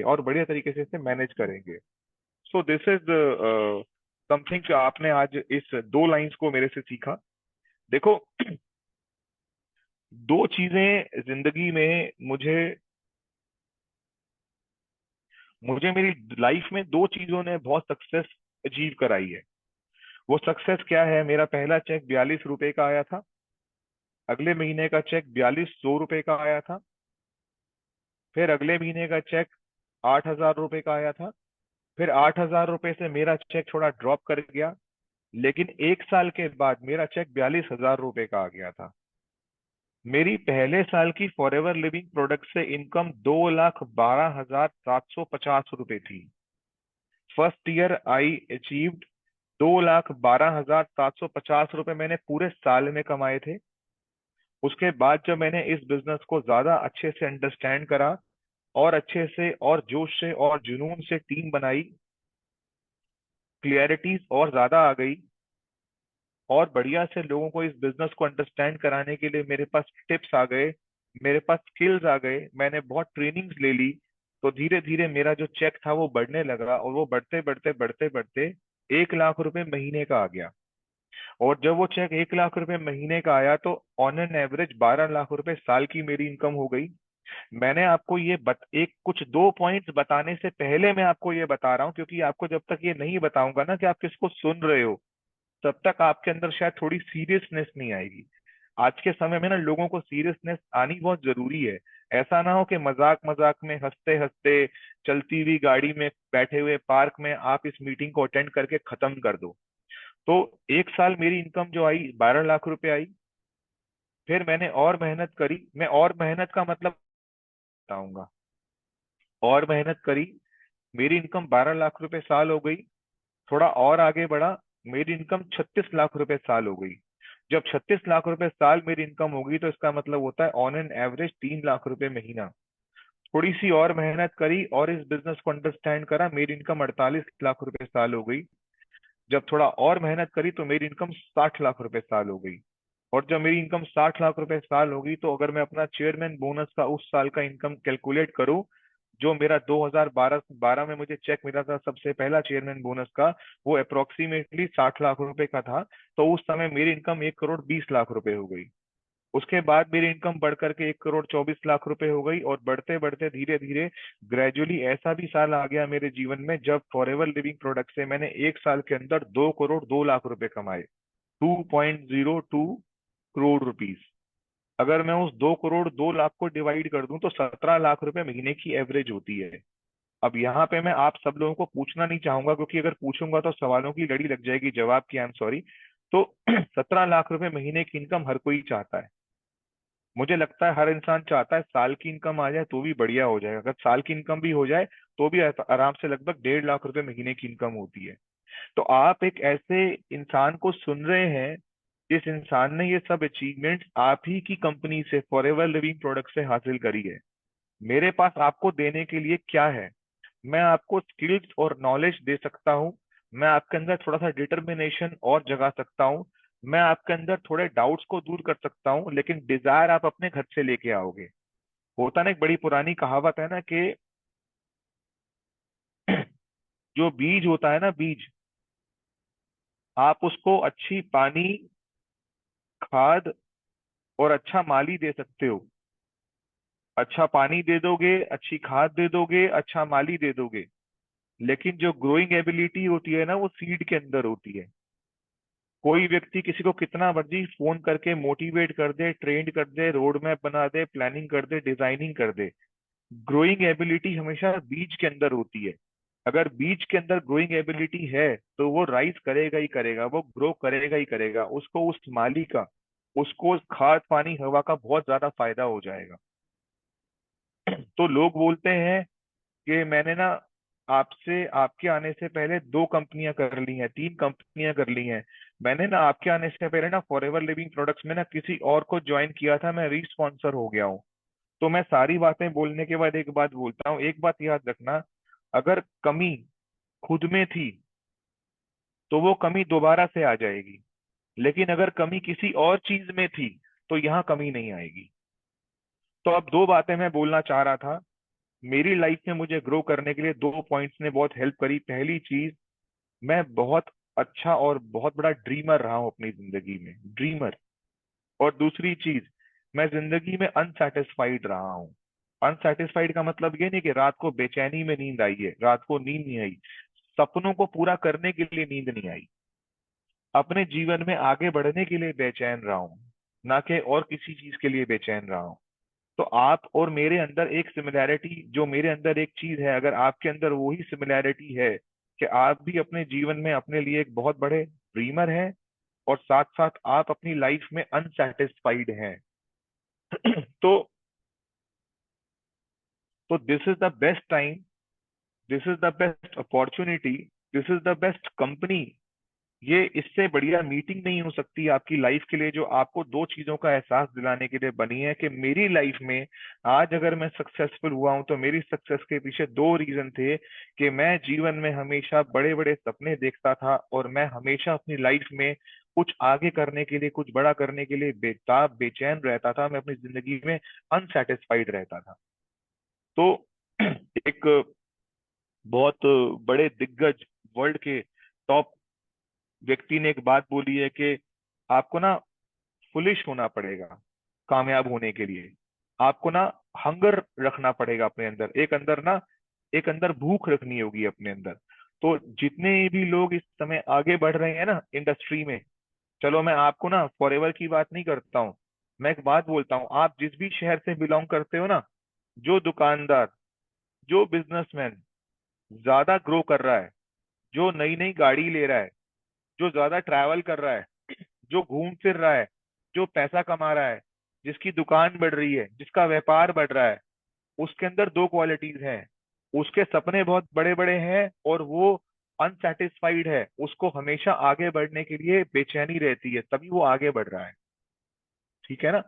और बढ़िया तरीके से इसे मैनेज करेंगे। सो दिस इज समथिंग आपने आज इस दो लाइंस को मेरे से सीखा। देखो, दो चीजें जिंदगी में मुझे मुझे मेरी लाइफ में दो चीजों ने बहुत सक्सेस अचीव कराई है। वो सक्सेस क्या है? मेरा पहला चेक 42 रुपए का आया था। अगले महीने का चेक 4200 रुपए का आया था। फिर अगले महीने का चेक 8000 रुपए का आया था। फिर 8000 रुपए से मेरा चेक थोड़ा ड्रॉप कर गया। लेकिन एक साल के बाद मेरा चेक 42,000 रुपए का आ गया था। मेरी पहले साल की फॉरएवर लिविंग प्रोडक्ट से इनकम 2,12,750 रुपए थी। फर्स्ट ईयर आई अचीव्ड 2,12,750 रुपए मैंने पूरे साल में कमाए थे। उसके बाद जब मैंने इस बिजनेस को ज्यादा अच्छे से अंडरस्टैंड करा और अच्छे से और जोश से और जुनून से टीम बनाई, क्लियरिटीज और ज्यादा आ गई, और बढ़िया से लोगों को इस बिजनेस को अंडरस्टैंड कराने के लिए मेरे पास टिप्स आ गए, मेरे पास स्किल्स आ गए, मैंने बहुत ट्रेनिंग्स ले ली। तो धीरे धीरे मेरा जो चेक था वो बढ़ने लगा, और वो बढ़ते बढ़ते बढ़ते बढ़ते 1 लाख रुपए महीने का आ गया। और जब वो चेक 1 लाख रुपए महीने का आया तो ऑन एन एवरेज 12 लाख रुपए साल की मेरी इनकम हो गई। मैंने आपको ये एक कुछ दो पॉइंट्स बताने से पहले मैं आपको ये बता रहा हूँ, क्योंकि आपको जब तक ये नहीं बताऊंगा ना कि आप किसको सुन रहे हो, तब तक आपके अंदर शायद थोड़ी सीरियसनेस नहीं आएगी। आज के समय में ना लोगों को सीरियसनेस आनी बहुत जरूरी है। ऐसा ना हो कि मजाक मजाक में हंसते हंसते चलती हुई गाड़ी में बैठे हुए पार्क में आप इस मीटिंग को अटेंड करके खत्म कर दो। तो एक साल मेरी इनकम जो आई 12 लाख रुपए आई। फिर मैंने और मेहनत करी, मैं और मेहनत का मतलब बताऊंगा। और मेहनत करी, मेरी इनकम 12 लाख रुपए साल हो गई। थोड़ा और आगे बढ़ा, मेरी इनकम 36 लाख रुपए साल हो गई। जब 36 लाख रुपए साल मेरी इनकम होगी तो इसका मतलब होता है ऑन एन एवरेज 3 लाख रुपए महीना। थोड़ी सी और मेहनत करी और इस बिजनेस को अंडरस्टैंड करा, मेरी इनकम 48 लाख रुपए साल हो गई। जब थोड़ा और मेहनत करी तो मेरी इनकम 60 लाख रुपए साल हो गई। और जब मेरी इनकम 60 लाख रुपए साल होगी तो अगर मैं अपना चेयरमैन बोनस का उस साल का इनकम कैलकुलेट करूं, जो मेरा 2012 12 में मुझे चेक मिला था सबसे पहला चेयरमैन बोनस का, वो अप्रोक्सीमेटली 60 लाख रुपए का था। तो उस समय मेरी इनकम 1,20,00,000 रुपए हो गई। उसके बाद मेरी इनकम बढ़ करके 1,24,00,000 रुपए हो गई, और बढ़ते बढ़ते धीरे धीरे ग्रेजुअली ऐसा भी साल आ गया मेरे जीवन में जब फॉरएवर लिविंग प्रोडक्ट से मैंने एक साल के अंदर 2,02,00,000 रुपए कमाए। 2.02 करोड़ रुपीज। अगर मैं उस 2,02,00,000 को डिवाइड कर दूं तो 17 लाख रुपए महीने की एवरेज होती है। अब यहाँ पे मैं आप सब लोगों को पूछना नहीं चाहूंगा, क्योंकि अगर पूछूंगा तो सवालों की लड़ी लग जाएगी जवाब की। I am sorry. तो 17 लाख रुपए महीने की इनकम हर कोई चाहता है। मुझे लगता है हर इंसान चाहता है साल की इनकम आ जाए तो भी बढ़िया हो जाए। अगर साल की इनकम भी हो जाए तो भी आराम से लगभग 1.5 लाख रुपए महीने की इनकम होती है। तो आप एक ऐसे इंसान को सुन रहे हैं जिस इंसान ने ये सब अचीवमेंट्स आप ही की कंपनी से, फॉरएवर लिविंग प्रोडक्ट से हासिल करी है। मेरे पास आपको देने के लिए क्या है? मैं आपको स्किल्स और नॉलेज दे सकता हूँ। मैं आपके अंदर थोड़ा सा डिटर्मिनेशन और जगा सकता हूँ। मैं आपके अंदर थोड़े डाउट्स को दूर कर सकता हूँ, लेकिन डिजायर आप अपने घर से लेके आओगे। होता ना, एक बड़ी पुरानी कहावत है ना कि जो बीज होता है ना, बीज, आप उसको अच्छी पानी, खाद और अच्छा माली दे सकते हो। अच्छा पानी दे दोगे, अच्छी खाद दे दोगे, अच्छा माली दे दोगे, लेकिन जो ग्रोइंग एबिलिटी होती है ना वो सीड के अंदर होती है। कोई व्यक्ति किसी को कितना मर्जी फोन करके मोटिवेट कर दे, ट्रेंड कर दे, रोड मैप बना दे, प्लानिंग कर दे, डिजाइनिंग कर दे, ग्रोइंग एबिलिटी हमेशा बीज के अंदर होती है। अगर बीज के अंदर ग्रोइंग एबिलिटी है तो वो राइज करेगा ही करेगा, वो ग्रो करेगा ही करेगा। उसको उस माली का, उसको उस खाद पानी हवा का बहुत ज्यादा फायदा हो जाएगा। तो लोग बोलते हैं कि मैंने ना आपसे, आपके आने से पहले दो कंपनियां कर ली हैं, तीन कंपनियां कर ली हैं। मैंने ना आपके आने से पहले ना फॉरएवर लिविंग प्रोडक्ट्स में ना किसी और को ज्वाइन किया था, मैं रीस्पॉन्सर हो गया हूँ। तो मैं सारी बातें बोलने के बाद एक बात बोलता हूँ, एक बात याद रखना। अगर कमी खुद में थी तो वो कमी दोबारा से आ जाएगी, लेकिन अगर कमी किसी और चीज में थी तो यहाँ कमी नहीं आएगी। तो अब दो बातें मैं बोलना चाह रहा था। मेरी लाइफ में मुझे ग्रो करने के लिए दो पॉइंट्स ने बहुत हेल्प करी। पहली चीज, मैं बहुत अच्छा और बहुत बड़ा ड्रीमर रहा हूँ अपनी जिंदगी में, ड्रीमर। और दूसरी चीज, मैं जिंदगी में अनसेटिस्फाइड रहा हूँ। अनसेटिस्फाइड का मतलब ये नहीं कि रात को बेचैनी में नींद आई है, रात को नींद नहीं आई, सपनों को पूरा करने के लिए नींद नहीं आई, अपने जीवन में आगे बढ़ने के लिए बेचैन रहा हूँ, ना कि और किसी चीज के लिए बेचैन रहा हूँ। तो आप और मेरे अंदर एक सिमिलैरिटी, जो मेरे अंदर एक चीज है, अगर आपके अंदर वही सिमिलैरिटी है कि आप भी अपने जीवन में अपने लिए एक बहुत बड़े ड्रीमर हैं और साथ साथ आप अपनी लाइफ में अनसेटिस्फाइड हैं, तो this is the best time, this is the best opportunity, this is the best company. ये इससे बढ़िया मीटिंग नहीं हो सकती आपकी लाइफ के लिए, जो आपको दो चीजों का एहसास दिलाने के लिए बनी है कि मेरी लाइफ में आज अगर मैं सक्सेसफुल हुआ हूं तो मेरी सक्सेस के पीछे दो रीजन थे कि मैं जीवन में हमेशा बड़े बड़े सपने देखता था और मैं हमेशा अपनी लाइफ में कुछ आगे करने के लिए, कुछ बड़ा करने के लिए बेताब बेचैन रहता था, मैं अपनी जिंदगी में अनसेटिस्फाइड रहता था। तो एक बहुत बड़े दिग्गज, वर्ल्ड के टॉप व्यक्ति ने एक बात बोली है कि आपको ना फुलिश होना पड़ेगा कामयाब होने के लिए। आपको ना हंगर रखना पड़ेगा अपने अंदर, एक अंदर भूख रखनी होगी अपने अंदर। तो जितने भी लोग इस समय आगे बढ़ रहे हैं ना इंडस्ट्री में, चलो मैं आपको ना फॉरएवर की बात नहीं करता हूँ, मैं एक बात बोलता हूँ, आप जिस भी शहर से बिलोंग करते हो ना, जो दुकानदार, जो बिजनेसमैन ज्यादा ग्रो कर रहा है, जो नई नई गाड़ी ले रहा है, जो ज्यादा ट्रैवल कर रहा है, जो घूम फिर रहा है, जो पैसा कमा रहा है, जिसकी दुकान बढ़ रही है, जिसका व्यापार बढ़ रहा है, उसके अंदर दो क्वालिटीज हैं। उसके सपने बहुत बड़े बड़े हैं और वो अनसेटिस्फाइड है, उसको हमेशा आगे बढ़ने के लिए बेचैनी रहती है, तभी वो आगे बढ़ रहा है। ठीक है ना?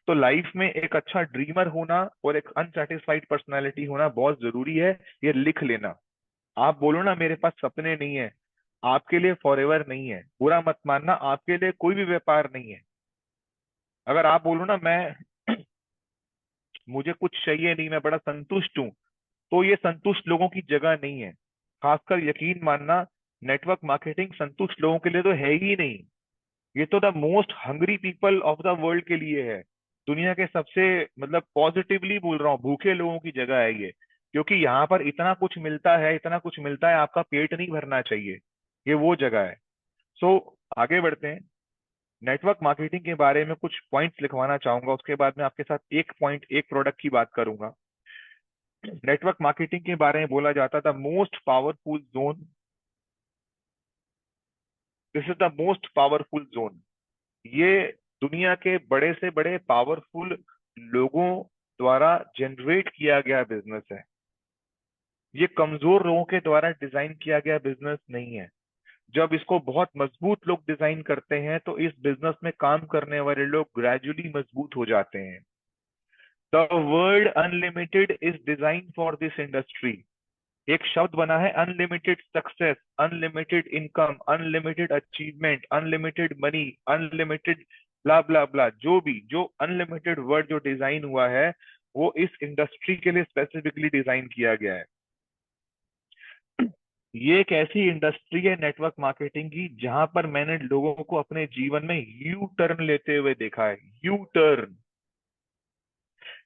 तो लाइफ में एक अच्छा ड्रीमर होना और एक अनसेटिस्फाइड पर्सनालिटी होना बहुत जरूरी है। ये लिख लेना। आप बोलो ना मेरे पास सपने नहीं है, आपके लिए फॉरएवर नहीं है, बुरा मत मानना, आपके लिए कोई भी व्यापार नहीं है। अगर आप बोलो ना मैं मुझे कुछ चाहिए नहीं, मैं बड़ा संतुष्ट हूँ, तो ये संतुष्ट लोगों की जगह नहीं है। खासकर यकीन मानना, नेटवर्क मार्केटिंग संतुष्ट लोगों के लिए तो है ही नहीं। ये तो the most hungry people of the world के लिए है। दुनिया के सबसे, मतलब पॉजिटिवली बोल रहा हूँ, भूखे लोगों की जगह है ये। क्योंकि यहाँ पर इतना कुछ मिलता है, इतना कुछ मिलता है, आपका पेट नहीं भरना चाहिए। ये वो जगह है। सो आगे बढ़ते हैं। नेटवर्क मार्केटिंग के बारे में कुछ पॉइंट्स लिखवाना चाहूंगा, उसके बाद मैं आपके साथ एक पॉइंट, एक प्रोडक्ट की बात करूंगा। नेटवर्क मार्केटिंग के बारे में बोला जाता था most powerful zone, this is the most powerful zone. ये दुनिया के बड़े से बड़े पावरफुल लोगों द्वारा जनरेट किया गया बिजनेस है। ये कमजोर लोगों के द्वारा डिजाइन किया गया बिजनेस नहीं है। जब इसको बहुत मजबूत लोग डिजाइन करते हैं तो इस बिजनेस में काम करने वाले लोग ग्रेजुअली मजबूत हो जाते हैं। The world unlimited is design for this industry. एक शब्द बना है, unlimited success, unlimited income, unlimited achievement, unlimited money, unlimited blah blah blah, जो भी, जो अनलिमिटेड वर्ड जो डिजाइन हुआ है, वो इस इंडस्ट्री के लिए स्पेसिफिकली डिजाइन किया गया है। ये एक ऐसी इंडस्ट्री है नेटवर्क मार्केटिंग की जहां पर मैंने लोगों को अपने जीवन में यू टर्न लेते हुए देखा है। यू टर्न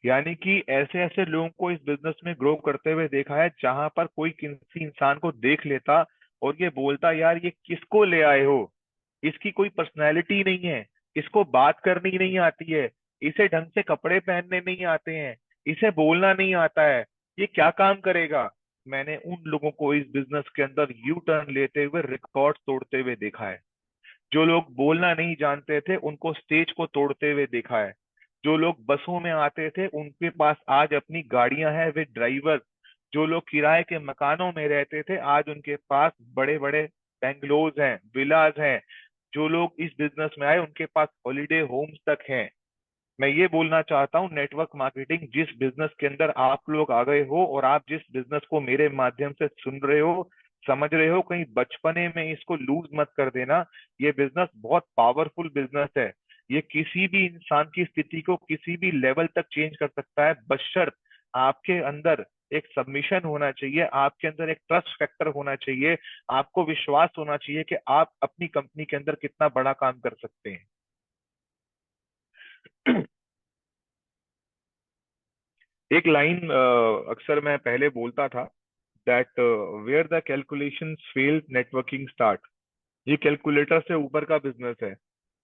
यानी कि ऐसे ऐसे लोगों को इस बिजनेस में ग्रो करते हुए देखा है जहां पर कोई किसी इंसान को देख लेता और ये बोलता, यार ये किसको ले आए हो, इसकी कोई पर्सनैलिटी नहीं है, इसको बात करनी नहीं आती है, इसे ढंग से कपड़े पहनने नहीं आते हैं, इसे बोलना नहीं आता है, ये क्या काम करेगा। मैंने उन लोगों को इस बिजनेस के अंदर यू टर्न लेते हुए रिकॉर्ड तोड़ते हुए देखा है। जो लोग बोलना नहीं जानते थे उनको स्टेज को तोड़ते हुए देखा है। जो लोग बसों में आते थे उनके पास आज अपनी गाड़ियां हैं विद ड्राइवर। जो लोग किराए के मकानों में रहते थे आज उनके पास बड़े बड़े बेंगलोज हैं, विलाज हैं। जो लोग इस बिजनेस में आए उनके पास हॉलीडे होम्स तक हैं। मैं ये बोलना चाहता हूँ, नेटवर्क मार्केटिंग जिस बिजनेस के अंदर आप लोग आ गए हो और आप जिस बिजनेस को मेरे माध्यम से सुन रहे हो, समझ रहे हो, कहीं बचपने में इसको लूज मत कर देना। ये बिजनेस बहुत पावरफुल बिजनेस है। ये किसी भी इंसान की स्थिति को किसी भी लेवल तक चेंज कर सकता है, बशर्त आपके अंदर एक सबमिशन होना चाहिए, आपके अंदर एक ट्रस्ट फैक्टर होना चाहिए, आपको विश्वास होना चाहिए कि आप अपनी कंपनी के अंदर कितना बड़ा काम कर सकते हैं। एक लाइन अक्सर मैं पहले बोलता था, that where the calculation fail networking start. ये कैलकुलेटर से ऊपर का बिजनेस है।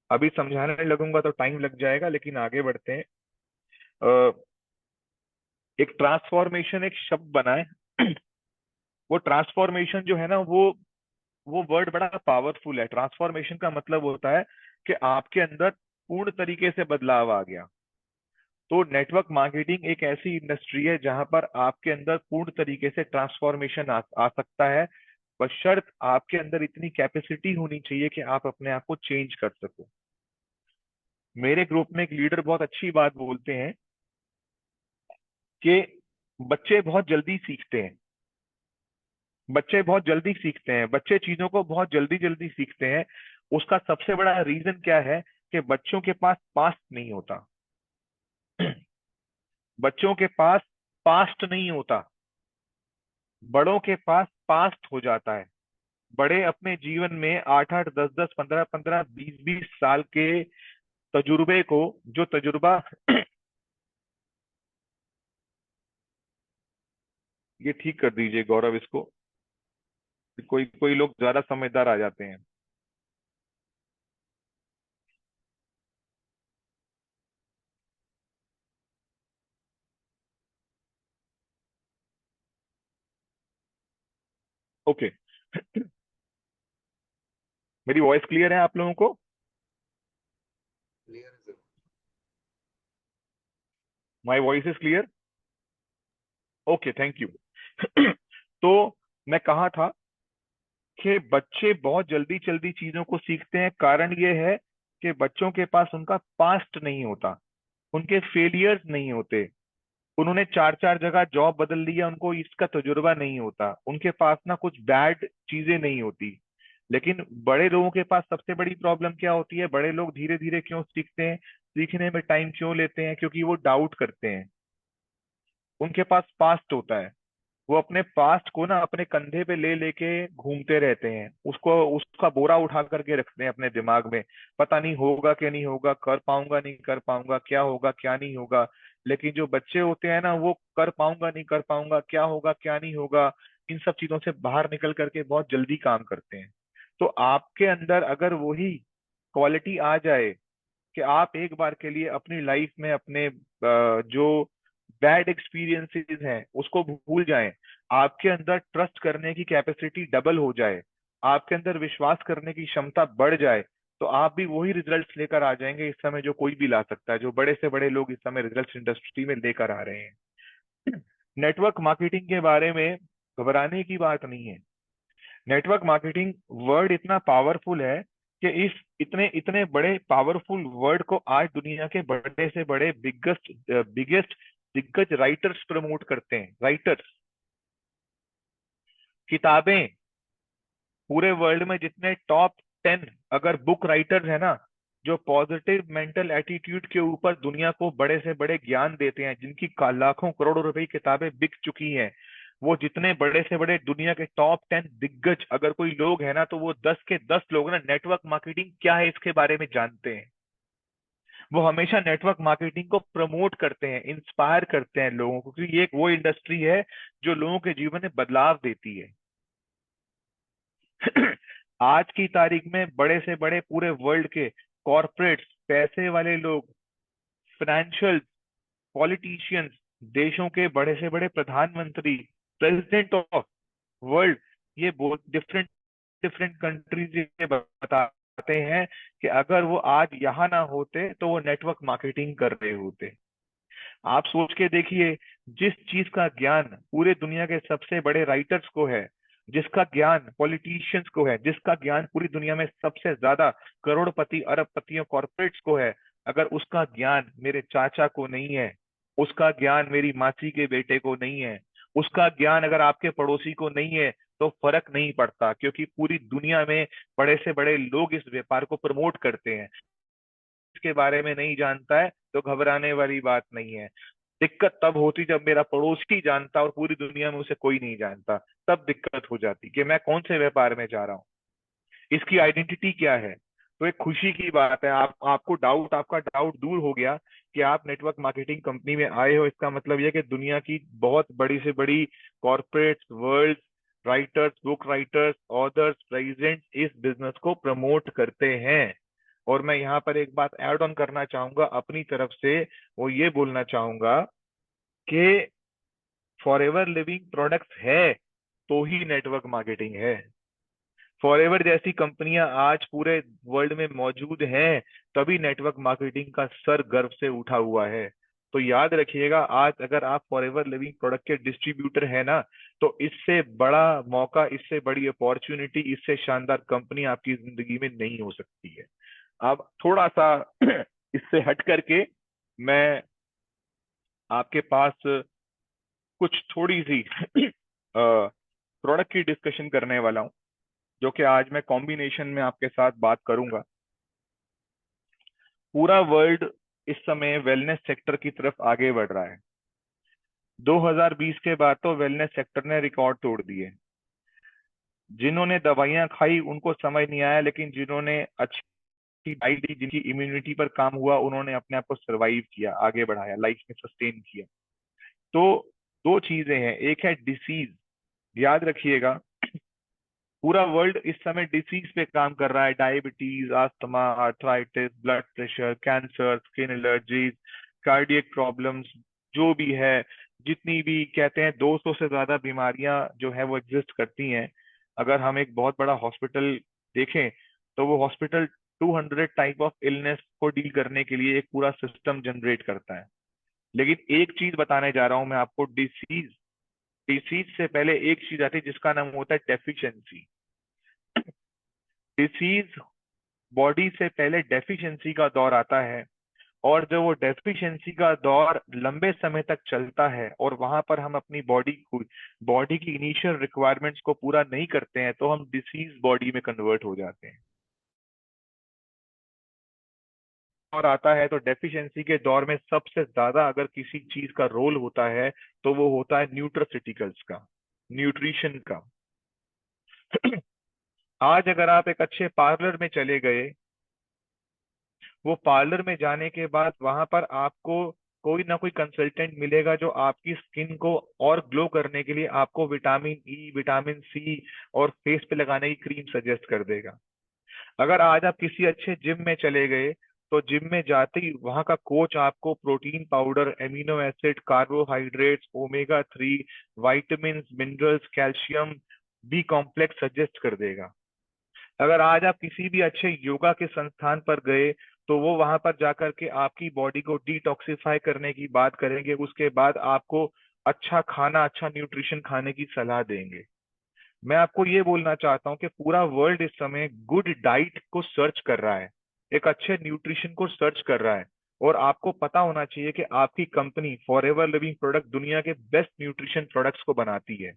अभी समझाने लगूंगा तो टाइम लग जाएगा, लेकिन आगे बढ़ते हैं। अ, एक ट्रांसफॉर्मेशन एक शब्द बना है। वो ट्रांसफॉर्मेशन जो है ना, वो वर्ड बड़ा पावरफुल है। ट्रांसफॉर्मेशन का मतलब होता है कि आपके अंदर पूर्ण तरीके से बदलाव आ गया। तो नेटवर्क मार्केटिंग एक ऐसी इंडस्ट्री है जहां पर आपके अंदर पूर्ण तरीके से ट्रांसफॉर्मेशन आ सकता है, बशर्त आपके अंदर इतनी कैपेसिटी होनी चाहिए कि आप अपने आप को चेंज कर सको। मेरे ग्रुप में एक लीडर बहुत अच्छी बात बोलते हैं कि बच्चे बहुत जल्दी सीखते हैं। बच्चे बहुत जल्दी सीखते हैं, बच्चे चीजों को बहुत जल्दी जल्दी सीखते हैं। उसका सबसे बड़ा रीजन क्या है? कि बच्चों के पास पास्ट नहीं होता। बच्चों के पास पास्ट नहीं होता, बड़ों के पास पास्ट हो जाता है। बड़े अपने जीवन में 8 8 10 10 15 15 20 20 साल के तजुर्बे को, जो तजुर्बा ये ठीक कर दीजिए गौरव इसको, कोई कोई लोग ज्यादा समझदार आ जाते हैं। ओके। मेरी वॉइस क्लियर है आप लोगों को? क्लियर है sir. My voice is clear? Okay, thank you. तो मैं कहा था कि बच्चे बहुत जल्दी जल्दी चीजों को सीखते हैं। कारण ये है कि बच्चों के पास उनका पास्ट नहीं होता, उनके फेलियर्स नहीं होते। उन्होंने चार चार जगह जॉब बदल लिया, उनको इसका तजुर्बा नहीं होता, उनके पास ना कुछ बैड चीजें नहीं होती। लेकिन बड़े लोगों के पास सबसे बड़ी प्रॉब्लम क्या होती है? बड़े लोग धीरे धीरे क्यों सीखते हैं, सीखने में टाइम क्यों लेते हैं? क्योंकि वो डाउट करते हैं। उनके पास पास्ट होता है, वो अपने पास्ट को ना अपने कंधे पे ले लेके घूमते रहते हैं, उसको उसका बोरा उठा करके रखते हैं अपने दिमाग में। पता नहीं होगा क्या, नहीं होगा, कर पाऊंगा नहीं कर पाऊंगा, क्या होगा क्या नहीं होगा। लेकिन जो बच्चे होते हैं ना, वो कर पाऊंगा नहीं कर पाऊंगा, क्या होगा क्या नहीं होगा, इन सब चीजों से बाहर निकल करके बहुत जल्दी काम करते हैं। तो आपके अंदर अगर वही क्वालिटी आ जाए कि आप एक बार के लिए अपनी लाइफ में अपने जो बैड एक्सपीरियंसेस हैं उसको भूल जाएं, आपके अंदर ट्रस्ट करने की कैपेसिटी डबल हो जाए, आपके अंदर विश्वास करने की क्षमता बढ़ जाए, तो आप भी वही रिजल्ट्स लेकर आ जाएंगे इस समय जो कोई भी ला सकता है, जो बड़े से बड़े लोग इस समय रिजल्ट्स इंडस्ट्री में लेकर आ रहे हैं। नेटवर्क मार्केटिंग के बारे में घबराने की बात नहीं है। नेटवर्क मार्केटिंग वर्ड इतना पावरफुल है कि इस इतने इतने बड़े पावरफुल वर्ड को आज दुनिया के बड़े से बड़े बिगेस्ट बिगेस्ट दिग्गज राइटर्स प्रमोट करते हैं। राइटर्स, किताबें, पूरे वर्ल्ड में जितने टॉप 10 अगर बुक राइटर्स है ना, जो पॉजिटिव मेंटल एटीट्यूड के ऊपर दुनिया को बड़े से बड़े ज्ञान देते हैं, जिनकी लाखों करोड़ों रुपए की किताबें बिक चुकी हैं, वो जितने बड़े से बड़े दुनिया के टॉप 10 दिग्गज अगर कोई लोग है ना, तो वो 10 के 10 लोग ना नेटवर्क मार्केटिंग क्या है इसके बारे में जानते हैं। वो हमेशा नेटवर्क मार्केटिंग को प्रमोट करते हैं, इंस्पायर करते हैं लोगों को, क्योंकि ये एक वो इंडस्ट्री है जो लोगों के जीवन में बदलाव देती है। आज की तारीख में बड़े से बड़े पूरे वर्ल्ड के कॉरपोरेट्स, पैसे वाले लोग, फाइनेंशियल, पॉलिटिशियंस, देशों के बड़े से बड़े प्रधानमंत्री, प्रेसिडेंट ऑफ वर्ल्ड, ये बहुत डिफरेंट डिफरेंट कंट्रीज ये बताते हैं कि अगर वो आज यहाँ ना होते तो वो नेटवर्क मार्केटिंग कर रहे होते। आप सोच के देखिए, जिस चीज का ज्ञान पूरे दुनिया के सबसे बड़े राइटर्स को है, जिसका ज्ञान पॉलिटिशियंस को है, जिसका ज्ञान पूरी दुनिया में सबसे ज्यादा करोड़पति अरबपतियों कॉर्पोरेट्स को है, अगर उसका ज्ञान मेरे चाचा को नहीं है, उसका ज्ञान मेरी मासी के बेटे को नहीं है, उसका ज्ञान अगर आपके पड़ोसी को नहीं है, तो फर्क नहीं पड़ता, क्योंकि पूरी दुनिया में बड़े से बड़े लोग इस व्यापार को प्रमोट करते हैं। इसके बारे में नहीं जानता है तो घबराने वाली बात नहीं है। दिक्कत तब होती जब मेरा पड़ोसी जानता और पूरी दुनिया में उसे कोई नहीं जानता। तब दिक्कत हो जाती कि मैं कौन से व्यापार में जा रहा हूँ, इसकी आइडेंटिटी क्या है। तो एक खुशी की बात है, आपका डाउट दूर हो गया कि आप नेटवर्क मार्केटिंग कंपनी में आए हो। इसका मतलब यह कि दुनिया की बहुत बड़ी से बड़ी corporates, world writers, book writers, authors, present इस बिजनेस को प्रमोट करते हैं। और मैं यहाँ पर एक बात ऐड ऑन करना चाहूंगा अपनी तरफ से, वो ये बोलना चाहूंगा कि फॉरएवर लिविंग प्रोडक्ट्स है तो ही नेटवर्क मार्केटिंग है। फॉरएवर जैसी कंपनियां आज पूरे वर्ल्ड में मौजूद हैं, तभी नेटवर्क मार्केटिंग का सर गर्व से उठा हुआ है। तो याद रखिएगा, आज अगर आप फॉरएवर लिविंग प्रोडक्ट के डिस्ट्रीब्यूटर है ना, तो इससे बड़ा मौका, इससे बड़ी अपॉर्चुनिटी, इससे शानदार कंपनी आपकी जिंदगी में नहीं हो सकती है। अब थोड़ा सा इससे हट करके मैं आपके पास कुछ थोड़ी सी प्रोडक्ट की डिस्कशन करने वाला हूँ, जो कि आज मैं कॉम्बिनेशन में आपके साथ बात करूंगा। पूरा वर्ल्ड इस समय वेलनेस सेक्टर की तरफ आगे बढ़ रहा है। 2020 के बाद तो वेलनेस सेक्टर ने रिकॉर्ड तोड़ दिए। जिन्होंने दवाइयां खाई उनको समझ नहीं आया, लेकिन जिन्होंने अच्छी डाइट ली, जिनकी इम्यूनिटी पर काम हुआ, उन्होंने अपने आप को सरवाइव किया, आगे बढ़ाया, लाइफ में सस्टेन किया। तो दो चीजें हैं, एक है डिसीज। याद रखिएगा, पूरा वर्ल्ड इस समय डिसीज पे काम कर रहा है। Diabetes, asthma, arthritis, blood pressure, cancer, skin allergies, cardiac problems, जो भी है, जितनी भी कहते हैं 200 से ज्यादा बीमारियां जो है वो एग्जिस्ट करती हैं। अगर हम एक बहुत बड़ा हॉस्पिटल देखें, तो वो हॉस्पिटल 200 टाइप ऑफ इलनेस को डील करने के लिए एक पूरा सिस्टम जनरेट करता है। लेकिन एक चीज बताने जा रहा हूं मैं आपको, डिसीज डिसीज से पहले एक चीज आती है जिसका नाम होता है डेफिशिएंसी। डिसीज बॉडी से पहले डेफिशिएंसी का दौर आता है, और जब वो डेफिशिएंसी का दौर लंबे समय तक चलता है और वहां पर हम अपनी बॉडी की इनिशियल रिक्वायरमेंट्स को पूरा नहीं करते हैं, तो हम डिसीज बॉडी में कन्वर्ट हो जाते हैं। और आता है तो डेफिशिएंसी के दौर में सबसे ज्यादा अगर किसी चीज का रोल होता है, तो वो होता है न्यूट्रासिटिकल्स का, न्यूट्रिशन का। आज अगर आप एक अच्छे पार्लर में चले गए, वो पार्लर में जाने के बाद वहां पर आपको कोई ना कोई कंसल्टेंट मिलेगा जो आपकी स्किन को और ग्लो करने के लिए आपको विटामिन ई, विटामिन सी और फेस पे लगाने की क्रीम सजेस्ट कर देगा। अगर आज आप किसी अच्छे जिम में चले गए, तो जिम में जाते ही वहां का कोच आपको protein powder, amino acid, carbohydrates, omega 3, vitamin, minerals, calcium, B complex suggest कर देगा। अगर आज आप किसी भी अच्छे योगा के संस्थान पर गए, तो वो वहां पर जाकर के आपकी बॉडी को डिटॉक्सिफाई करने की बात करेंगे, उसके बाद आपको अच्छा खाना, अच्छा न्यूट्रिशन खाने की सलाह देंगे। मैं आपको ये बोलना चाहता हूँ कि पूरा वर्ल्ड इस समय गुड डाइट को सर्च कर रहा है, एक अच्छे न्यूट्रिशन को सर्च कर रहा है। और आपको पता होना चाहिए कि आपकी कंपनी फॉरएवर लिविंग प्रोडक्ट दुनिया के बेस्ट न्यूट्रिशन प्रोडक्ट्स को बनाती है।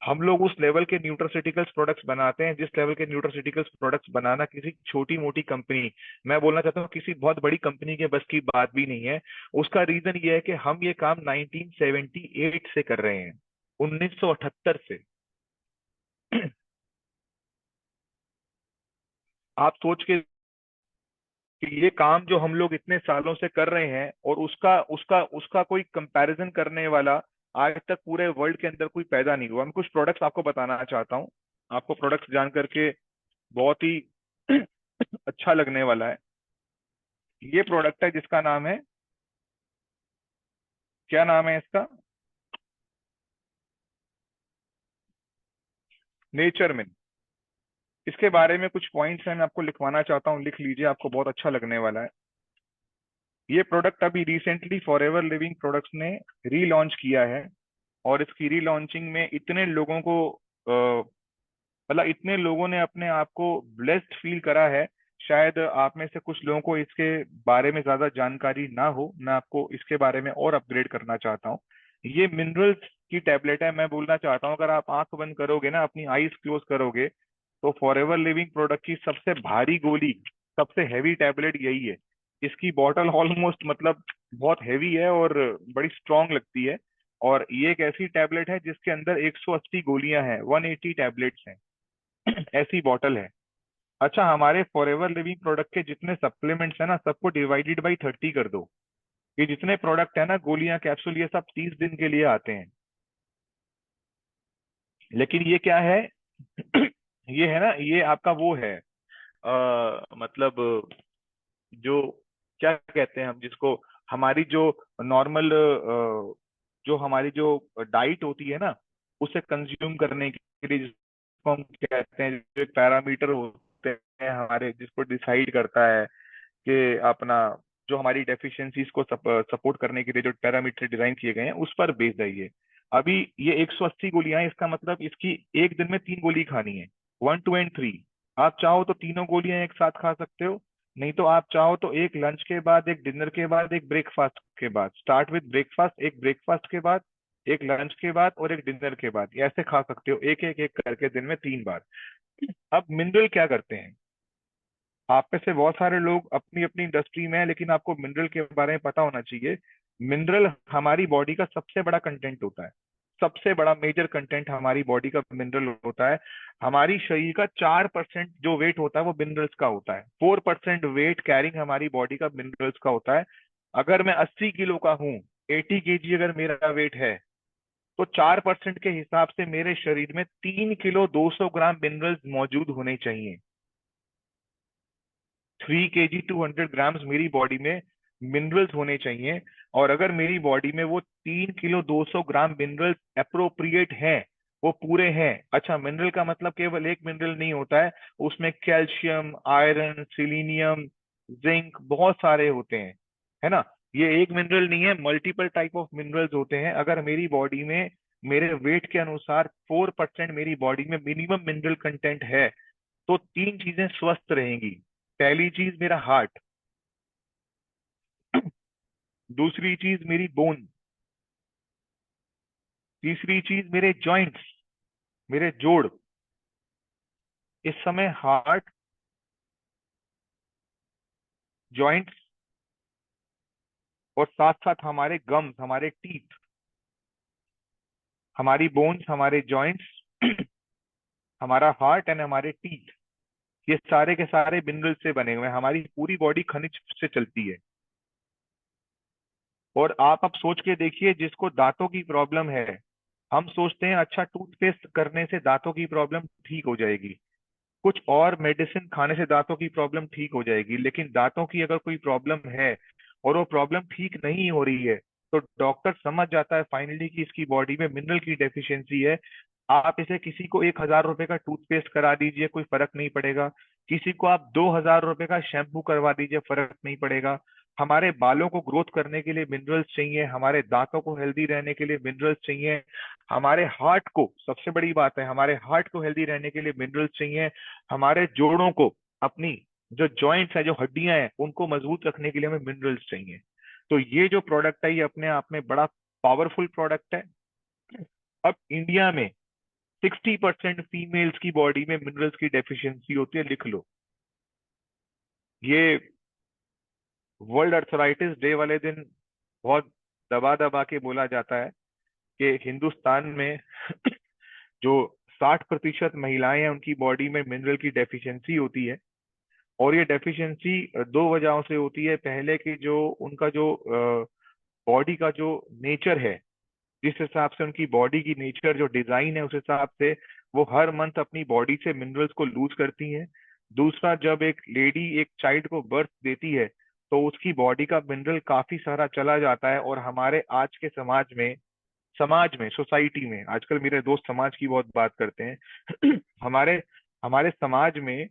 हम लोग उस लेवल के न्यूट्रास्यूटिकल्स प्रोडक्ट्स बनाते हैं जिस लेवल के न्यूट्रास्यूटिकल्स प्रोडक्ट्स बनाना किसी छोटी मोटी कंपनी, मैं बोलना चाहता हूँ किसी बहुत बड़ी कंपनी के बस की बात भी नहीं है। उसका रीजन ये है कि हम ये काम 1978 से कर रहे हैं, 1978 से। आप सोच के कि ये काम जो हम लोग इतने सालों से कर रहे हैं, और उसका उसका उसका कोई कंपैरिजन करने वाला आज तक पूरे वर्ल्ड के अंदर कोई पैदा नहीं हुआ। मैं कुछ प्रोडक्ट्स आपको बताना चाहता हूँ, आपको प्रोडक्ट्स जान करके बहुत ही अच्छा लगने वाला है। ये प्रोडक्ट है जिसका नाम है, क्या नाम है इसका, नेचरमिन। इसके बारे में कुछ पॉइंट्स हैं, मैं आपको लिखवाना चाहता हूँ, लिख लीजिए, आपको बहुत अच्छा लगने वाला है। ये प्रोडक्ट अभी रिसेंटली फॉरएवर लिविंग प्रोडक्ट्स ने रीलॉन्च किया है। और इसकी रीलॉन्चिंग में इतने लोगों को मतलब इतने लोगों ने अपने आप को ब्लेस्ड फील करा है। शायद आप में से कुछ लोगों को इसके बारे में ज्यादा जानकारी ना हो, मैं आपको इसके बारे में और अपग्रेड करना चाहता हूँ। ये मिनरल्स की टैबलेट है। मैं बोलना चाहता हूँ, अगर आप आंख बंद करोगे ना, अपनी आईज क्लोज करोगे, तो फॉरएवर लिविंग प्रोडक्ट की सबसे भारी गोली, सबसे हैवी टैबलेट यही है। इसकी बॉटल ऑलमोस्ट मतलब बहुत हैवी है और बड़ी स्ट्रांग लगती है। और ये एक ऐसी टैबलेट है जिसके अंदर 180 गोलियां हैं, 180 टैबलेट्स हैं। ऐसी बॉटल है। अच्छा, हमारे फॉरएवर लिविंग प्रोडक्ट के जितने सप्लीमेंट्स है ना, सबको डिवाइडेड बाई 30 कर दो। ये जितने प्रोडक्ट है ना, गोलियां, कैप्सूल, ये सब 30 दिन के लिए आते हैं। लेकिन ये क्या है? ये है ना, ये आपका वो है, मतलब जो, क्या कहते हैं हम जिसको, हमारी जो नॉर्मल, जो हमारी जो डाइट होती है ना, उसे कंज्यूम करने के लिए, जिसको हम कहते हैं, जो एक पैरामीटर होते हैं हमारे, जिसको डिसाइड करता है कि अपना, जो हमारी डेफिशिएंसीज को सपोर्ट करने के लिए जो पैरामीटर डिजाइन किए गए हैं, उस पर बेस्ड है ये। अभी ये 180 गोलियां हैं, इसका मतलब इसकी एक दिन में 3 गोली खानी है, 1 2 एंड 3। आप चाहो तो तीनों गोलियां एक साथ खा सकते हो, नहीं तो आप चाहो तो एक लंच के बाद, एक डिनर के बाद, एक ब्रेकफास्ट के बाद, स्टार्ट विद ब्रेकफास्ट, एक ब्रेकफास्ट के बाद, एक लंच के बाद और एक डिनर के बाद, ये ऐसे खा सकते हो, एक एक एक करके दिन में 3 बार। अब मिनरल क्या करते हैं? आप में से बहुत सारे लोग अपनी अपनी इंडस्ट्री में है, लेकिन आपको मिनरल के बारे में पता होना चाहिए। मिनरल हमारी बॉडी का सबसे बड़ा कंटेंट होता है। सबसे बड़ा मेजर कंटेंट हमारी बॉडी का मिनरल होता है। हमारी शरीर का 4% जो वेट होता है वो मिनरल्स का होता है। 4% वेट कैरिंग हमारी बॉडी का मिनरल्स का होता है। अगर मैं 80 किलो का हूँ, 80 kg अगर मेरा वेट है, तो 4% के हिसाब से मेरे शरीर में 3 किलो 200 ग्राम मिनरल्स मौजूद होने चाहिए। 3 kg 200 ग्राम्स मेरी बॉडी में मिनरल्स होने चाहिए। और अगर मेरी बॉडी में वो 3 किलो 200 ग्राम मिनरल्स अप्रोप्रिएट हैं, वो पूरे हैं। अच्छा, मिनरल का मतलब केवल एक मिनरल नहीं होता है, उसमें कैल्शियम, आयरन, सिलीनियम, जिंक, बहुत सारे होते हैं, है ना। ये एक मिनरल नहीं है, मल्टीपल टाइप ऑफ मिनरल्स होते हैं। अगर मेरी बॉडी में मेरे वेट के अनुसार 4% मेरी बॉडी में मिनिमम मिनरल कंटेंट है, तो 3 चीजें स्वस्थ रहेंगी। पहली चीज मेरा हार्ट, दूसरी चीज मेरी बोन, तीसरी चीज मेरे जॉइंट्स, मेरे जोड़। इस समय हार्ट, जॉइंट्स और साथ साथ हमारे गम्स, हमारे टीथ, हमारी बोन्स, हमारे जॉइंट्स, हमारा हार्ट एंड हमारे टीथ, ये सारे के सारे मिनरल से बने हुए हैं। हमारी पूरी बॉडी खनिज से चलती है। और आप अब सोच के देखिए, जिसको दांतों की प्रॉब्लम है, हम सोचते हैं अच्छा टूथपेस्ट करने से दांतों की प्रॉब्लम ठीक हो जाएगी, कुछ और मेडिसिन खाने से दांतों की प्रॉब्लम ठीक हो जाएगी। लेकिन दांतों की अगर कोई प्रॉब्लम है और वो प्रॉब्लम ठीक नहीं हो रही है, तो डॉक्टर समझ जाता है फाइनली कि इसकी बॉडी में मिनरल की डेफिशिएंसी है। आप इसे, किसी को 1,000 रुपए का टूथपेस्ट करा दीजिए, कोई फर्क नहीं पड़ेगा। किसी को आप 2,000 रुपए का शैम्पू करवा दीजिए, फर्क नहीं पड़ेगा। हमारे बालों को ग्रोथ करने के लिए मिनरल्स चाहिए, हमारे दांतों को हेल्दी रहने के लिए मिनरल्स चाहिए, हमारे हार्ट को, सबसे बड़ी बात है, हमारे हार्ट को हेल्दी रहने के लिए मिनरल्स चाहिए, हमारे जोड़ों को, अपनी जो जॉइंट्स है, जो हड्डियां हैं, उनको मजबूत रखने के लिए हमें मिनरल्स चाहिए। तो ये जो प्रोडक्ट है, ये अपने आप में बड़ा पावरफुल प्रोडक्ट है। अब इंडिया में 60% फीमेल्स की बॉडी में मिनरल्स की डेफिशिएंसी होती है, लिख लो। ये वर्ल्ड अर्थराइटिस डे वाले दिन बहुत दबा दबा के बोला जाता है कि हिंदुस्तान में जो 60% महिलाएं हैं, उनकी बॉडी में मिनरल की डेफिशिएंसी होती है। और ये डेफिशिएंसी दो वजहों से होती है। पहले कि जो उनका जो बॉडी का जो नेचर है, जिस हिसाब से उनकी बॉडी की नेचर, जो डिजाइन है, उस हिसाब से वो हर मंथ अपनी बॉडी से मिनरल्स को लूज करती हैं। दूसरा, जब एक लेडी एक चाइल्ड को बर्थ देती है, तो उसकी बॉडी का मिनरल काफी सारा चला जाता है। और हमारे आज के समाज में, सोसाइटी में, आजकल मेरे दोस्त समाज की बहुत बात करते हैं। हमारे हमारे समाज में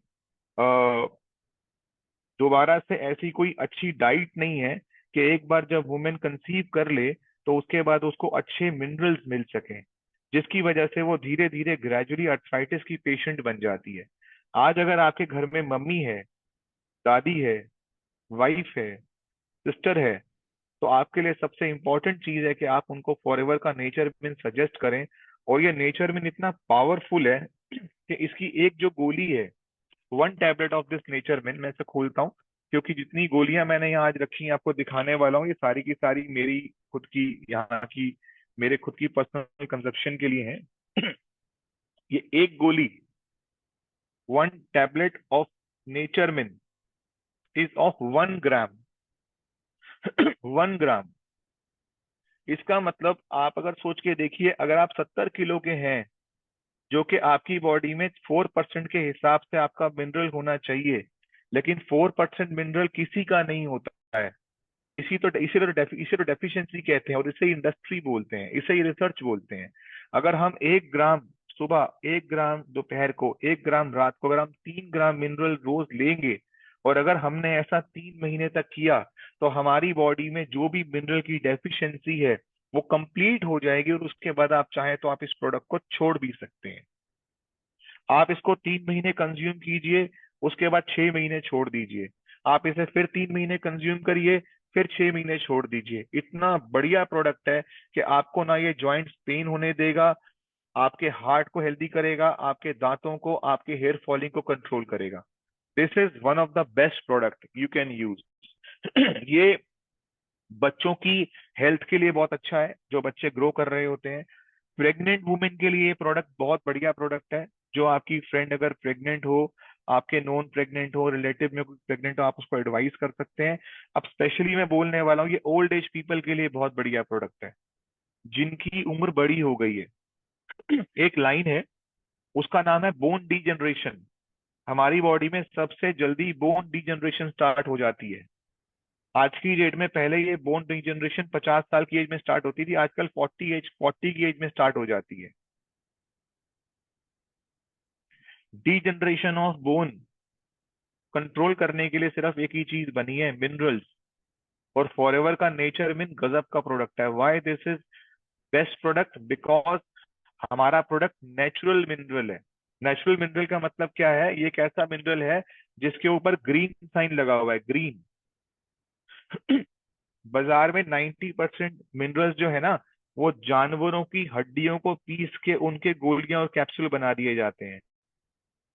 दोबारा से ऐसी कोई अच्छी डाइट नहीं है कि एक बार जब वुमेन कंसीव कर ले, तो उसके बाद उसको अच्छे मिनरल्स मिल सकें, जिसकी वजह से वो धीरे धीरे ग्रेजुअली अर्थराइटिस की पेशेंट बन जाती है। आज अगर आपके घर में मम्मी है, दादी है, वाइफ है, सिस्टर है, तो आपके लिए सबसे इंपॉर्टेंट चीज है कि आप उनको फॉरएवर का नेचर मिन सजेस्ट करें। और ये नेचर मिन इतना पावरफुल है कि इसकी एक जो गोली है, 1 टैबलेट ऑफ दिस नेचर मिन, मैं इसे खोलता हूँ, क्योंकि जितनी गोलियां मैंने यहाँ आज रखी हैं आपको दिखाने वाला हूँ, ये सारी की सारी मेरी खुद की, यहाँ की, मेरे खुद की पर्सनल कंजप्शन के लिए है। ये एक गोली, 1 tablet ऑफ नेचरमिन इज ऑफ 1 ग्राम। 1 ग्राम। इसका मतलब आप अगर सोच के देखिए, अगर आप 70 किलो के हैं, जो कि आपकी बॉडी में 4% के हिसाब से आपका मिनरल होना चाहिए, लेकिन 4% मिनरल किसी का नहीं होता है। इसे तो डेफिशिएंसी कहते हैं, और इसे इंडस्ट्री बोलते हैं, इसे ही रिसर्च बोलते हैं। अगर हम 1 ग्राम सुबह, 1 ग्राम दोपहर को, 1 ग्राम रात को, अगर हम 3 ग्राम मिनरल रोज लेंगे, और अगर हमने ऐसा 3 महीने तक किया, तो हमारी बॉडी में जो भी मिनरल की डेफिशिएंसी है वो कंप्लीट हो जाएगी, और उसके बाद आप चाहें तो आप इस प्रोडक्ट को छोड़ भी सकते हैं। आप इसको 3 महीने कंज्यूम कीजिए, उसके बाद 6 महीने छोड़ दीजिए। आप इसे फिर 3 महीने कंज्यूम करिए, फिर 6 महीने छोड़ दीजिए। इतना बढ़िया प्रोडक्ट है कि आपको ना ये जॉइंट्स पेन होने देगा, आपके हार्ट को हेल्दी करेगा, आपके दांतों को, आपके हेयर फॉलिंग को कंट्रोल करेगा। This is one of the best product you can use. ये बच्चों की हेल्थ के लिए बहुत अच्छा है, जो बच्चे ग्रो कर रहे होते हैं। प्रेग्नेंट वुमेन के लिए ये प्रोडक्ट बहुत बढ़िया प्रोडक्ट है। जो आपकी फ्रेंड अगर प्रेग्नेंट हो, आपके नॉन प्रेग्नेंट हो, रिलेटिव में कोई प्रेग्नेंट हो, आप उसको एडवाइस कर सकते हैं। अब स्पेशली मैं बोलने वाला हूँ, ये ओल्ड एज पीपल के लिए बहुत बढ़िया प्रोडक्ट है, जिनकी उम्र बड़ी हो गई है। एक लाइन है, उसका नाम है बोन डीजनरेशन। हमारी बॉडी में सबसे जल्दी बोन डीजनरेशन स्टार्ट हो जाती है आज की डेट में। पहले ये बोन डीजनरेशन 50 साल की एज में स्टार्ट होती थी, आजकल 40 की एज में स्टार्ट हो जाती है। डीजनरेशन ऑफ बोन कंट्रोल करने के लिए सिर्फ एक ही चीज बनी है, मिनरल्स। और फॉरएवर का नेचर मिन गजब का प्रोडक्ट है। Why this is best product? Because हमारा प्रोडक्ट नेचुरल मिनरल है। नेचुरल मिनरल का मतलब क्या है? ये एक ऐसा मिनरल है जिसके ऊपर ग्रीन साइन लगा हुआ है, ग्रीन। बाजार में 90% मिनरल्स जो है ना, वो जानवरों की हड्डियों को पीस के उनके गोलियां और कैप्सूल बना दिए जाते हैं।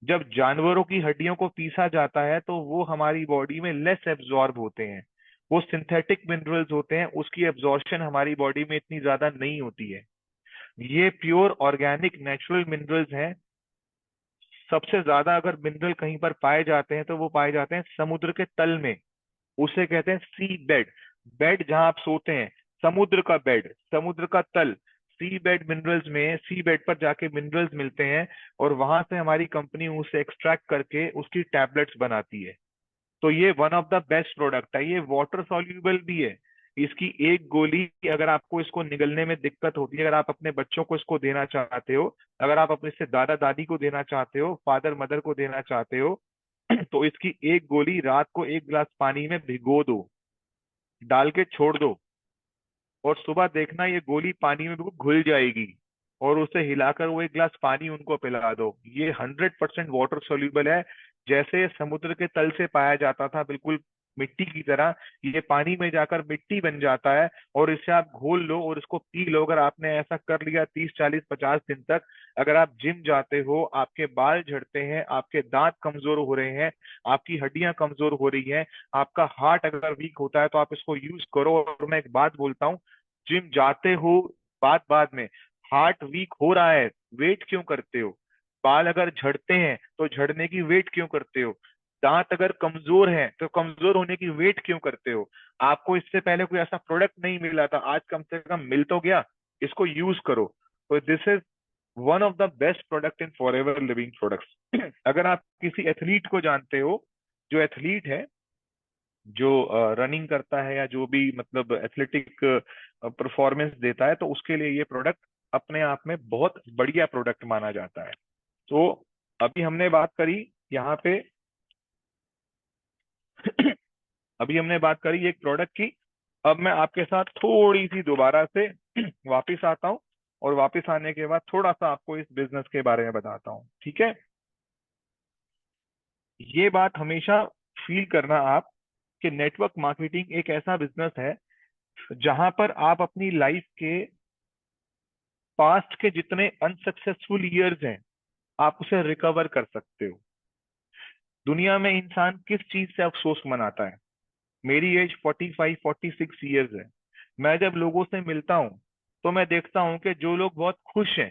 जब जानवरों की हड्डियों को पीसा जाता है तो वो हमारी बॉडी में लेस एब्जॉर्ब होते हैं। वो सिंथेटिक मिनरल्स होते हैं, उसकी एब्जॉर्प्शन हमारी बॉडी में इतनी ज्यादा नहीं होती है। ये प्योर ऑर्गेनिक नेचुरल मिनरल्स हैं। सबसे ज्यादा अगर मिनरल कहीं पर पाए जाते हैं तो वो पाए जाते हैं समुद्र के तल में। उसे कहते हैं सी बेड। बेड जहां आप सोते हैं, समुद्र का बेड, समुद्र का तल। सी बेड मिनरल्स में, सी बेड पर जाके मिनरल्स मिलते हैं, और वहां से हमारी कंपनी उसे एक्सट्रैक्ट करके उसकी टैबलेट्स बनाती है। तो ये one of the best product है। ये वाटर सॉल्यूबल भी है। इसकी एक गोली, अगर आपको इसको निगलने में दिक्कत होती है, अगर आप अपने बच्चों को इसको देना चाहते हो, अगर आप अपने से दादा दादी को देना चाहते हो, फादर मदर को देना चाहते हो, तो इसकी एक गोली रात को 1 गिलास पानी में भिगो दो, डाल के छोड़ दो, और सुबह देखना ये गोली पानी में बिल्कुल घुल जाएगी, और उसे हिलाकर वो 1 गिलास पानी उनको पिला दो। ये 100% वाटर सोल्यूबल है। जैसे समुद्र के तल से पाया जाता था बिल्कुल मिट्टी की तरह, ये पानी में जाकर मिट्टी बन जाता है। और इसे आप घोल लो और इसको पी लो। अगर आपने ऐसा कर लिया 30 40 50 दिन तक, अगर आप जिम जाते हो, आपके बाल झड़ते हैं, आपके दांत कमजोर हो रहे हैं, आपकी हड्डियां कमजोर हो रही हैं, आपका हार्ट अगर वीक होता है, तो आप इसको यूज करो। और मैं एक बात बोलता हूँ, जिम जाते हो, बात बाद में, हार्ट वीक हो रहा है, वेट क्यों करते हो? बाल अगर झड़ते हैं तो झड़ने की वेट क्यों करते हो? दांत अगर कमजोर है तो कमजोर होने की वेट क्यों करते हो? आपको इससे पहले कोई ऐसा प्रोडक्ट नहीं मिला था, आज कम से कम मिल तो गया। इसको यूज करो। तो this is one of the best product in for ever living products. अगर आप किसी एथलीट को जानते हो, जो एथलीट है, जो रनिंग करता है, या जो भी मतलब एथलेटिक परफॉर्मेंस देता है, तो उसके लिए ये प्रोडक्ट अपने आप में बहुत बढ़िया प्रोडक्ट माना जाता है। तो अभी हमने बात करी यहाँ पे अभी हमने बात करी एक प्रोडक्ट की। अब मैं आपके साथ थोड़ी सी दोबारा से वापिस आता हूँ, और वापिस आने के बाद थोड़ा सा आपको इस बिजनेस के बारे में बताता हूँ, ठीक है? ये बात हमेशा फील करना आप, कि नेटवर्क मार्केटिंग एक ऐसा बिजनेस है जहां पर आप अपनी लाइफ के पास्ट के जितने अनसक्सेसफुल ईयर्स हैं, आप उसे रिकवर कर सकते हो। दुनिया में इंसान किस चीज से अफसोस मनाता है? मेरी एज 45-46 ईयर्स है। मैं जब लोगों से मिलता हूँ तो मैं देखता हूँ कि जो लोग बहुत खुश हैं,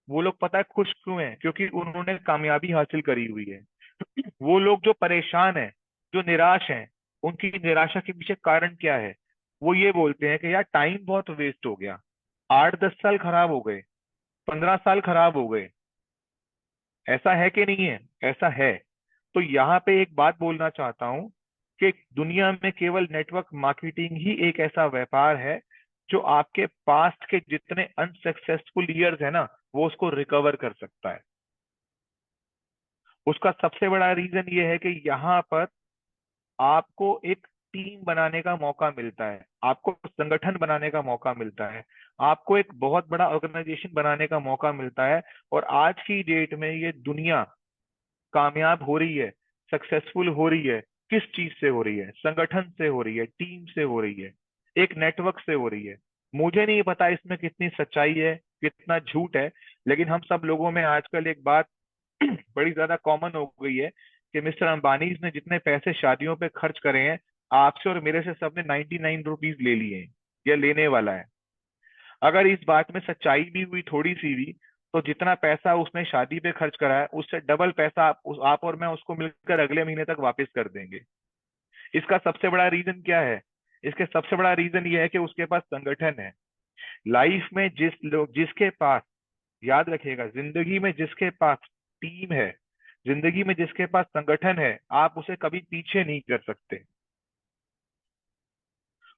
वो लोग पता है खुश क्यों हैं? क्योंकि उन्होंने कामयाबी हासिल करी हुई है। वो लोग जो परेशान हैं, जो निराश हैं, उनकी निराशा के पीछे कारण क्या है? वो ये बोलते हैं कि यार टाइम बहुत वेस्ट हो गया, 8-10 साल खराब हो गए, 15 साल खराब हो गए। ऐसा है कि नहीं है? ऐसा है। तो यहाँ पे एक बात बोलना चाहता हूँ कि दुनिया में केवल नेटवर्क मार्केटिंग ही एक ऐसा व्यापार है जो आपके पास्ट के जितने अनसक्सेसफुल ईयर्स है ना, वो उसको रिकवर कर सकता है। उसका सबसे बड़ा रीजन ये है कि यहाँ पर आपको एक टीम बनाने का मौका मिलता है, आपको संगठन बनाने का मौका मिलता है, आपको एक बहुत बड़ा ऑर्गेनाइजेशन बनाने का मौका मिलता है। और आज की डेट में ये दुनिया कामयाब हो रही है, सक्सेसफुल हो रही है। किस चीज से हो रही है? संगठन से हो रही है, टीम से हो रही है, एक नेटवर्क से हो रही है। मुझे नहीं पता इसमें कितनी सच्चाई है, कितना झूठ है, लेकिन हम सब लोगों में आजकल एक बात बड़ी ज्यादा कॉमन हो गई है कि मिस्टर अंबानी ने जितने पैसे शादियों पे खर्च करे हैं, आपसे और मेरे से सबने 99 रुपीज ले लिए हैं या लेने वाला है। अगर इस बात में सच्चाई भी हुई थोड़ी सी भी, तो जितना पैसा उसने शादी पे खर्च करा है उससे डबल पैसा आप और मैं उसको मिलकर अगले महीने तक वापस कर देंगे। इसका सबसे बड़ा रीजन क्या है? इसके सबसे बड़ा रीजन ये है कि उसके पास संगठन है। लाइफ में जिसके पास, याद रखिएगा, जिंदगी में जिसके पास टीम है, जिंदगी में जिसके पास संगठन है, आप उसे कभी पीछे नहीं कर सकते।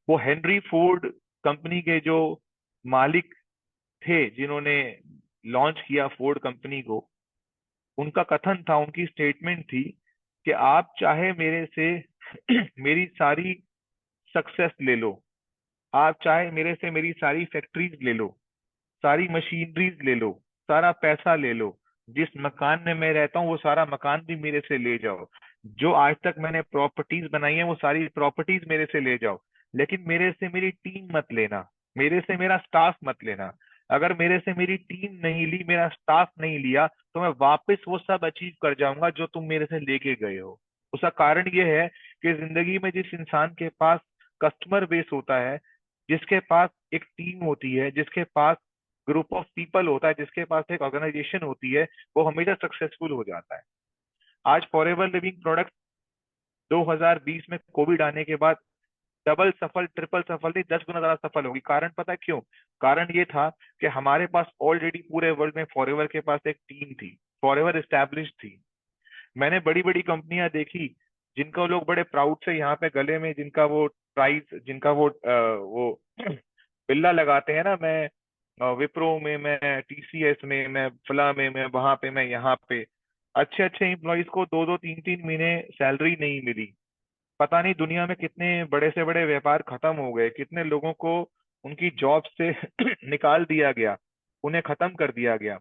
वो हेनरी फोर्ड कंपनी के जो मालिक थे, जिन्होंने लॉन्च किया फोर्ड कंपनी को, उनका कथन था, उनकी स्टेटमेंट थी कि आप चाहे मेरे से मेरी सारी सक्सेस ले लो, आप चाहे मेरे से मेरी सारी फैक्ट्रीज ले लो, सारी मशीनरीज ले लो, सारा पैसा ले लो, जिस मकान में मैं रहता हूँ वो सारा मकान भी मेरे से ले जाओ, जो आज तक मैंने प्रॉपर्टीज बनाई है वो सारी प्रॉपर्टीज मेरे से ले जाओ, लेकिन मेरे से मेरी टीम मत लेना, मेरे से मेरा स्टाफ मत लेना। अगर मेरे से मेरी टीम नहीं ली, मेरा स्टाफ नहीं लिया, तो मैं वापस वो सब अचीव कर जाऊंगा जो तुम मेरे से लेके गए हो। उसका कारण ये है कि जिंदगी में जिस इंसान के पास कस्टमर बेस होता है, जिसके पास एक टीम होती है, जिसके पास ग्रुप ऑफ पीपल होता है, जिसके पास एक ऑर्गेनाइजेशन होती है, वो हमेशा सक्सेसफुल हो जाता है। आज फॉरएवर लिविंग प्रोडक्ट 2020 में कोविड आने के बाद डबल सफल, ट्रिपल सफल नहीं, 10 गुना ज्यादा सफल होगी। कारण पता है क्यों? कारण ये था कि हमारे पास ऑलरेडी पूरे वर्ल्ड में फॉरएवर के पास एक टीम थी, फॉरएवर एस्टैब्लिश थी। मैंने बड़ी बड़ी कंपनियां देखी जिनका लोग बड़े प्राउड से यहाँ पे गले में जिनका वो प्राइस, जिनका वो बिल्ला लगाते हैं ना, मैं विप्रो में, मैं टीसीएस में, मैं फला में, मैं वहां पे, मैं यहाँ पे। अच्छे अच्छे एम्प्लॉयज को 2-2 3-3 महीने सैलरी नहीं मिली। पता नहीं दुनिया में कितने बड़े से बड़े व्यापार खत्म हो गए, कितने लोगों को उनकी जॉब से निकाल दिया गया, उन्हें खत्म कर दिया गया।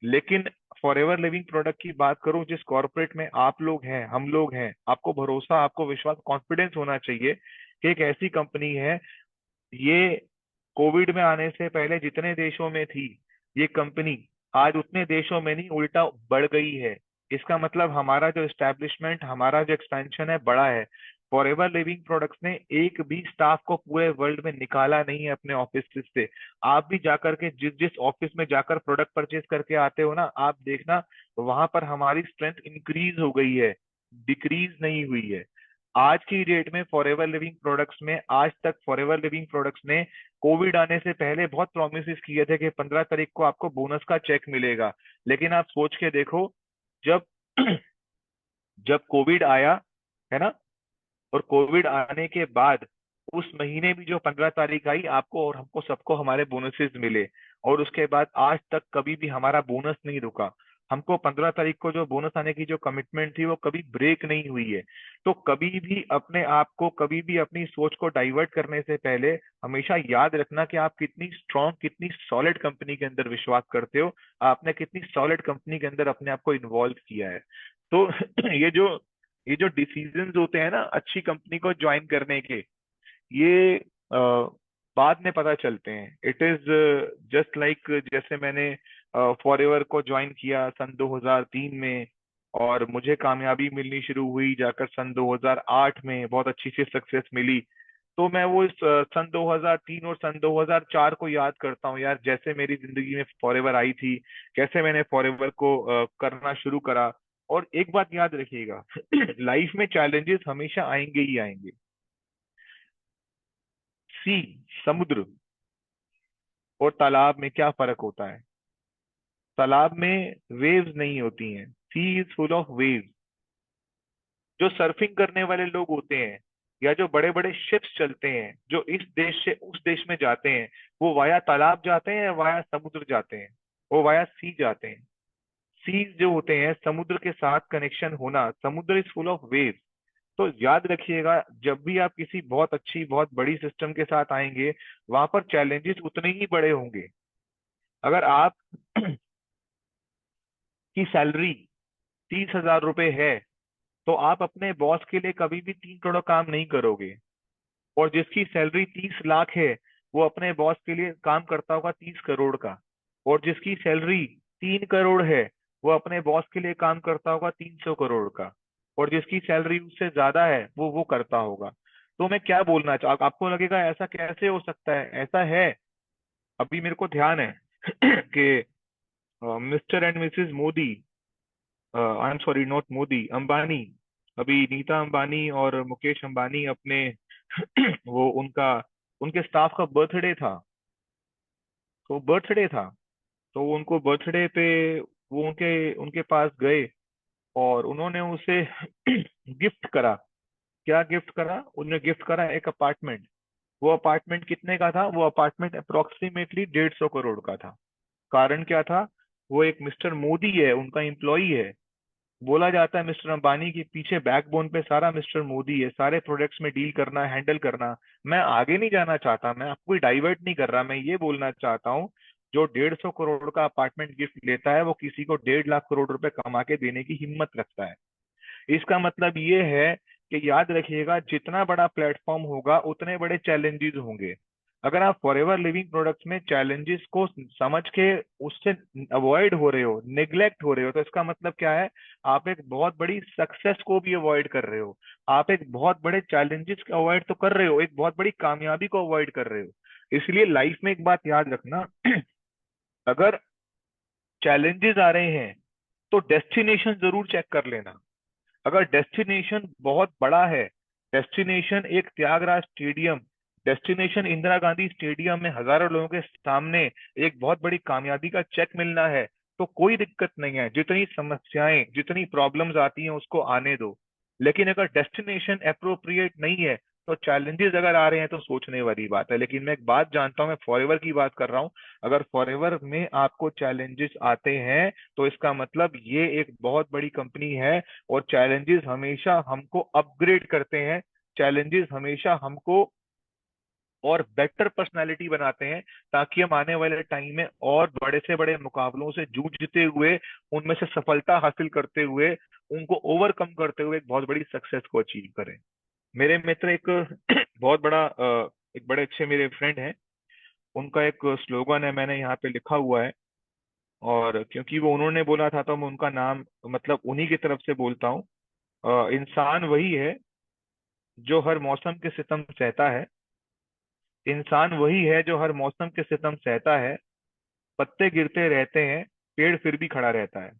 लेकिन फॉरएवर लिविंग प्रोडक्ट की बात करूं, जिस कॉर्पोरेट में आप लोग हैं, हम लोग हैं, आपको भरोसा, आपको विश्वास, कॉन्फिडेंस होना चाहिए कि एक ऐसी कंपनी है। ये कोविड में आने से पहले जितने देशों में थी ये कंपनी, आज उतने देशों में नहीं, उल्टा बढ़ गई है। इसका मतलब हमारा जो एस्टेब्लिशमेंट, हमारा जो एक्सपेंशन है, बड़ा है। फॉरएवर लिविंग प्रोडक्ट्स ने एक भी स्टाफ को पूरे वर्ल्ड में निकाला नहीं है अपने ऑफिस से। आप भी जाकर के जिस जिस ऑफिस में जाकर प्रोडक्ट परचेज करके आते हो ना, आप देखना वहां पर हमारी स्ट्रेंथ इंक्रीज हो गई है, डिक्रीज नहीं हुई है। आज की डेट में फॉरएवर लिविंग प्रोडक्ट्स में, आज तक फॉरएवर लिविंग प्रोडक्ट्स ने कोविड आने से पहले बहुत प्रोमिस किए थे कि 15 तारीख को आपको बोनस का चेक मिलेगा। लेकिन आप सोच के देखो, जब जब कोविड आया, है ना, और कोविड आने के बाद उस महीने भी जो 15 तारीख आई, आपको और हमको सबको हमारे बोनसेस मिले। और उसके बाद आज तक कभी भी हमारा बोनस नहीं रुका। हमको 15 तारीख को जो बोनस आने की जो कमिटमेंट थी वो कभी ब्रेक नहीं हुई है। तो कभी भी अपने आप को, कभी भी अपनी सोच को डाइवर्ट करने से पहले हमेशा याद रखना कि आप कितनी स्ट्रांग, कितनी सॉलिड कंपनी के अंदर विश्वास करते हो, आपने कितनी सॉलिड कंपनी के अंदर अपने आप को इन्वॉल्व किया है। तो ये जो ये जो डिसीजंस होते हैं ना अच्छी कंपनी को ज्वाइन करने के, ये बाद में पता चलते हैं। इट इज जस्ट लाइक, जैसे मैंने फॉरएवर को ज्वाइन किया सन 2003 में, और मुझे कामयाबी मिलनी शुरू हुई, जाकर सन 2008 में बहुत अच्छी सी सक्सेस मिली। तो मैं वो इस सन 2003 और सन 2004 को याद करता हूँ यार, जैसे मेरी जिंदगी में फॉरएवर आई थी, कैसे मैंने फॉरएवर को करना शुरू करा। और एक बात याद रखिएगा, लाइफ में चैलेंजेस हमेशा आएंगे ही आएंगे। सी, समुद्र और तालाब में क्या फर्क होता है? तालाब में वेव्स नहीं होती हैं, सी इज फुल ऑफ वेव्स। जो सर्फिंग करने वाले लोग होते हैं, या जो बड़े बड़े शिप्स चलते हैं जो इस देश से उस देश में जाते हैं, वो वाया तालाब जाते हैं या वाया समुद्र जाते हैं? वो वाया सी जाते हैं। सीज जो होते हैं, समुद्र के साथ कनेक्शन होना, समुद्र इज फुल ऑफ वेव्स। तो याद रखिएगा, जब भी आप किसी बहुत अच्छी बहुत बड़ी सिस्टम के साथ आएंगे, वहां पर चैलेंजेस उतने ही बड़े होंगे। अगर आप की सैलरी 30,000 रुपए है, तो आप अपने बॉस के लिए कभी भी 3 करोड़ काम नहीं करोगे। और जिसकी सैलरी 30 लाख है, वो अपने बॉस के लिए काम करता होगा 30 करोड़ का। और जिसकी सैलरी 3 करोड़ है, वो अपने बॉस के लिए काम करता होगा 300 करोड़ का। और जिसकी सैलरी उससे ज्यादा है, वो करता होगा। तो मैं क्या बोलना आपको लगेगा ऐसा कैसे हो सकता है? ऐसा है। अभी मेरे को ध्यान है कि mister and Mrs Modi, I am sorry not Modi, Ambani, अभी नीता अंबानी और मुकेश अंबानी अपने वो उनका उनके स्टाफ का बर्थडे था। तो बर्थडे था, तो उनको बर्थडे पे वो उनके उनके पास गए और उन्होंने उसे गिफ्ट करा। क्या गिफ्ट करा? उन्हें गिफ्ट करा एक अपार्टमेंट। वो अपार्टमेंट कितने का था? वो अपार्टमेंट अप्रोक्सीमेटली 150 करोड़ का था। कारण क्या था? वो एक मिस्टर मोदी है, उनका एम्प्लॉई है। बोला जाता है मिस्टर अंबानी के पीछे बैकबोन पे सारा मिस्टर मोदी है, सारे प्रोडक्ट्स में डील करना, हैंडल करना। मैं आगे नहीं जाना चाहता, मैं आपको डाइवर्ट नहीं कर रहा, मैं ये बोलना चाहता हूँ, जो 150 करोड़ का अपार्टमेंट गिफ्ट लेता है, वो किसी को 1.5 लाख करोड़ रुपए कमा के देने की हिम्मत रखता है। इसका मतलब ये है कि याद रखिएगा, जितना बड़ा प्लेटफॉर्म होगा उतने बड़े चैलेंजेस होंगे। अगर आप फॉरएवर लिविंग प्रोडक्ट्स में चैलेंजेस को समझ के उससे अवॉइड हो रहे हो, निग्लेक्ट हो रहे हो, तो इसका मतलब क्या है? आप एक बहुत बड़ी सक्सेस को भी अवॉइड कर रहे हो। आप एक बहुत बड़े चैलेंजेस को अवॉइड तो कर रहे हो, एक बहुत बड़ी कामयाबी को अवॉइड कर रहे हो। इसलिए लाइफ में एक बात याद रखना, अगर चैलेंजेस आ रहे हैं तो डेस्टिनेशन जरूर चेक कर लेना। अगर डेस्टिनेशन बहुत बड़ा है, डेस्टिनेशन एक Thyagaraj stadium, destination Indira Gandhi stadium में हजारों लोगों के सामने एक बहुत बड़ी कामयाबी का चेक मिलना है, तो कोई दिक्कत नहीं है। जितनी समस्याएं जितनी प्रॉब्लम्स आती हैं उसको आने दो। लेकिन अगर डेस्टिनेशन अप्रोप्रिएट नहीं है, तो चैलेंजेस अगर आ रहे हैं तो सोचने वाली बात है। लेकिन मैं एक बात जानता हूं, मैं फॉरएवर की बात कर रहा हूं, अगर फॉरएवर में आपको चैलेंजेस आते हैं, तो इसका मतलब ये एक बहुत बड़ी कंपनी है। और चैलेंजेस हमेशा हमको अपग्रेड करते हैं। चैलेंजेस हमेशा हमको और बेटर पर्सनालिटी बनाते हैं, ताकि हम आने वाले टाइम में और बड़े से बड़े मुकाबलों से जूझते हुए, उनमें से सफलता हासिल करते हुए, उनको ओवरकम करते हुए एक बहुत बड़ी सक्सेस को अचीव करें। मेरे मित्र एक बहुत बड़ा एक बड़े अच्छे मेरे फ्रेंड हैं, उनका एक स्लोगन है, मैंने यहाँ पे लिखा हुआ है। और क्योंकि वो उन्होंने बोला था, तो मैं उनका नाम मतलब उन्हीं की तरफ से बोलता हूँ। इंसान वही है जो हर मौसम के सितम सहता है। इंसान वही है जो हर मौसम के सितम सहता है। पत्ते गिरते रहते हैं, पेड़ फिर भी खड़ा रहता है।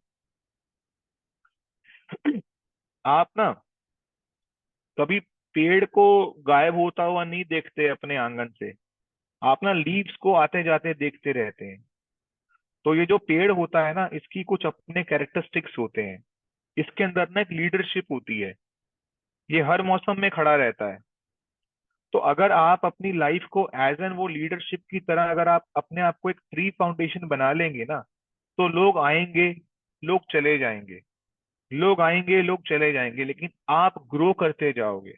आप ना कभी पेड़ को गायब होता हुआ नहीं देखते अपने आंगन से। आप ना लीव्स को आते जाते देखते रहते हैं। तो ये जो पेड़ होता है ना, इसकी कुछ अपने कैरेक्टरिस्टिक्स होते हैं। इसके अंदर ना एक लीडरशिप होती है। ये हर मौसम में खड़ा रहता है। तो अगर आप अपनी लाइफ को एज एन वो लीडरशिप की तरह, अगर आप अपने आप को एक ट्री फाउंडेशन बना लेंगे ना, तो लोग आएंगे, लोग चले जाएंगे, लोग आएंगे, लोग चले जाएंगे, लेकिन आप ग्रो करते जाओगे।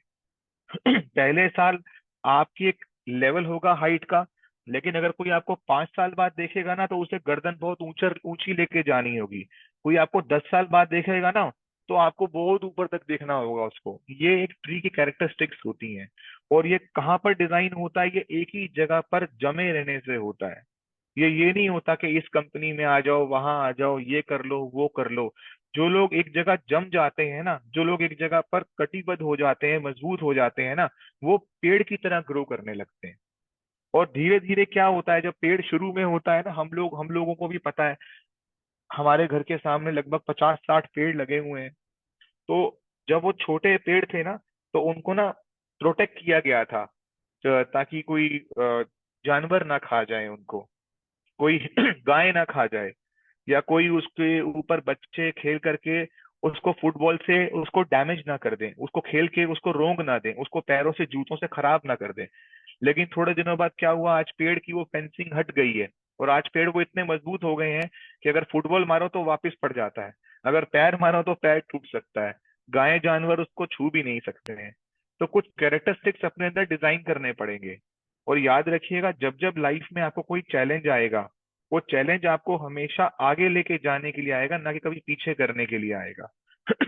पहले साल आपकी एक लेवल होगा हाइट का, लेकिन अगर कोई आपको 5 साल बाद देखेगा ना, तो उसे गर्दन बहुत ऊंचा ऊंची लेके जानी होगी। कोई आपको 10 साल बाद देखेगा ना, तो आपको बहुत ऊपर तक देखना होगा उसको। ये एक ट्री की कैरेक्टरिस्टिक्स होती हैं। और ये कहाँ पर डिजाइन होता है? ये एक ही जगह पर जमे रहने से होता है। ये नहीं होता कि इस कंपनी में आ जाओ, वहां आ जाओ, ये कर लो, वो कर लो। जो लोग एक जगह जम जाते हैं ना, जो लोग एक जगह पर कटिबद्ध हो जाते हैं, मजबूत हो जाते हैं ना, वो पेड़ की तरह ग्रो करने लगते हैं। और धीरे धीरे क्या होता है, जब पेड़ शुरू में होता है ना, हम लोगों को भी पता है, हमारे घर के सामने लगभग 50-60 पेड़ लगे हुए हैं। तो जब वो छोटे पेड़ थे ना, तो उनको ना प्रोटेक्ट किया गया था, ताकि कोई जानवर ना खा जाए उनको, कोई गाय ना खा जाए, या कोई उसके ऊपर बच्चे खेल करके उसको फुटबॉल से उसको डैमेज ना कर दें, उसको खेल के उसको रोंग ना दें, उसको पैरों से जूतों से खराब ना कर दें। लेकिन थोड़े दिनों बाद क्या हुआ, आज पेड़ की वो फेंसिंग हट गई है, और आज पेड़ वो इतने मजबूत हो गए हैं कि अगर फुटबॉल मारो तो वापस पड़ जाता है, अगर पैर मारो तो पैर टूट सकता है, गाय जानवर उसको छू भी नहीं सकते हैं। तो कुछ कैरेक्टरिस्टिक्स अपने अंदर डिजाइन करने पड़ेंगे। और याद रखिएगा, जब जब लाइफ में आपको कोई चैलेंज आएगा, वो चैलेंज आपको हमेशा आगे लेके जाने के लिए आएगा, ना कि कभी पीछे करने के लिए आएगा।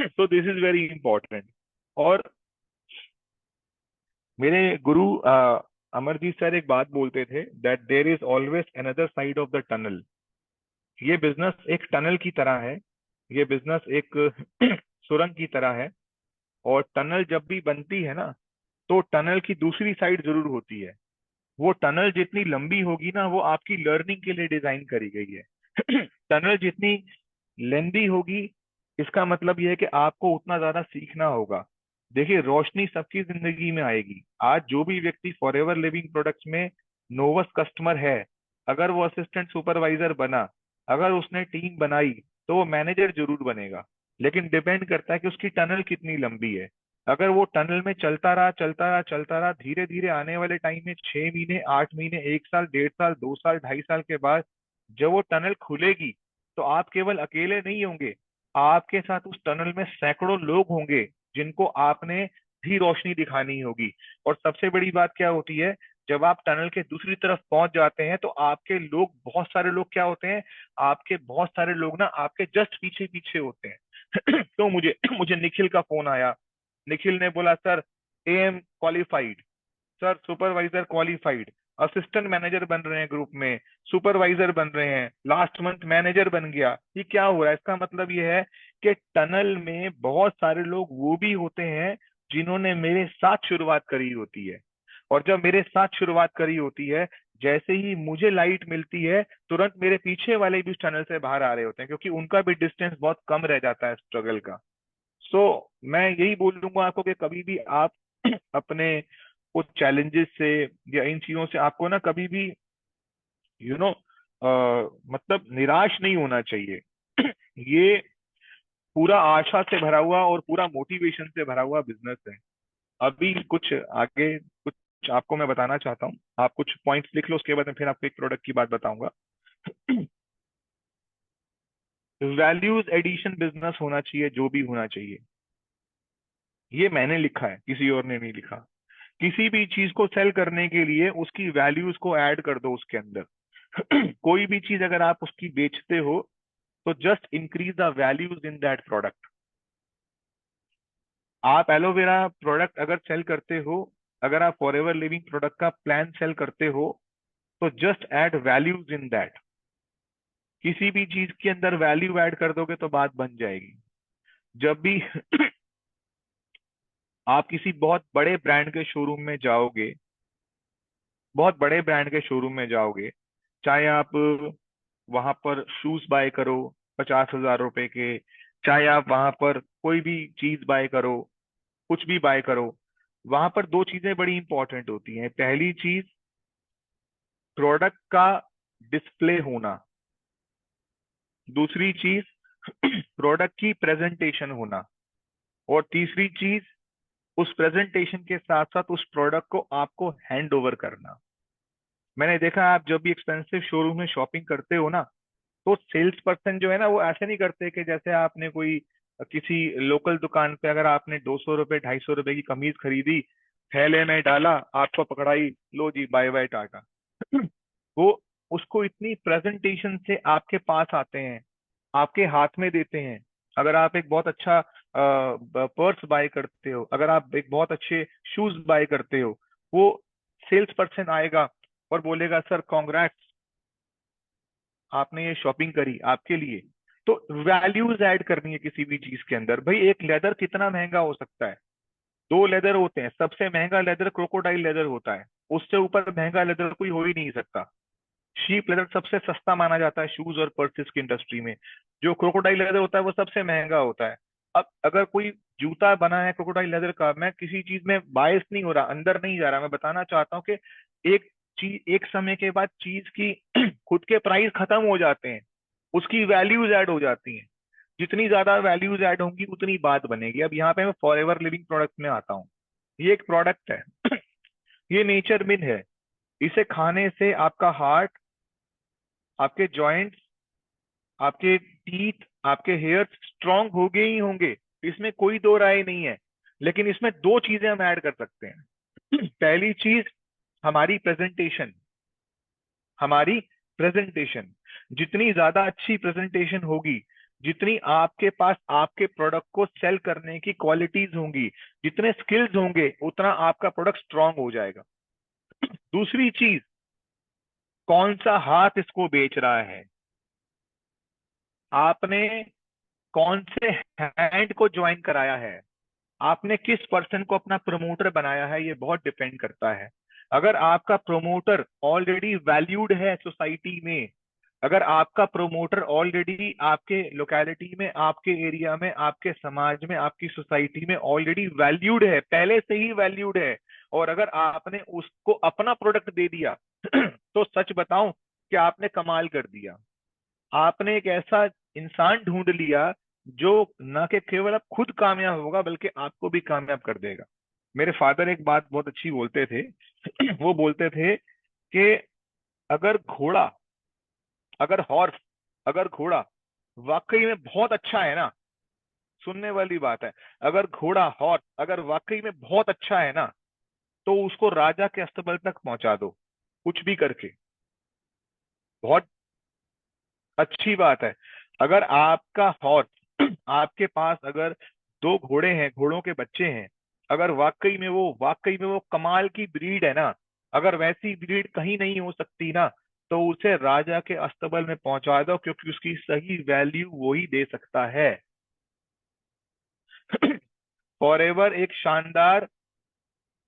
तो दिस इज वेरी इंपॉर्टेंट। और मेरे गुरु अमरजीत सर एक बात बोलते थे, that there is always another side of the tunnel. ये बिजनेस एक टनल की तरह है, ये बिजनेस एक सुरंग की तरह है। और टनल जब भी बनती है ना, तो टनल की दूसरी साइड जरूर होती है। वो टनल जितनी लंबी होगी ना, वो आपकी लर्निंग के लिए डिजाइन करी गई है। टनल जितनी लेंदी होगी, इसका मतलब यह है कि आपको उतना ज्यादा सीखना होगा। देखिए, रोशनी सबकी जिंदगी में आएगी। आज जो भी व्यक्ति फॉरएवर लिविंग प्रोडक्ट्स में नोवस कस्टमर है, अगर वो असिस्टेंट सुपरवाइजर बना, अगर उसने टीम बनाई, तो वो मैनेजर जरूर बनेगा। लेकिन डिपेंड करता है कि उसकी टनल कितनी लंबी है। अगर वो टनल में चलता रहा, चलता रहा, चलता रहा, धीरे धीरे आने वाले टाइम में 6 महीने, 8 महीने, 1 साल, 1.5 साल, 2 साल, 2.5 साल के बाद जब वो टनल खुलेगी, तो आप केवल अकेले नहीं होंगे, आपके साथ उस टनल में सैकड़ों लोग होंगे, जिनको आपने भी रोशनी दिखानी होगी। और सबसे बड़ी बात क्या होती है, जब आप टनल के दूसरी तरफ पहुंच जाते हैं, तो आपके लोग, बहुत सारे लोग क्या होते हैं, आपके बहुत सारे लोग ना आपके जस्ट पीछे पीछे होते हैं। तो मुझे मुझे निखिल का फोन आया। निखिल ने बोला, sir am qualified, sir supervisor qualified, assistant manager बन रहे हैं ग्रुप में, सुपरवाइजर बन रहे हैं, लास्ट मंथ मैनेजर बन गया। ये क्या हो रहा है? इसका मतलब ये है कि टनल में बहुत सारे लोग वो भी होते हैं जिन्होंने मेरे साथ शुरुआत करी होती है। और जब मेरे साथ शुरुआत करी होती है, जैसे ही मुझे लाइट मिलती है, तुरंत मेरे पीछे वाले भी उस टनल से बाहर आ रहे होते हैं, क्योंकि उनका भी डिस्टेंस बहुत कम रह जाता है स्ट्रगल का। सो मैं यही बोलूंगा आपको कि कभी भी आप अपने कुछ चैलेंजेस से या इन चीजों से आपको ना कभी भी यू नो मतलब निराश नहीं होना चाहिए। ये पूरा आशा से भरा हुआ और पूरा मोटिवेशन से भरा हुआ बिजनेस है। अभी कुछ आगे कुछ आपको मैं बताना चाहता हूँ, आप कुछ पॉइंट्स लिख लो, उसके बाद मैं फिर आपको एक प्रोडक्ट की बात बताऊंगा। वैल्यूज एडिशन बिजनेस होना चाहिए, जो भी होना चाहिए। ये मैंने लिखा है, किसी और ने नहीं लिखा। किसी भी चीज को सेल करने के लिए उसकी वैल्यूज को ऐड कर दो उसके अंदर। कोई भी चीज अगर आप उसकी बेचते हो, तो just increase the values in that product. आप एलोवेरा प्रोडक्ट अगर सेल करते हो, अगर आप फॉरएवर लिविंग प्रोडक्ट का प्लान सेल करते हो, तो just add values in that. किसी भी चीज के अंदर वैल्यू ऐड कर दोगे तो बात बन जाएगी। जब भी आप किसी बहुत बड़े ब्रांड के शोरूम में जाओगे, बहुत बड़े ब्रांड के शोरूम में जाओगे, चाहे आप वहां पर शूज बाय करो 50,000 रुपए के, चाहे आप वहां पर कोई भी चीज बाय करो, कुछ भी बाय करो, वहां पर दो चीजें बड़ी इंपॉर्टेंट होती हैं। पहली चीज, प्रोडक्ट का डिस्प्ले होना। दूसरी चीज, प्रोडक्ट की प्रेजेंटेशन होना। और तीसरी चीज, उस प्रेजेंटेशन के साथ साथ उस प्रोडक्ट को आपको हैंड ओवर करना। मैंने देखा है, आप जब भी एक्सपेंसिव शोरूम में शॉपिंग करते हो ना, तो सेल्स पर्सन जो है ना, वो ऐसे नहीं करते कि जैसे आपने कोई किसी लोकल दुकान पे अगर आपने 200 रुपए 250 रुपए की कमीज खरीदी, थैले में डाला, आपको पकड़ाई, लो जी बाय बाय टाटा। वो उसको इतनी प्रेजेंटेशन से आपके पास आते हैं, आपके हाथ में देते हैं। अगर आप एक बहुत अच्छा पर्स बाय करते हो, अगर आप एक बहुत अच्छे शूज बाय करते हो, वो सेल्स पर्सन आएगा और बोलेगा, सर कॉन्ग्रेट्स, आपने ये शॉपिंग करी आपके लिए, तो वैल्यूज ऐड करनी है किसी भी चीज के अंदर। भाई एक लेदर कितना महंगा हो सकता है? दो लेदर होते हैं, सबसे महंगा लेदर क्रोकोडाइल लेदर होता है, उससे ऊपर महंगा लेदर कोई हो ही नहीं सकता। शीप लेदर सबसे सस्ता माना जाता है शूज और पर्सेस की इंडस्ट्री में। जो क्रोकोडाइल लेदर होता है वो सबसे महंगा होता है। अब अगर कोई जूता बना है क्रोकोडाइल लेदर का, मैं किसी चीज में बायस नहीं हो रहा, अंदर नहीं जा रहा, मैं बताना चाहता हूँ कि एक चीज एक समय के बाद चीज की खुद के प्राइस खत्म हो जाते हैं, उसकी वैल्यूज ऐड हो जाती हैं। जितनी ज्यादा वैल्यूज ऐड होंगी उतनी बात बनेगी। अब यहाँ पे मैं फॉर एवर लिविंग प्रोडक्ट में आता हूँ। ये एक प्रोडक्ट है ये नेचर मिन है। इसे खाने से आपका हार्ट, आपके जॉइंट्स, आपके टीथ, आपके हेयर्स स्ट्रांग होंगे ही होंगे, इसमें कोई दो राय नहीं है। लेकिन इसमें दो चीजें हम ऐड कर सकते हैं। पहली चीज, हमारी प्रेजेंटेशन। हमारी प्रेजेंटेशन जितनी ज्यादा अच्छी प्रेजेंटेशन होगी, जितनी आपके पास आपके प्रोडक्ट को सेल करने की क्वालिटीज होंगी, जितने स्किल्स होंगे, उतना आपका प्रोडक्ट स्ट्रांग हो जाएगा। दूसरी चीज, कौन सा हाथ इसको बेच रहा है, आपने कौन से हैंड को ज्वाइन कराया है, आपने किस पर्सन को अपना प्रमोटर बनाया है, ये बहुत डिपेंड करता है। अगर आपका प्रमोटर ऑलरेडी वैल्यूड है सोसाइटी में, अगर आपका प्रमोटर ऑलरेडी आपके लोकेलिटी में, आपके एरिया में, आपके समाज में, आपकी सोसाइटी में ऑलरेडी वैल्यूड है, पहले से ही वैल्यूड है, और अगर आपने उसको अपना प्रोडक्ट दे दिया तो सच बताऊं कि आपने कमाल कर दिया। आपने एक ऐसा इंसान ढूंढ लिया जो न कि केवल अब खुद कामयाब होगा बल्कि आपको भी कामयाब कर देगा। मेरे फादर एक बात बहुत अच्छी बोलते थे। वो बोलते थे कि अगर घोड़ा, अगर हॉर्स, अगर घोड़ा वाकई में बहुत अच्छा है ना, सुनने वाली बात है, अगर घोड़ा हॉर्स अगर वाकई में बहुत अच्छा है ना, तो उसको राजा के अस्तबल तक पहुंचा दो, कुछ भी करके। बहुत अच्छी बात है। अगर आपका हॉर्स आपके पास अगर दो घोड़े हैं, घोड़ों के बच्चे हैं, अगर वाकई में वो कमाल की ब्रीड है ना, अगर वैसी ब्रीड कहीं नहीं हो सकती ना, तो उसे राजा के अस्तबल में पहुंचा दो, क्योंकि उसकी सही वैल्यू वो ही दे सकता है। फॉरएवर एक शानदार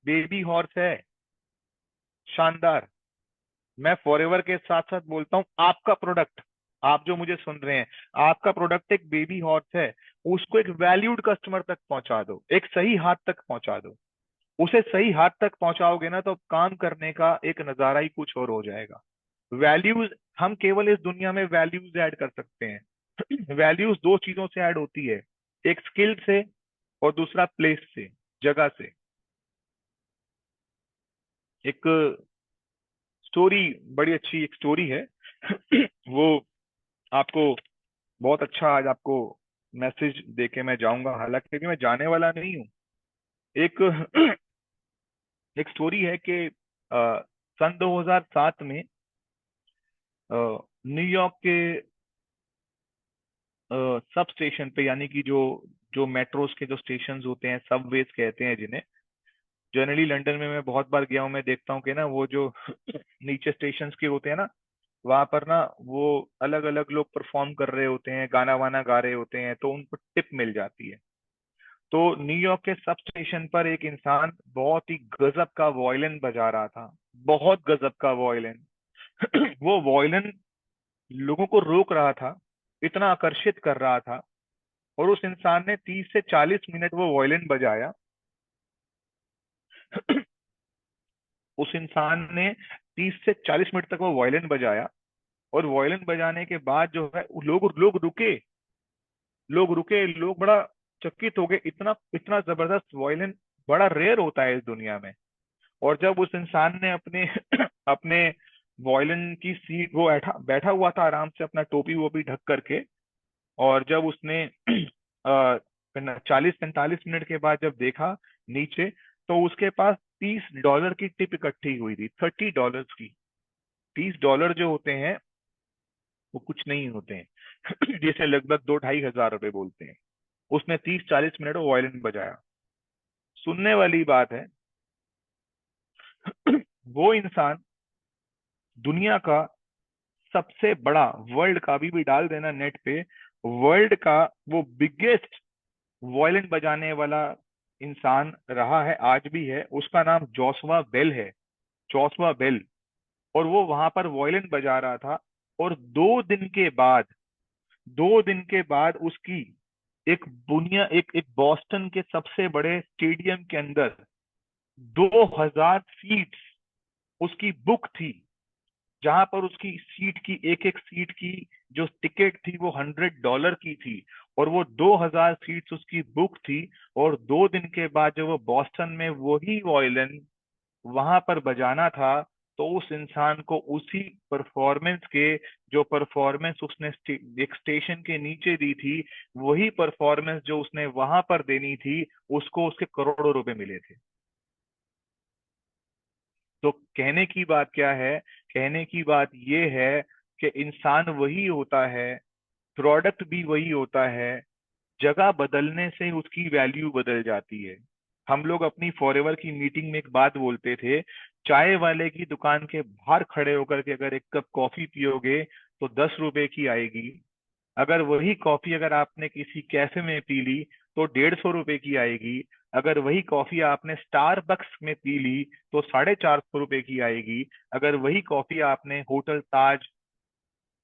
बेबी हॉर्स है, शानदार। मैं फॉरएवर के साथ साथ बोलता हूँ आपका प्रोडक्ट, आप जो मुझे सुन रहे हैं, आपका प्रोडक्ट एक बेबी हॉर्स है। उसको एक वैल्यूड कस्टमर तक पहुंचा दो, एक सही हाथ तक पहुंचा दो। उसे सही हाथ तक पहुंचाओगे ना, तो काम करने का एक नजारा ही कुछ और हो जाएगा। वैल्यूज, हम केवल इस दुनिया में वैल्यूज ऐड कर सकते हैं। वैल्यूज दो चीजों से ऐड होती है, एक स्किल से और दूसरा प्लेस से, जगह से। एक स्टोरी, बड़ी अच्छी एक स्टोरी है। वो आपको बहुत अच्छा, आज आपको मैसेज देके मैं जाऊंगा, हालांकि अभी मैं जाने वाला नहीं हूँ। एक एक स्टोरी है कि सन 2007 में न्यूयॉर्क के सब स्टेशन पे, यानी कि जो जो मेट्रोस के जो स्टेशन होते हैं, सबवेज कहते हैं जिन्हें, जनरली लंदन में मैं बहुत बार गया हूँ, मैं देखता हूँ कि ना वो जो नीचे स्टेशन के होते हैं ना, वहां पर ना वो अलग अलग लोग परफॉर्म कर रहे होते हैं, गाना वाना गा रहे होते हैं, तो उनको टिप मिल जाती है। तो न्यूयॉर्क के सब स्टेशन पर एक इंसान बहुत ही गजब का वॉयलिन बजा रहा था, बहुत गजब का वॉयलिन। वो वॉयलिन लोगों को रोक रहा था, इतना आकर्षित कर रहा था। और उस इंसान ने 30 से 40 मिनट वो वॉयलिन बजाया। उस इंसान ने 30 से 40 मिनट तक वो वॉयलिन बजाया। और वॉयलिन बजाने के बाद जो है, लोग लोग रुके, लोग बड़ा चकित हो गए, इतना इतना जबरदस्त वॉयलिन बड़ा रेयर होता है इस दुनिया में। और जब उस इंसान ने अपने अपने वॉयलिन की सीट, वो बैठा बैठा हुआ था आराम से अपना टोपी वोपी ढक करके, और जब उसने 40 45 मिनट के बाद जब देखा नीचे, तो उसके पास $30 की टिप इकट्ठी हुई थी, $30 की। $30 जो होते हैं वो कुछ नहीं होते हैं। जैसे लगभग 2 ढाई हज़ार रुपए बोलते हैं। उसने 30 40 मिनट वो वायलिन बजाया। सुनने वाली बात है, वो इंसान दुनिया का सबसे बड़ा, वर्ल्ड का, अभी भी डाल देना नेट पे, वर्ल्ड का वो बिगेस्ट वॉयलिन बजाने वाला इंसान रहा है, आज भी है। उसका नाम जोशुआ बेल है, जोशुआ बेल। और वो वहां पर वॉयलिन बजा रहा था, और 2 दिन के बाद, 2 दिन के बाद उसकी एक बुनिया एक एक बॉस्टन के सबसे बड़े स्टेडियम के अंदर 2,000 सीट्स उसकी बुक थी, जहां पर उसकी सीट की, एक एक सीट की जो टिकट थी वो $100 की थी, और वो 2,000 सीट्स उसकी बुक थी। और 2 दिन के बाद जब वो बॉस्टन में वही वॉयलिन वहां पर बजाना था, तो उस इंसान को उसी परफॉर्मेंस के, जो परफॉर्मेंस उसने एक स्टेशन के नीचे दी थी, वही परफॉर्मेंस जो उसने वहां पर देनी थी, उसको उसके करोड़ों रुपए मिले थे। तो कहने की बात क्या है? कहने की बात ये है कि इंसान वही होता है, प्रोडक्ट भी वही होता है, जगह बदलने से उसकी वैल्यू बदल जाती है। हम लोग अपनी फॉरएवर की मीटिंग में एक बात बोलते थे, चाय वाले की दुकान के बाहर खड़े होकर के अगर एक कप कॉफी पियोगे तो 10 रुपए की आएगी। अगर वही कॉफी अगर आपने किसी कैफे में पी ली तो 150 रुपए की आएगी। अगर वही कॉफी आपने स्टारबक्स में पी ली तो 450 रुपए की आएगी। अगर वही कॉफी आपने होटल ताज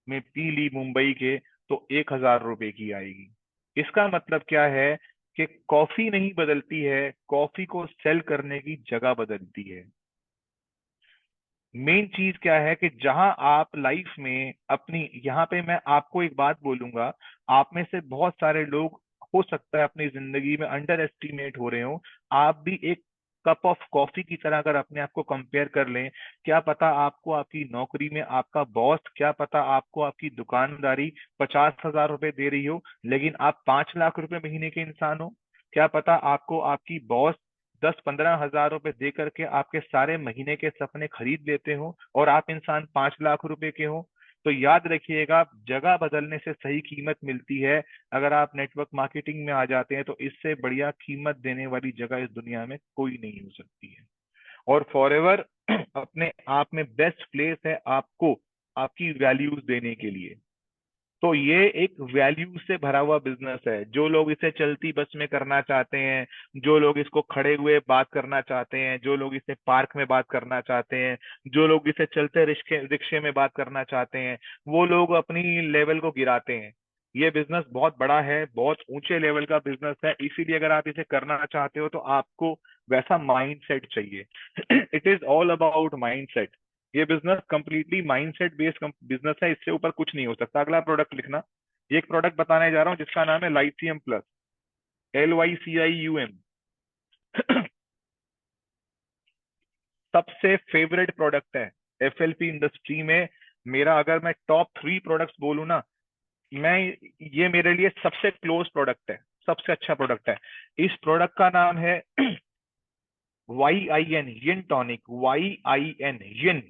में पी ली मुंबई के, तो 1,000 रुपए की आएगी। इसका मतलब क्या है कि कॉफी नहीं बदलती है, कॉफी को सेल करने की जगह बदलती है। मेन चीज क्या है कि जहां आप लाइफ में अपनी, यहाँ पे मैं आपको एक बात बोलूंगा, आप में से बहुत सारे लोग हो सकता है अपनी जिंदगी में अंडर एस्टिमेट हो रहे हो। आप भी एक कप ऑफ कॉफी की तरह अगर अपने आप को कंपेयर कर लें, क्या पता आपको आपकी नौकरी में आपका बॉस, क्या पता आपको आपकी दुकानदारी 50,000 रुपए दे रही हो, लेकिन आप 5 लाख रुपए महीने के इंसान हो। क्या पता आपको आपकी बॉस 10-15 हजार रुपए दे करके आपके सारे महीने के सपने खरीद लेते हो, और आप इंसान 5 लाख रुपए के हो। तो याद रखिएगा, जगह बदलने से सही कीमत मिलती है। अगर आप नेटवर्क मार्केटिंग में आ जाते हैं तो इससे बढ़िया कीमत देने वाली जगह इस दुनिया में कोई नहीं हो सकती है। और फॉरएवर अपने आप में बेस्ट प्लेस है आपको आपकी वैल्यूज देने के लिए। तो ये एक वैल्यू से भरा हुआ बिजनेस है। जो लोग इसे चलती बस में करना चाहते हैं, जो लोग इसको खड़े हुए बात करना चाहते हैं, जो लोग इसे पार्क में बात करना चाहते हैं, जो लोग इसे चलते रिक्शे रिक्शे में बात करना चाहते हैं, वो लोग अपनी लेवल को गिराते हैं। ये बिजनेस बहुत बड़ा है, बहुत ऊंचे लेवल का बिजनेस है, इसीलिए अगर आप इसे करना चाहते हो तो आपको वैसा माइंडसेट चाहिए। It is all about mindset. ये business completely mindset based business है, इससे ऊपर कुछ नहीं हो सकता। अगला प्रोडक्ट लिखना। ये एक प्रोडक्ट बताने जा रहा हूँ जिसका नाम है लाइथियम प्लस, LYCIUM। सबसे फेवरेट प्रोडक्ट है FLP इंडस्ट्री में मेरा। अगर मैं टॉप 3 प्रोडक्ट्स बोलूँ ना, मैं, ये मेरे लिए सबसे क्लोज प्रोडक्ट है, सबसे अच्छा प्रोडक्ट है। इस प्रोडक्ट का नाम है YIN, यिन टॉनिक, YIN, यिन।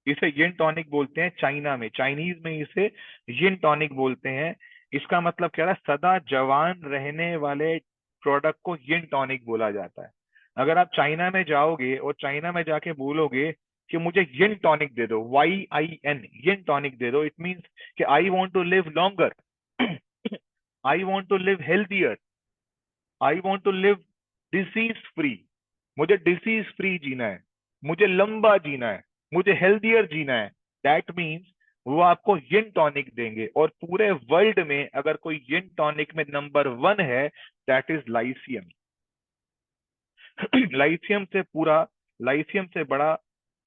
इसे यिन टॉनिक बोलते हैं चाइना में, चाइनीज में इसे यिन टॉनिक बोलते हैं। इसका मतलब क्या है? सदा जवान रहने वाले प्रोडक्ट को यिन टॉनिक बोला जाता है। अगर आप चाइना में जाओगे और चाइना में जाके बोलोगे कि मुझे यिन टॉनिक दे दो, YIN, यिन टॉनिक दे दो, इट मीन्स कि I want to live longer, I want to live healthier, I want to live disease free. मुझे डिसीज फ्री जीना है, मुझे लंबा जीना है, मुझे हेल्दियर जीना है। दैट मीन्स वो आपको यिन टॉनिक देंगे। और पूरे वर्ल्ड में अगर कोई यिन टॉनिक में नंबर 1 है, दैट इज लाइसियम। लाइसियम से पूरा, लाइसियम से बड़ा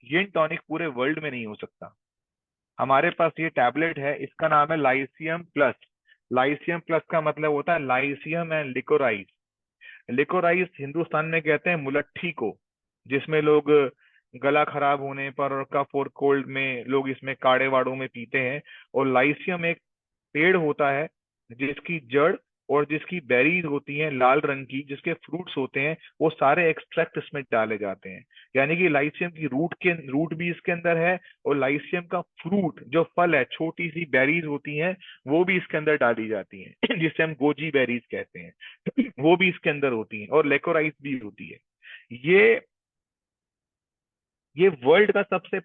यिन टॉनिक पूरे वर्ल्ड में नहीं हो सकता। हमारे पास ये टैबलेट है, इसका नाम है लाइसियम प्लस। लाइसियम प्लस का मतलब होता है Lyceum and liquorice. Liquorice Hindustan में कहते हैं मुलट्ठी को, जिसमें लोग गला खराब होने पर और कफ और कोल्ड में लोग इसमें काढ़े वाड़ों में पीते हैं। और लाइसियम एक पेड़ होता है जिसकी जड़ और जिसकी बेरीज होती हैं लाल रंग की, जिसके फ्रूट्स होते हैं, वो सारे एक्सट्रैक्ट इसमें डाले जाते हैं। यानी कि लाइसियम की रूट भी इसके अंदर है, और लाइसियम का फ्रूट जो फल है, छोटी सी बेरीज होती हैं, वो भी इसके अंदर डाली जाती हैं जिसे हम गोजी बेरीज कहते हैं। वो भी इसके अंदर होती हैं, और लेकोराइस भी होती है। ये ये वर्ल्ड का सबसे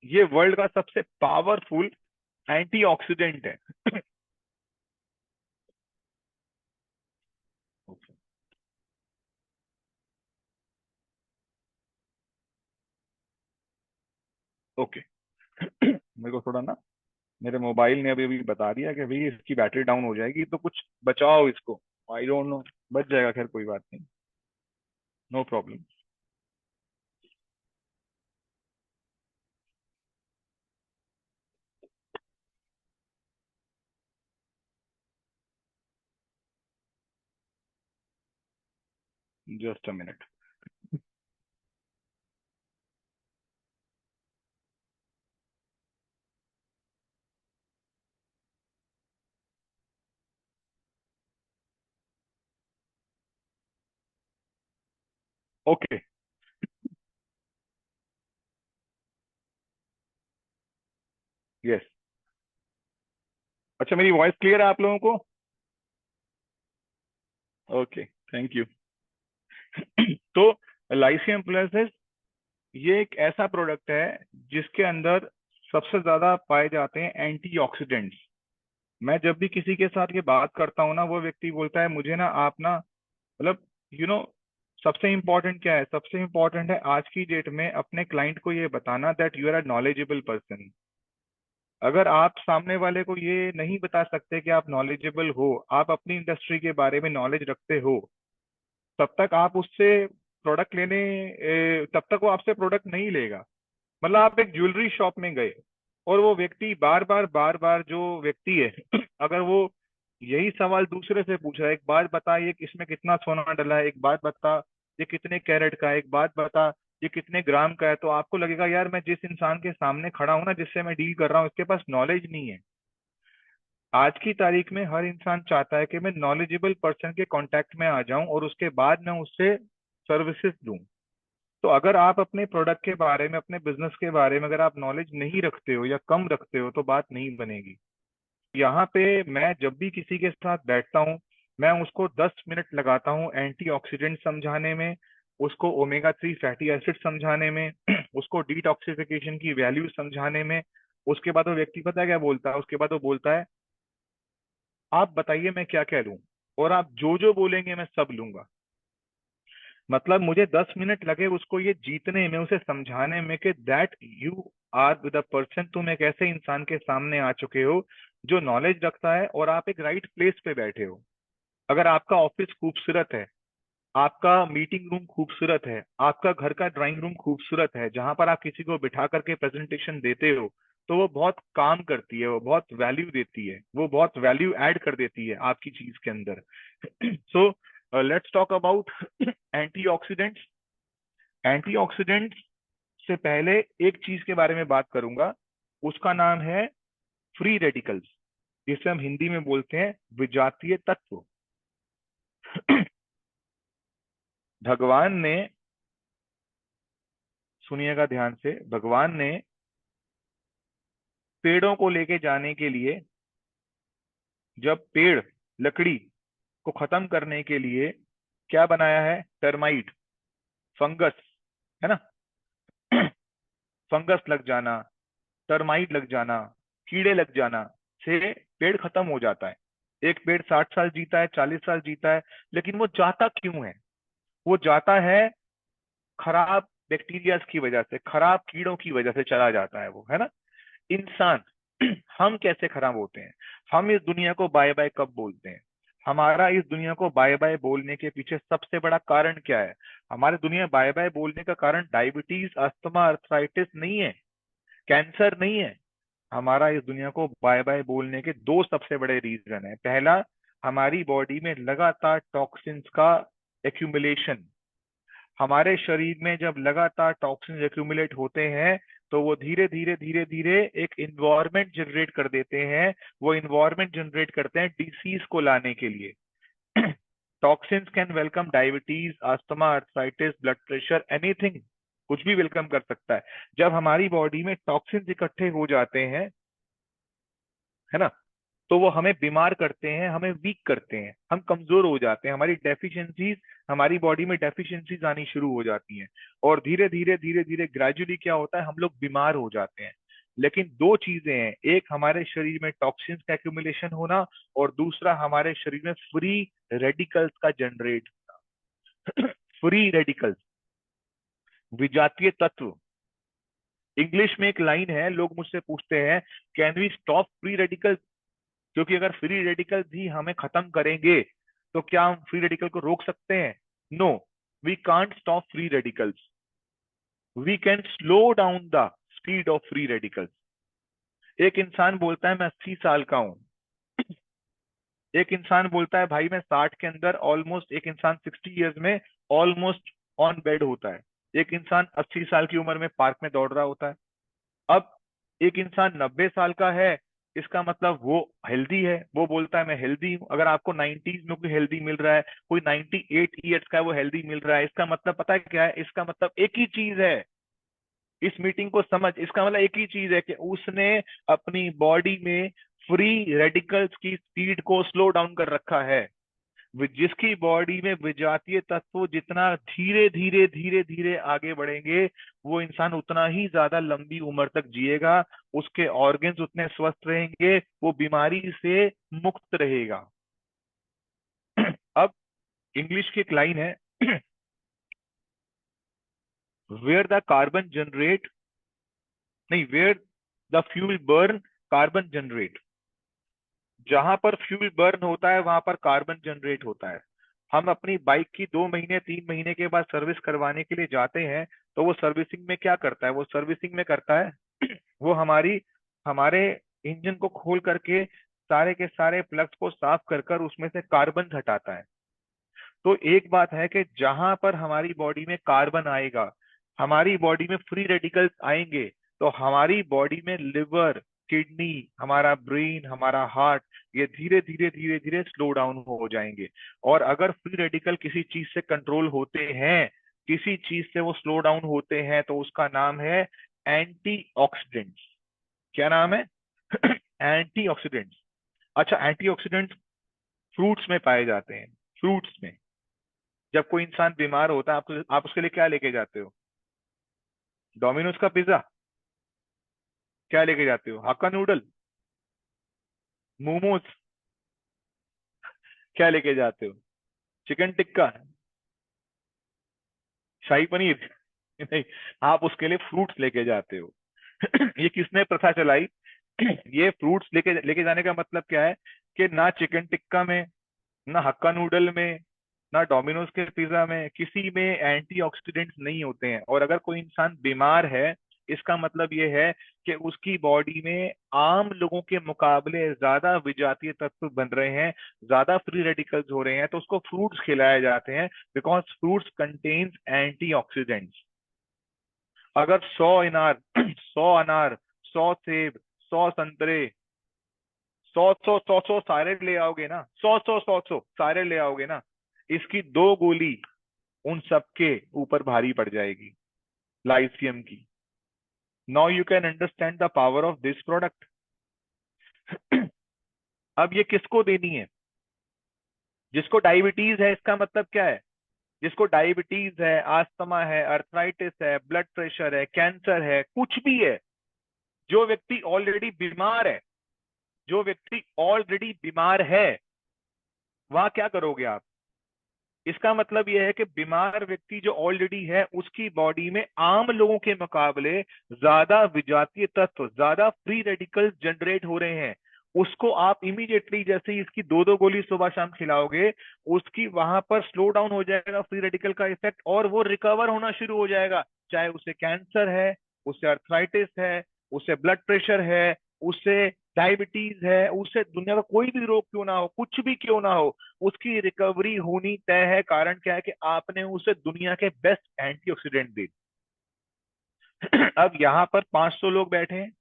ये वर्ल्ड का सबसे पावरफुल एंटीऑक्सीडेंट है। ओके। मेरे को थोड़ा ना, मेरे मोबाइल ने अभी अभी बता दिया कि भाई इसकी बैटरी डाउन हो जाएगी, तो कुछ बचाओ इसको। आई डोंट नो, बच जाएगा, खैर कोई बात नहीं। No problem. Just a minute. Okay. Yes. अच्छा, मेरी वॉइस क्लियर है आप लोगों को? Okay, thank you. तो लाइसियम प्लस ये एक ऐसा प्रोडक्ट है जिसके अंदर सबसे ज्यादा पाए जाते हैं एंटीऑक्सीडेंट्स। मैं जब भी किसी के साथ ये बात करता हूँ ना, वो व्यक्ति बोलता है मुझे ना आप ना, मतलब, यू नो, सबसे इम्पोर्टेंट क्या है? सबसे इम्पोर्टेंट है आज की डेट में अपने क्लाइंट को ये बताना that you are a knowledgeable person. अगर आप सामने वाले को ये नहीं बता सकते कि आप नॉलेजेबल हो, आप अपनी इंडस्ट्री के बारे में नॉलेज रखते हो, तब तक आप उससे प्रोडक्ट तब तक वो आपसे प्रोडक्ट नहीं लेगा। मतलब आप एक ज्वेलरी शॉप में गए और वो व्यक्ति बार बार जो व्यक्ति है अगर वो यही सवाल दूसरे से पूछ रहा है, एक बात बता ये इसमें कितना सोना डला है, एक बात बता ये कितने कैरेट का है, एक बात बता ये कितने ग्राम का है, तो आपको लगेगा यार मैं जिस इंसान के सामने खड़ा हूं ना, जिससे मैं डील कर रहा हूँ, इसके पास नॉलेज नहीं है। आज की तारीख में हर इंसान चाहता है कि मैं नॉलेजेबल पर्सन के कांटेक्ट में आ जाऊं और उसके बाद मैं उससे सर्विसेज दूं। तो अगर आप अपने प्रोडक्ट के बारे में, अपने बिजनेस के बारे में अगर आप नॉलेज नहीं रखते हो या कम रखते हो, तो बात नहीं बनेगी। यहाँ पे मैं जब भी किसी के साथ बैठता हूँ, मैं उसको 10 मिनट लगाता हूँ एंटीऑक्सीडेंट समझाने में, उसको ओमेगा 3 फैटी एसिड समझाने में, उसको डिटॉक्सिफिकेशन की वैल्यू समझाने में। उसके बाद वो व्यक्ति पता है क्या बोलता है? उसके बाद वो बोलता है आप बताइए मैं क्या क्या लूं, और आप जो जो बोलेंगे मैं सब लूंगा। मतलब मुझे 10 मिनट लगे उसको ये जीतने में, उसे समझाने में कि that you are with a person, तुम एक ऐसे इंसान के सामने आ चुके हो जो नॉलेज रखता है, और आप एक राइट प्लेस पे बैठे हो। अगर आपका ऑफिस खूबसूरत है, आपका मीटिंग रूम खूबसूरत है, आपका घर का ड्राइंग रूम खूबसूरत है, जहां पर आप किसी को बिठा करके प्रेजेंटेशन देते हो, तो वो बहुत काम करती है, वो बहुत वैल्यू देती है, वो बहुत वैल्यू ऐड कर देती है आपकी चीज के अंदर। So let's talk about antioxidants. Antioxidant से पहले एक चीज के बारे में बात करूंगा, उसका नाम है फ्री रेडिकल्स, जिसे हम हिंदी में बोलते हैं विजातीय तत्व। भगवान ने, सुनिएगा ध्यान से, भगवान ने पेड़ों को लेके जाने के लिए, जब पेड़, लकड़ी को खत्म करने के लिए क्या बनाया है? टर्माइट, फंगस, है ना? फंगस लग जाना, टर्माइट लग जाना, कीड़े लग जाना से पेड़ खत्म हो जाता है। एक पेड़ 60 साल जीता है, 40 साल जीता है, लेकिन वो जाता क्यों है? वो जाता है खराब बैक्टीरियाज की वजह से, खराब कीड़ों की वजह से चला जाता है वो, है ना? इंसान, हम कैसे खराब होते हैं? हम इस दुनिया को बाय बाय कब बोलते हैं? हमारा इस दुनिया को बाय बाय बोलने के पीछे सबसे बड़ा कारण क्या है? हमारे दुनिया बाय बाय बोलने का कारण डायबिटीज, अस्थमा, अर्थराइटिस नहीं है, कैंसर नहीं है। हमारा इस दुनिया को बाय बाय बोलने के दो सबसे बड़े रीजन है। पहला, हमारी बॉडी में लगातार टॉक्सिन्स का एक्यूमुलेशन। हमारे शरीर में जब लगातार टॉक्सिन्स एक्यूमुलेट होते हैं, तो वो धीरे धीरे धीरे धीरे एक इन्वायरमेंट जनरेट कर देते हैं। वो इन्वायरमेंट जनरेट करते हैं डिसीज को लाने के लिए। Toxins can welcome diabetes, asthma, arthritis, blood pressure, anything, कुछ भी वेलकम कर सकता है। जब हमारी बॉडी में टॉक्सिन्स इकट्ठे हो जाते हैं, है ना, तो वो हमें बीमार करते हैं, हमें वीक करते हैं, हम कमजोर हो जाते हैं, हमारी डेफिशिएंसीज, हमारी बॉडी में डेफिशिएंसीज आनी शुरू हो जाती हैं। और धीरे धीरे ग्रेजुअली क्या होता है, हम लोग बीमार हो जाते हैं। लेकिन दो चीजें हैं, एक हमारे शरीर में टॉक्सिन्स का एक्यूमुलेशन होना, और दूसरा हमारे शरीर में फ्री रेडिकल्स का जनरेट फ्री रेडिकल्स, विजातीय तत्व। इंग्लिश में एक लाइन है, लोग मुझसे पूछते हैं, can we stop free radicals? क्योंकि अगर फ्री रेडिकल्स ही हमें खत्म करेंगे तो क्या हम फ्री रेडिकल को रोक सकते हैं? No, we can't stop free radicals, we can slow down the speed of free radicals. एक इंसान बोलता है मैं 80 साल का हूं, एक इंसान बोलता है भाई मैं 60 के अंदर ऑलमोस्ट, एक इंसान 60 ईयर्स में ऑलमोस्ट ऑन बेड होता है, एक इंसान 80 साल की उम्र में पार्क में दौड़ रहा होता है। अब एक इंसान 90 साल का है, इसका मतलब वो हेल्दी है, वो बोलता है मैं हेल्दी हूं। अगर आपको 90s में कोई हेल्दी मिल रहा है, कोई 98 ईयर्स का है वो हेल्दी मिल रहा है, इसका मतलब पता है क्या है? इसका मतलब एक ही चीज है, इस मीटिंग को समझ, इसका मतलब एक ही चीज है कि उसने अपनी बॉडी में फ्री रेडिकल्स की स्पीड को स्लो डाउन कर रखा है। जिसकी बॉडी में विजातीय तत्व जितना धीरे धीरे धीरे धीरे आगे बढ़ेंगे, वो इंसान उतना ही ज्यादा लंबी उम्र तक जिएगा, उसके ऑर्गन्स उतने स्वस्थ रहेंगे, वो बीमारी से मुक्त रहेगा। अब इंग्लिश की एक लाइन है, वेयर द कार्बन जनरेट, नहीं, where the fuel burn carbon generate. जहां पर फ्यूल बर्न होता है वहां पर कार्बन जनरेट होता है। हम अपनी बाइक की 2 महीने 3 महीने के बाद सर्विस करवाने के लिए जाते हैं, तो वो सर्विसिंग में क्या करता है? वो सर्विसिंग में करता है वो हमारे इंजन को खोल करके सारे के सारे प्लग्स को साफ कर कर उसमें से कार्बन हटाता है। तो एक बात है कि जहां पर हमारी बॉडी में कार्बन आएगा, हमारी बॉडी में फ्री रेडिकल्स आएंगे, तो हमारी बॉडी में लिवर, किडनी, हमारा ब्रेन, हमारा हार्ट, ये धीरे धीरे धीरे धीरे स्लो डाउन हो जाएंगे। और अगर फ्री रेडिकल किसी चीज से कंट्रोल होते हैं, किसी चीज से वो स्लो डाउन होते हैं, तो उसका नाम है एंटीऑक्सीडेंट्स। क्या नाम है? एंटीऑक्सीडेंट्स। अच्छा, एंटीऑक्सीडेंट्स फ्रूट्स में पाए जाते हैं। फ्रूट्स में जब कोई इंसान बीमार होता है, आप उसके लिए क्या लेके जाते हो? डोमिनोज का पिज्जा? क्या लेके जाते हो? हक्का नूडल? मोमोज? क्या लेके जाते हो? चिकन टिक्का? शाही पनीर? नहीं, आप उसके लिए फ्रूट्स लेके जाते हो। ये किसने प्रथा चलाई? ये फ्रूट्स लेके लेके जाने का मतलब क्या है कि ना चिकन टिक्का में, ना हक्का नूडल में, ना डोमिनोज के पिज्जा में, किसी में एंटीऑक्सीडेंट्स नहीं होते हैं। और अगर कोई इंसान बीमार है, इसका मतलब ये है कि उसकी बॉडी में आम लोगों के मुकाबले ज्यादा विजातीय तत्व बन रहे हैं, ज्यादा फ्री रेडिकल्स हो रहे हैं, तो उसको फ्रूट्स खिलाए जाते हैं, बिकॉज फ्रूट्स कंटेन्स एंटीऑक्सीडेंट्स। अगर 100 अनार 100 अनार, 100 सेब, 100 संतरे, 100 सारे ले आओगे ना, 100 सारे ले आओगे ना, इसकी 2 गोली उन सबके ऊपर भारी पड़ जाएगी, लाइसियम की। Now you can understand the power of this product. अब ये किसको देनी है? जिसको डायबिटीज है। इसका मतलब क्या है? जिसको डायबिटीज है, आस्थमा है, अर्थराइटिस है, ब्लड प्रेशर है, कैंसर है, कुछ भी है, जो व्यक्ति ऑलरेडी बीमार है, जो व्यक्ति ऑलरेडी बीमार है, वहां क्या करोगे आप? इसका मतलब यह है कि बीमार व्यक्ति जो ऑलरेडी है, उसकी बॉडी में आम लोगों के मुकाबले ज्यादा विजातीय तत्व, ज्यादा फ्री रेडिकल्स जनरेट हो रहे हैं। उसको आप इमीडिएटली जैसे ही इसकी 2 2 गोली सुबह शाम खिलाओगे, उसकी वहां पर स्लो डाउन हो जाएगा फ्री रेडिकल का इफेक्ट, और वो रिकवर होना शुरू हो जाएगा। चाहे उसे कैंसर है, उसे अर्थराइटिस है, उसे ब्लड प्रेशर है, उसे डायबिटीज है, उसे दुनिया का कोई भी रोग क्यों ना हो, कुछ भी क्यों ना हो, उसकी रिकवरी होनी तय है। कारण क्या है कि आपने उसे दुनिया के बेस्ट एंटीऑक्सीडेंट दे। अब यहाँ पर 500 लोग बैठे हैं,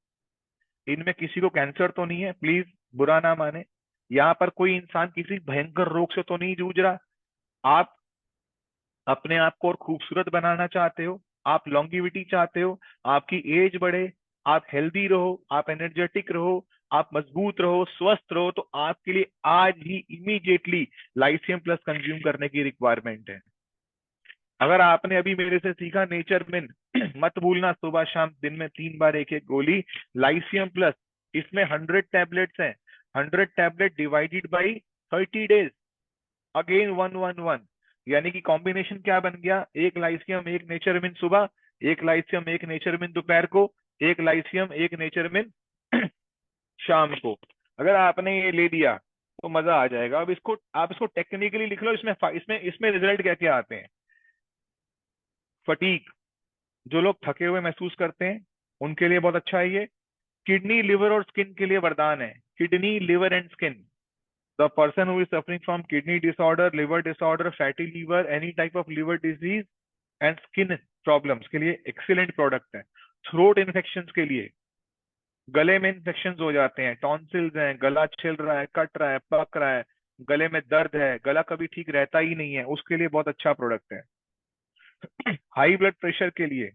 इनमें किसी को कैंसर तो नहीं है, प्लीज बुरा ना माने। यहाँ पर कोई इंसान किसी भयंकर रोग से तो नहीं जूझ रहा। आप अपने आप को और खूबसूरत बनाना चाहते हो, आप लॉन्गिविटी चाहते हो, आपकी एज बढ़े, आप हेल्दी रहो, आप एनर्जेटिक रहो, आप मजबूत रहो, स्वस्थ रहो, तो आपके लिए आज ही इमीडिएटली लाइसियम प्लस कंज्यूम करने की रिक्वायरमेंट है। अगर आपने अभी मेरे से सीखा नेचर मिन, मत भूलना सुबह शाम दिन में 3 बार एक एक गोली लाइसियम प्लस। इसमें 100 टैबलेट्स हैं, 100 tablet divided by 30 days, again 111, यानी कि कॉम्बिनेशन क्या बन गया, एक लाइसियम एक नेचरमिन सुबह, एक लाइसियम एक नेचरमिन दोपहर को, एक लाइसियम एक नेचरमिन शाम को। अगर आपने ये ले लिया तो मजा आ जाएगा। अब इसको आप इसको टेक्निकली लिख लो, इसमें इसमें इसमें रिजल्ट क्या क्या आते हैं। फटीक, जो लोग थके हुए महसूस करते हैं उनके लिए बहुत अच्छा है ये। किडनी लिवर और स्किन के लिए वरदान है, kidney liver and skin. The person who is suffering from kidney disorder, liver disorder, fatty liver, any type of liver disease and skin problems के लिए excellent product है। थ्रोट इन्फेक्शंस के लिए, गले में इन्फेक्शंस हो जाते हैं, टॉन्सिल्स हैं, गला छिल रहा है, कट रहा है, पक रहा है, गले में दर्द है, गला कभी ठीक रहता ही नहीं है, उसके लिए बहुत अच्छा प्रोडक्ट है। हाई ब्लड प्रेशर के लिए,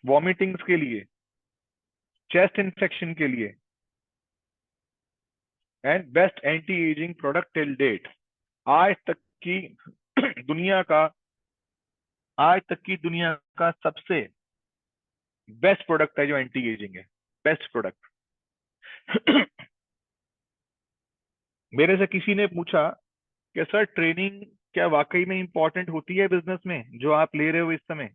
वॉमिटिंग्स के लिए, चेस्ट इन्फेक्शन के लिए, and best anti ageing product till date. आज तक की दुनिया का आज तक की दुनिया का सबसे बेस्ट प्रोडक्ट है जो एंटी एजिंग है, बेस्ट प्रोडक्ट। मेरे से किसी ने पूछा कि सर ट्रेनिंग क्या वाकई में इंपॉर्टेंट होती है बिजनेस में, जो आप ले रहे हो इस समय,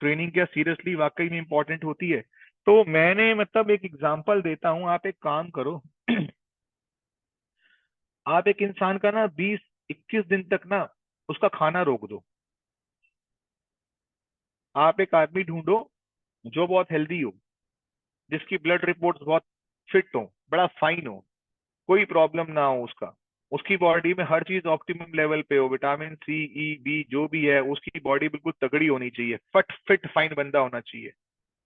ट्रेनिंग क्या सीरियसली वाकई में इंपॉर्टेंट होती है? तो मैंने मतलब एक एग्जांपल देता हूं, आप एक काम करो। आप एक इंसान का ना 20-21 दिन तक ना उसका खाना रोक दो। आप एक आदमी ढूंढो जो बहुत हेल्दी हो, जिसकी ब्लड रिपोर्ट्स बहुत फिट हो, बड़ा फाइन हो, कोई प्रॉब्लम ना हो उसका, उसकी बॉडी में हर चीज ऑप्टिमम लेवल पे हो, विटामिन सी ई बी जो भी है, उसकी बॉडी बिल्कुल तगड़ी होनी चाहिए, फट फिट फाइन बंदा होना चाहिए।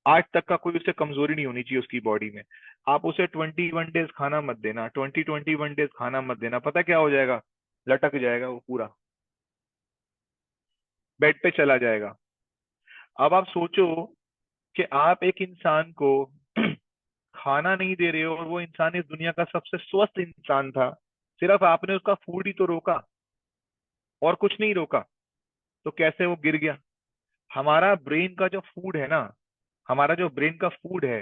आज तक का कोई उससे कमजोरी नहीं होनी चाहिए उसकी बॉडी में। आप उसे 21 डेज खाना मत देना, 21 डेज खाना मत देना, पता क्या हो जाएगा, लटक जाएगा वो पूरा, बेड पे चला जाएगा। अब आप सोचो कि आप एक इंसान को खाना नहीं दे रहे हो और वो इंसान इस दुनिया का सबसे स्वस्थ इंसान था, सिर्फ आपने उसका फूड ही तो रोका और कुछ नहीं रोका, तो कैसे वो गिर गया? हमारा ब्रेन का जो फूड है ना, हमारा जो ब्रेन का फूड है,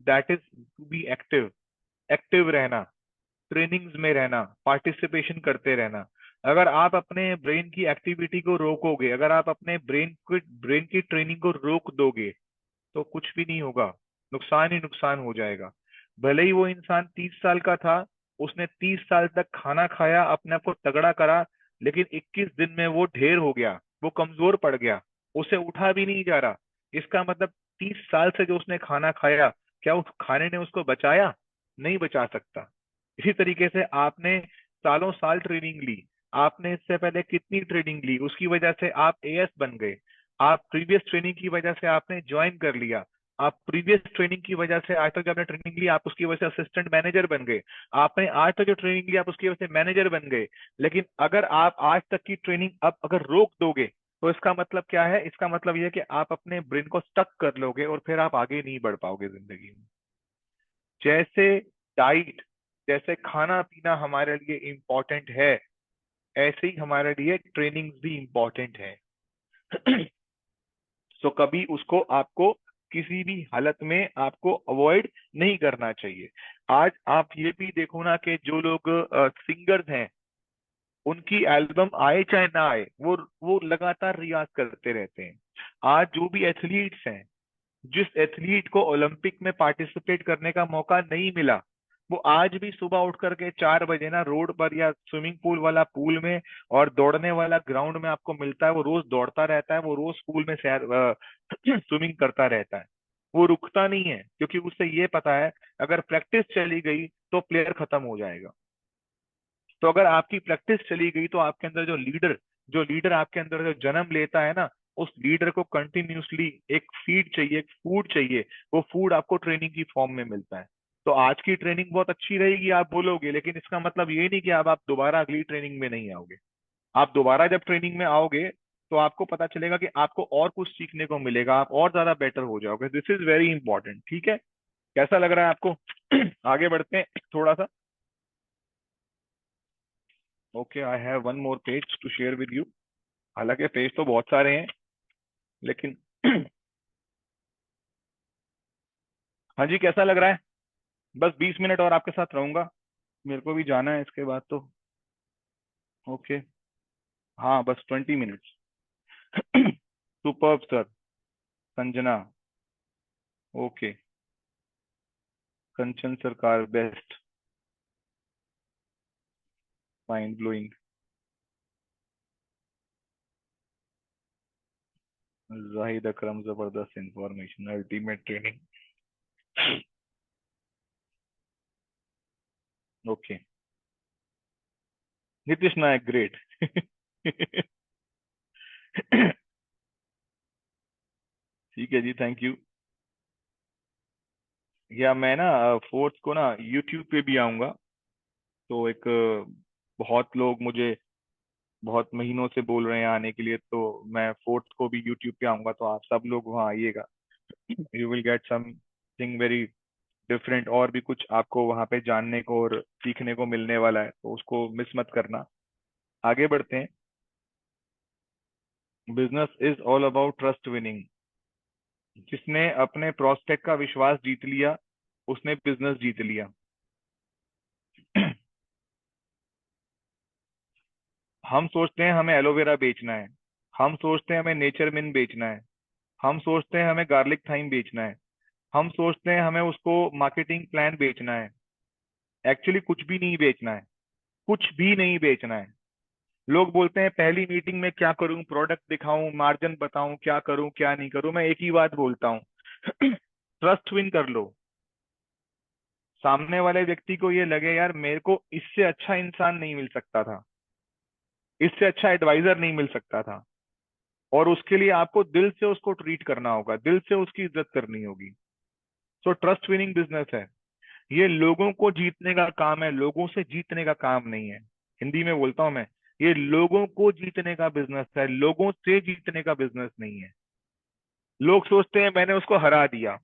that is to be active, active रहना, ट्रेनिंग्स में रहना, पार्टिसिपेशन करते रहना। अगर आप अपने ब्रेन की एक्टिविटी को रोकोगे, अगर आप अपने ब्रेन की ट्रेनिंग को रोक दोगे, तो कुछ भी नहीं होगा, नुकसान ही नुकसान हो जाएगा। भले ही वो इंसान 30 साल का था, उसने 30 साल तक खाना खाया, अपने आप को तगड़ा करा, लेकिन 21 दिन में वो ढेर हो गया, वो कमजोर पड़ गया, उसे उठा भी नहीं जा रहा। इसका मतलब 30 साल से जो उसने खाना खाया, क्या उस खाने ने उसको बचाया? नहीं बचा सकता। इसी तरीके से आपने सालों साल ट्रेनिंग ली, आपने इससे पहले कितनी ट्रेनिंग ली, उसकी वजह से आप एएस बन गए। आप प्रीवियस ट्रेनिंग की वजह से आपने ज्वाइन कर लिया, आप प्रीवियस ट्रेनिंग की वजह से आज तक जो आपने ट्रेनिंग ली, आप उसकी वजह से असिस्टेंट मैनेजर बन गए। आपने आज तक जो ट्रेनिंग ली, आप उसकी वजह से मैनेजर बन गए। लेकिन अगर आप आज तक की ट्रेनिंग अब अगर रोक दोगे, तो इसका मतलब क्या है? इसका मतलब यह है कि आप अपने ब्रेन को स्टक कर लोगे और फिर आप आगे नहीं बढ़ पाओगे जिंदगी में। जैसे डाइट, जैसे खाना पीना हमारे लिए इम्पोर्टेंट है, ऐसे ही हमारे लिए ट्रेनिंग भी इम्पोर्टेंट है। सो कभी उसको आपको किसी भी हालत में आपको अवॉइड नहीं करना चाहिए। आज आप ये भी देखो ना कि जो लोग सिंगर्स हैं, उनकी एल्बम आए चाहे ना आए, वो लगातार रियाज करते रहते हैं। आज जो भी एथलीट्स हैं, जिस एथलीट को ओलंपिक में पार्टिसिपेट करने का मौका नहीं मिला, वो आज भी सुबह उठ करके 4 बजे ना रोड पर या स्विमिंग पूल वाला पूल में और दौड़ने वाला ग्राउंड में आपको मिलता है, वो रोज दौड़ता रहता है, वो रोज पूल में सैर स्विमिंग करता रहता है। वो रुकता नहीं है, क्योंकि उसे ये पता है अगर प्रैक्टिस चली गई तो प्लेयर खत्म हो जाएगा। तो अगर आपकी प्रैक्टिस चली गई, तो आपके अंदर जो लीडर आपके अंदर जो जन्म लेता है ना, उस लीडर को कंटिन्यूसली एक फीड चाहिए, एक फूड चाहिए। वो फूड आपको ट्रेनिंग की फॉर्म में मिलता है। तो आज की ट्रेनिंग बहुत अच्छी रहेगी आप बोलोगे, लेकिन इसका मतलब ये नहीं कि अब आप दोबारा अगली ट्रेनिंग में नहीं आओगे। आप दोबारा जब ट्रेनिंग में आओगे, तो आपको पता चलेगा कि आपको और कुछ सीखने को मिलेगा, आप और ज्यादा बेटर हो जाओगे। दिस इज वेरी इंपॉर्टेंट, ठीक है। कैसा लग रहा है आपको? आगे बढ़ते हैं थोड़ा सा। Okay, I have one more page to share with you. हालांकि पेज तो बहुत सारे हैं, लेकिन हाँ जी, कैसा लग रहा है? बस 20 मिनट और आपके साथ रहूंगा, मेरे को भी जाना है इसके बाद तो। ओके। हाँ, बस 20 minutes. Superb sir. Sanjana. Okay. Kanchan Sarkar best. Mind blowing. Zahid Akram जबरदस्त information ultimate training. Okay. Nitish Nayak great. ठीक है जी, थैंक यू। या मैं ना फोर्थ को ना यूट्यूब पे भी आऊंगा। तो एक बहुत लोग मुझे बहुत महीनों से बोल रहे हैं आने के लिए, तो मैं फोर्थ को भी यूट्यूब पे आऊंगा, तो आप सब लोग वहाँ आइएगा। You will get something very different, और भी कुछ आपको वहाँ पे जानने को और सीखने को मिलने वाला है, तो उसको मिस मत करना। आगे बढ़ते हैं। Business is all about trust winning. जिसने अपने प्रोस्पेक्ट का विश्वास जीत लिया, उसने बिजनेस जीत लिया। हम सोचते हैं हमें एलोवेरा बेचना है, हम सोचते हैं हमें नेचर मिन बेचना है, हम सोचते हैं हमें गार्लिक थाइम बेचना है, हम सोचते हैं हमें उसको मार्केटिंग प्लान बेचना है। एक्चुअली कुछ भी नहीं बेचना है, कुछ भी नहीं बेचना है। लोग बोलते हैं पहली मीटिंग में क्या करूं, प्रोडक्ट दिखाऊं, मार्जिन बताऊं, क्या करूं क्या नहीं करूं। मैं एक ही बात बोलता हूं, ट्रस्ट विन कर लो। सामने वाले व्यक्ति को ये लगे यार मेरे को इससे अच्छा इंसान नहीं मिल सकता था, इससे अच्छा एडवाइजर नहीं मिल सकता था। और उसके लिए आपको दिल से उसको ट्रीट करना होगा, दिल से उसकी इज्जत करनी होगी। सो ट्रस्ट विनिंग बिजनेस है। ये लोगों को जीतने का काम है, लोगों से जीतने का काम नहीं है। हिंदी में बोलता हूं मैं, ये लोगों को जीतने का बिजनेस है, लोगों से जीतने का बिजनेस नहीं है। लोग सोचते हैं मैंने उसको हरा दिया,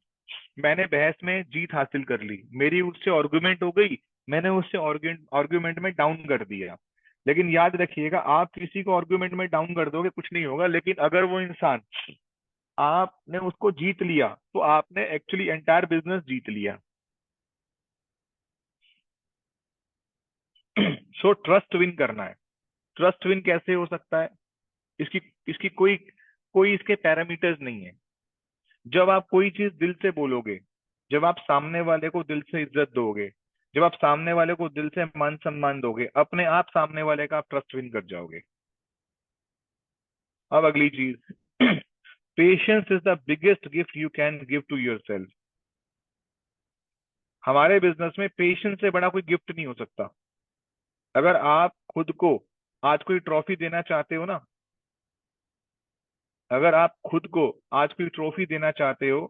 मैंने बहस में जीत हासिल कर ली, मेरी उससे आर्गुमेंट हो गई, मैंने उससे आर्गुमेंट में डाउन कर दिया। लेकिन याद रखिएगा, आप किसी को आर्गुमेंट में डाउन कर दोगे कुछ नहीं होगा, लेकिन अगर वो इंसान, आपने उसको जीत लिया, तो आपने एक्चुअली एंटायर बिजनेस जीत लिया। सो ट्रस्ट विन करना है। ट्रस्ट विन कैसे हो सकता है? इसकी इसकी कोई कोई इसके पैरामीटर्स नहीं है। जब आप कोई चीज दिल से बोलोगे, जब आप सामने वाले को दिल से इज्जत दोगे, जब आप सामने वाले को दिल से मान सम्मान दोगे, अपने आप सामने वाले का आप ट्रस्ट विन कर जाओगे। अब अगली चीज, patience is the biggest gift you can give to yourself. हमारे बिजनेस में पेशेंस से बड़ा कोई गिफ्ट नहीं हो सकता। अगर आप खुद को आज कोई ट्रॉफी देना चाहते हो ना, अगर आप खुद को आज कोई ट्रॉफी देना चाहते हो,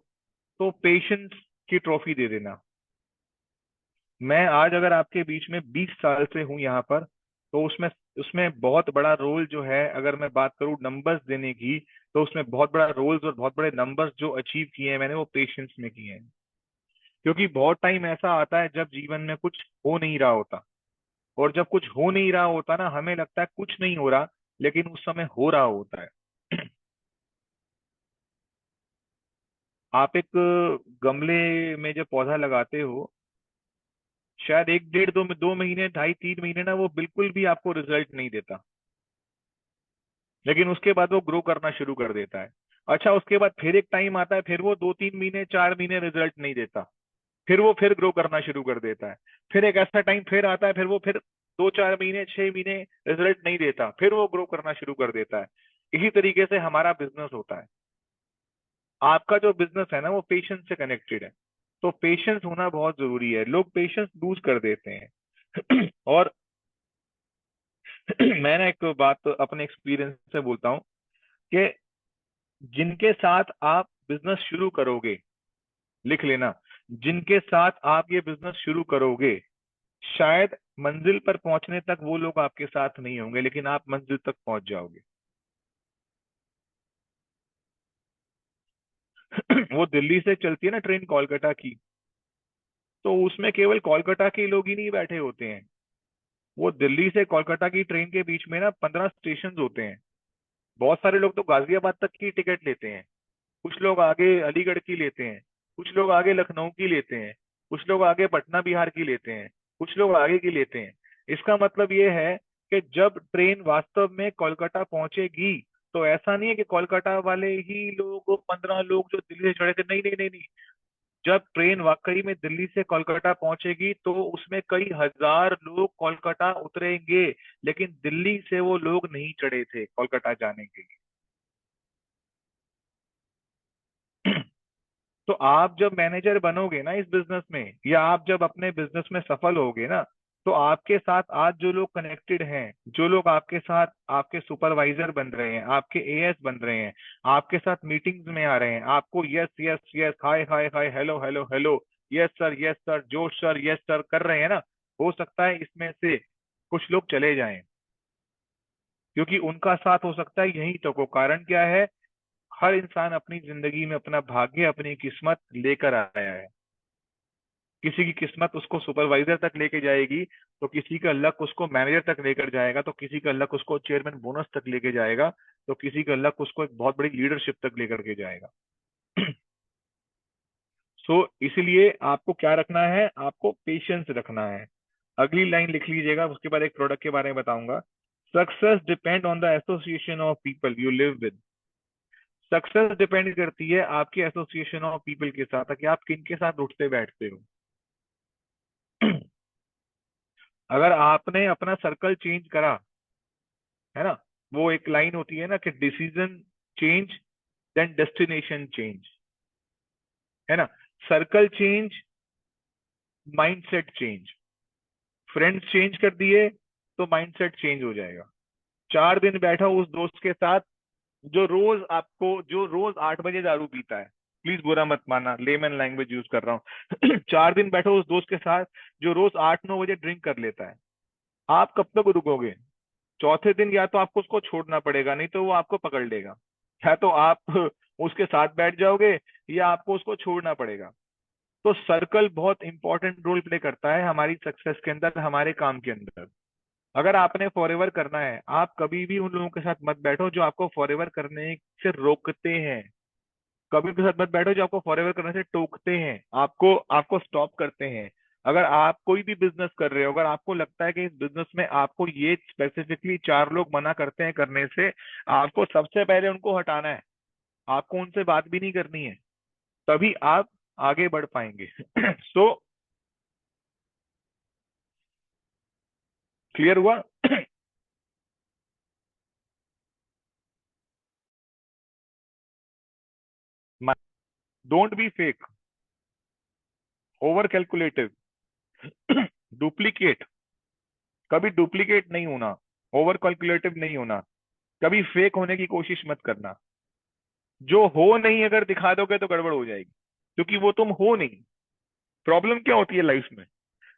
तो पेशेंस की ट्रॉफी दे देना। मैं आज अगर आपके बीच में 20 साल से हूं यहाँ पर, तो उसमें उसमें बहुत बड़ा रोल जो है, अगर मैं बात करूं नंबर्स देने की, तो उसमें बहुत बड़ा रोल्स और बहुत बड़े नंबर्स जो अचीव किए हैं मैंने, वो पेशेंस में किए हैं। क्योंकि बहुत टाइम ऐसा आता है जब जीवन में कुछ हो नहीं रहा होता, और जब कुछ हो नहीं रहा होता ना, हमें लगता है कुछ नहीं हो रहा, लेकिन उस समय हो रहा होता है। आप एक गमले में जब पौधा लगाते हो, शायद एक डेढ़ दो महीने, ढाई तीन महीने ना, वो बिल्कुल भी आपको रिजल्ट नहीं देता। लेकिन उसके बाद वो ग्रो करना शुरू कर देता है। अच्छा, उसके बाद फिर एक टाइम आता है, फिर वो 2 3 महीने 4 महीने रिजल्ट नहीं देता, फिर वो फिर ग्रो करना शुरू कर देता है। फिर एक ऐसा टाइम फिर आता है, फिर वो फिर 2 4 महीने 6 महीने रिजल्ट नहीं देता, फिर वो ग्रो करना शुरू कर देता है। इसी तरीके से हमारा बिजनेस होता है। आपका जो बिजनेस है ना, वो पेशेंस से कनेक्टेड है। तो पेशेंस होना बहुत जरूरी है, लोग पेशेंस लूज कर देते हैं। और मैं ना एक बात अपने एक्सपीरियंस से बोलता हूँ कि जिनके साथ आप बिजनेस शुरू करोगे, लिख लेना, जिनके साथ आप ये बिजनेस शुरू करोगे, शायद मंजिल पर पहुंचने तक वो लोग आपके साथ नहीं होंगे, लेकिन आप मंजिल तक पहुंच जाओगे। वो दिल्ली से चलती है ना ट्रेन, कोलकाता की, तो उसमें केवल कोलकाता के लोग ही नहीं बैठे होते हैं। वो दिल्ली से कोलकाता की ट्रेन के बीच में ना 15 स्टेशन होते हैं। बहुत सारे लोग तो गाजियाबाद तक की टिकट लेते हैं, कुछ लोग आगे अलीगढ़ की लेते हैं, कुछ लोग आगे लखनऊ की लेते हैं, कुछ लोग आगे पटना बिहार की लेते हैं, कुछ लोग आगे की लेते हैं। इसका मतलब ये है कि जब ट्रेन वास्तव में कोलकाता पहुंचेगी, तो ऐसा नहीं है कि कोलकाता वाले ही लोग, 15 लोग जो दिल्ली से चढ़े थे, नहीं नहीं नहीं नहीं। जब ट्रेन वाकई में दिल्ली से कोलकाता पहुंचेगी तो उसमें कई हजार लोग कोलकाता उतरेंगे, लेकिन दिल्ली से वो लोग नहीं चढ़े थे कोलकाता जाने के लिए। तो आप जब मैनेजर बनोगे ना इस बिजनेस में, या आप जब अपने बिजनेस में सफल होगे ना, तो आपके साथ आज जो लोग कनेक्टेड हैं, जो लोग आपके साथ आपके सुपरवाइजर बन रहे हैं, आपके एएस बन रहे हैं, आपके साथ मीटिंग्स में आ रहे हैं, आपको yes yes yes, hi hi hi, hello hello hello, yes sir जोश सर, यस सर कर रहे हैं ना, हो सकता है इसमें से कुछ लोग चले जाएं, क्योंकि उनका साथ हो सकता है यही तो को कारण क्या है। हर इंसान अपनी जिंदगी में अपना भाग्य, अपनी किस्मत लेकर आया है। किसी की किस्मत उसको सुपरवाइजर तक लेके जाएगी, तो किसी का लक उसको मैनेजर तक लेकर जाएगा, तो किसी का लक उसको चेयरमैन बोनस तक लेके जाएगा, तो किसी का लक उसको एक बहुत बड़ी लीडरशिप तक लेकर के जाएगा। सो इसलिए आपको क्या रखना है, आपको पेशेंस रखना है। अगली लाइन लिख लीजिएगा, उसके बाद एक प्रोडक्ट के बारे में बताऊंगा। Success depend on the association of people you live with. Success depend करती है आपकी एसोसिएशन ऑफ पीपल के साथ, कि आप किन के साथ उठते बैठते हो। अगर आपने अपना सर्कल चेंज करा, है ना, वो एक लाइन होती है ना कि decision change then destination change, है ना। Circle change, mindset change. Friends change कर दिए तो माइंडसेट चेंज हो जाएगा। 4 दिन बैठा उस दोस्त के साथ जो रोज 8 बजे दारू पीता है, प्लीज बुरा मत मानना, लेमन लैंग्वेज यूज कर रहा हूँ। 4 दिन बैठो उस दोस्त के साथ जो रोज 8-9 बजे ड्रिंक कर लेता है, आप कब तक रुकोगे? चौथे दिन या तो आपको उसको छोड़ना पड़ेगा, नहीं तो वो आपको पकड़ लेगा। या तो आप उसके साथ बैठ जाओगे, या आपको उसको छोड़ना पड़ेगा। तो सर्कल बहुत इंपॉर्टेंट रोल प्ले करता है हमारी सक्सेस के अंदर, हमारे काम के अंदर। अगर आपने फॉरएवर करना है, आप कभी भी उन लोगों के साथ मत बैठो जो आपको फॉरएवर करने से रोकते हैं। कभी उनके साथ मत बैठो जो आपको फॉरएवर करने से टोकते हैं, आपको आपको स्टॉप करते हैं। अगर आप कोई भी बिजनेस कर रहे हो, अगर आपको लगता है कि इस बिजनेस में आपको ये स्पेसिफिकली 4 लोग मना करते हैं करने से, आपको सबसे पहले उनको हटाना है। आपको उनसे बात भी नहीं करनी है, तभी आप आगे बढ़ पाएंगे। सो क्लियर हुआ? Don't be fake, over calculative, duplicate. कभी डुप्लीकेट नहीं होना, ओवर कैलकुलेटिव नहीं होना, कभी फेक होने की कोशिश मत करना। जो हो नहीं अगर दिखा दोगे तो गड़बड़ हो जाएगी, क्योंकि वो तुम हो नहीं। प्रॉब्लम क्या होती है लाइफ में,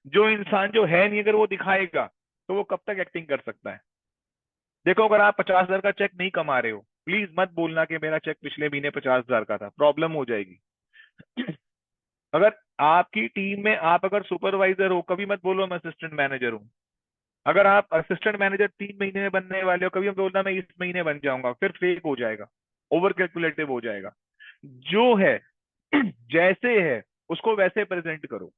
जो इंसान जो है नहीं अगर वो दिखाएगा, तो वो कब तक एक्टिंग कर सकता है? देखो, अगर आप 50,000 का चेक नहीं कमा रहे हो, प्लीज मत बोलना कि मेरा चेक पिछले महीने 50,000 का था, प्रॉब्लम हो जाएगी। अगर आपकी टीम में आप अगर सुपरवाइजर हो, कभी मत बोलो मैं असिस्टेंट मैनेजर हूँ। अगर आप असिस्टेंट मैनेजर 3 महीने में बनने वाले हो, कभी मत बोलना मैं इस महीने बन जाऊंगा, फिर फेक हो जाएगा, ओवर कैलकुलेटिव हो जाएगा। जो है जैसे है उसको वैसे प्रेजेंट करो।